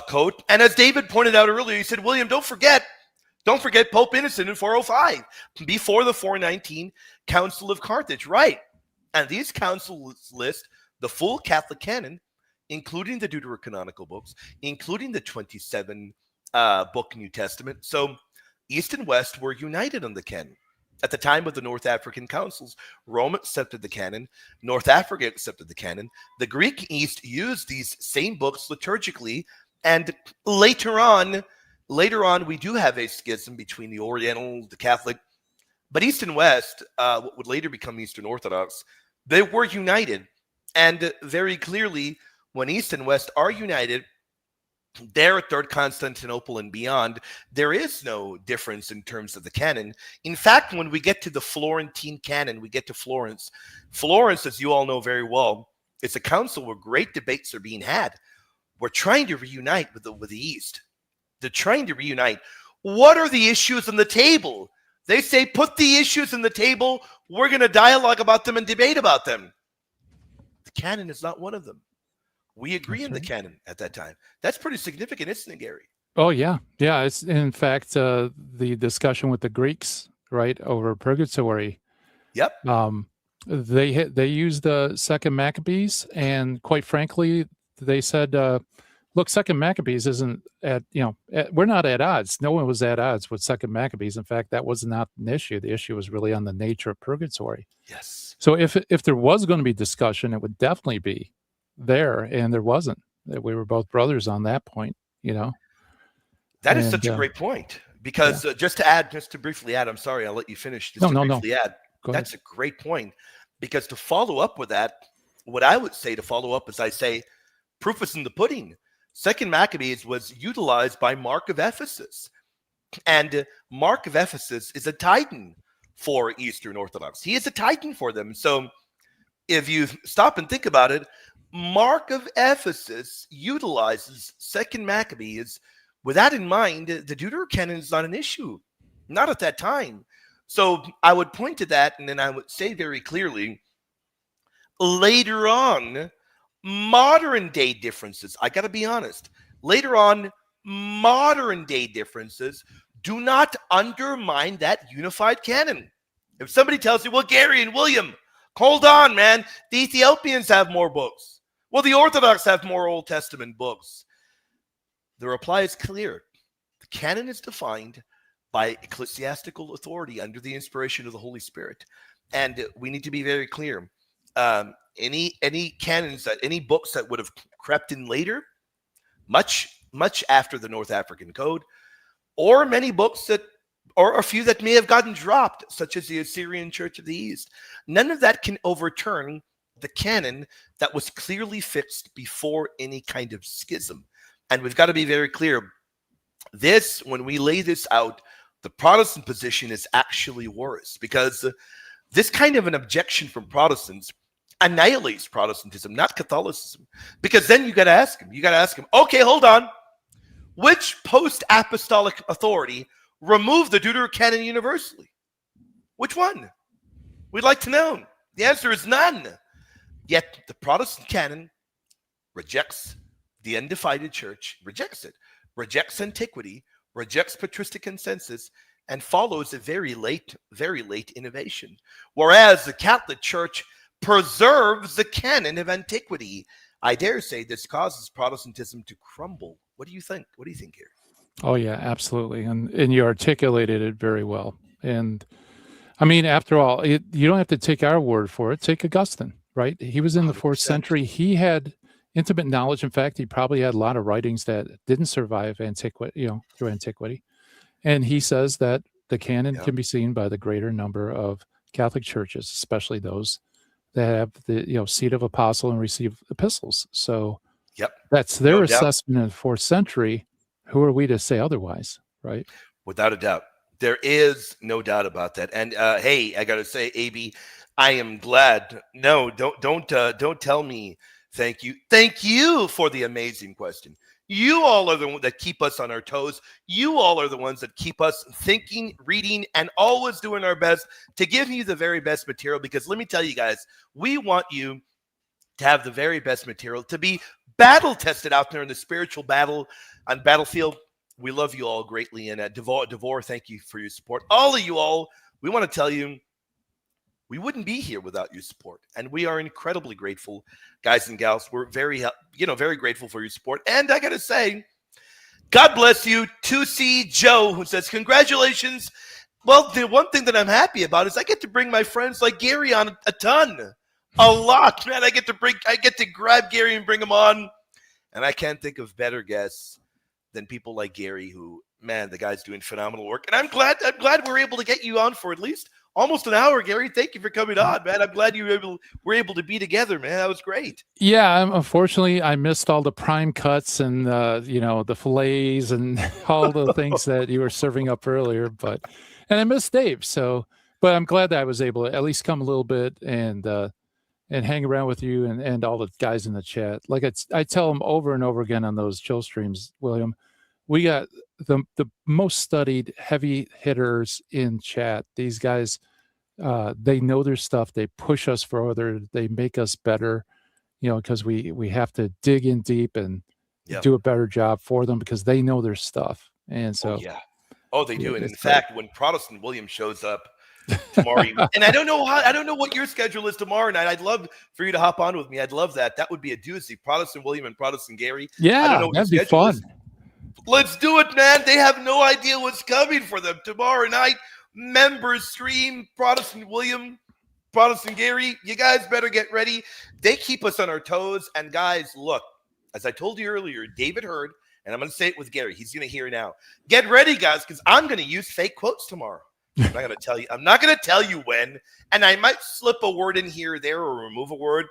Code. And as David pointed out earlier, he said, William, don't forget Pope Innocent in 405, before the 419 Council of Carthage. Right. And these councils list the full Catholic canon, including the deuterocanonical books, including the 27 book New Testament. So East and West were united on the canon. At the time of the North African councils, Rome accepted the canon. North Africa accepted the canon. The Greek East used these same books liturgically. And later on, we do have a schism between the Oriental, the Catholic, but East and West, what would later become Eastern Orthodox, they were united. And very clearly, when East and West are united, there at Third Constantinople and beyond, there is no difference in terms of the canon. In fact, when we get to the Florentine canon, we get to Florence. Florence, as you all know very well, is a council where great debates are being had. We're trying to reunite with the East. They're trying to reunite. What are the issues on the table? They say, put the issues on the table. We're going to dialogue about them and debate about them. The canon is not one of them. We agree on the canon at that time. That's pretty significant, isn't it, Gary? Oh, yeah. Yeah, it's in fact the discussion with the Greeks, right, over purgatory. Yep. They used the second Maccabees, and quite frankly, they said look, Second Maccabees isn't we're not at odds. No one was at odds with Second Maccabees. In fact, that was not an issue. The issue was really on the nature of purgatory. Yes. So if there was going to be discussion, it would definitely be there, and there wasn't. We were both brothers on that point, That is such a great point, because just to briefly add, I'm sorry, I'll let you finish. Briefly add, that's a great point, because to follow up with that, what I would say to follow up is I say, proof is in the pudding. Second Maccabees was utilized by Mark of Ephesus, and Mark of Ephesus is a titan for Eastern Orthodox. He is a titan for them. So if you stop and think about it, Mark of Ephesus utilizes Second Maccabees. With that in mind, the Deuterocanon is not an issue, not at that time. So I would point to that, and then I would say very clearly, later on, modern day differences, I got to be honest, later on, modern day differences do not undermine that unified canon. If somebody tells you, well, Gary and William, hold on, man, the Ethiopians have more books. Well, the Orthodox have more Old Testament books. The reply is clear. The canon is defined by ecclesiastical authority under the inspiration of the Holy Spirit. And we need to be very clear. Any canons, any books that would have crept in later, much after the North African Code, or many books or a few that may have gotten dropped, such as the Assyrian Church of the East, none of that can overturn the canon that was clearly fixed before any kind of schism. And we've got to be very clear. When we lay this out, the Protestant position is actually worse, because this kind of an objection from Protestants annihilates Protestantism, not Catholicism. Because then you got to ask them, okay, hold on. Which post-apostolic authority removed the Deuterocanon universally? Which one? We'd like to know. The answer is none. Yet the Protestant canon rejects the undivided church, rejects rejects antiquity, rejects patristic consensus, and follows a very late innovation. Whereas the Catholic Church preserves the canon of antiquity. I dare say this causes Protestantism to crumble. What do you think? What do you think here? Oh, yeah, absolutely. And you articulated it very well. And I mean, after all, you don't have to take our word for it. Take Augustine, right? He was in the 4th century. He had intimate knowledge. In fact, he probably had a lot of writings that didn't survive antiquity, through antiquity. And he says that the canon can be seen by the greater number of Catholic churches, especially those that have the seat of apostle and receive epistles. So that's their assessment in the 4th century. Who are we to say otherwise, right? Without a doubt. There is no doubt about that. And hey, I gotta say, AB, I am glad. No, don't tell me thank you. Thank you for the amazing question. You all are the ones that keep us on our toes. You all are the ones that keep us thinking, reading, and always doing our best to give you the very best material. Because let me tell you guys, we want you to have the very best material, to be battle tested out there in the spiritual battle on battlefield. We love you all greatly. And Devor, thank you for your support. All of you all, we want to tell you, we wouldn't be here without your support. And we are incredibly grateful, guys and gals. We're very grateful for your support. And I got to say, God bless you, 2C Joe, who says, congratulations. Well, the one thing that I'm happy about is I get to bring my friends like Gary on a ton. A lot, man. I get to grab Gary and bring him on. And I can't think of better guests than people like Gary, who, man, the guy's doing phenomenal work. And I'm glad we're able to get you on for at least almost an hour, Gary. Thank you for coming on, man. I'm glad we're able to be together, man. That was great. Yeah, unfortunately, I missed all the prime cuts and the fillets and all the things that you were serving up earlier. And I missed Dave. But I'm glad that I was able to at least come a little bit and hang around with you and all the guys in the chat. Like I tell them over and over again on those chill streams, William, we got the most studied heavy hitters in chat. These guys, they know their stuff. They push us further. They make us better, because we have to dig in deep and do a better job for them because they know their stuff. And so, they do. And in fact, when Protestant William shows up, tomorrow evening. And I don't know what your schedule is tomorrow night. I'd love for you to hop on with me. I'd love that. That would be a doozy. Protestant William and Protestant Gary. I don't Yeah, know what that'd your be schedule fun. is. Let's do it, man. They have no idea what's coming for them tomorrow night. Members stream, Protestant William, Protestant Gary. You guys better get ready. They keep us on our toes. And guys, look, as I told you earlier, David heard, and I'm going to say it with Gary. He's going to hear now. Get ready, guys, because I'm going to use fake quotes tomorrow. I'm not going to tell you. I'm not going to tell you when, and I might slip a word in here or there or remove a word.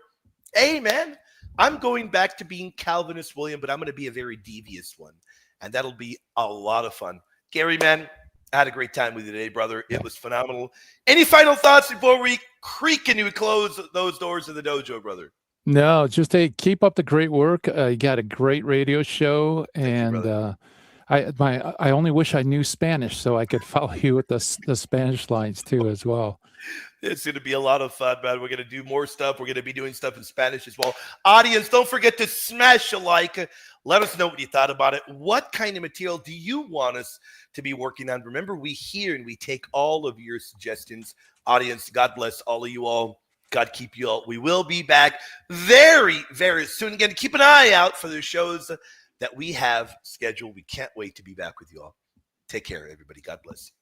Hey, man, I'm going back to being Calvinist William, but I'm going to be a very devious one, and that'll be a lot of fun. Gary, man, I had a great time with you today, brother. It was phenomenal. Any final thoughts before we creak and we close those doors of the dojo, brother? No, just keep up the great work. You got a great radio show, and I only wish I knew Spanish so I could follow you with the Spanish lines too as well. It's going to be a lot of fun, man. We're going to do more stuff. We're going to be doing stuff in Spanish as well. Audience, don't forget to smash a like. Let us know what you thought about it. What kind of material do you want us to be working on? Remember, we hear and we take all of your suggestions. Audience, God bless all of you all. God keep you all. We will be back very, very soon. Again, keep an eye out for the shows that we have scheduled. We can't wait to be back with you all. Take care, everybody. God bless you.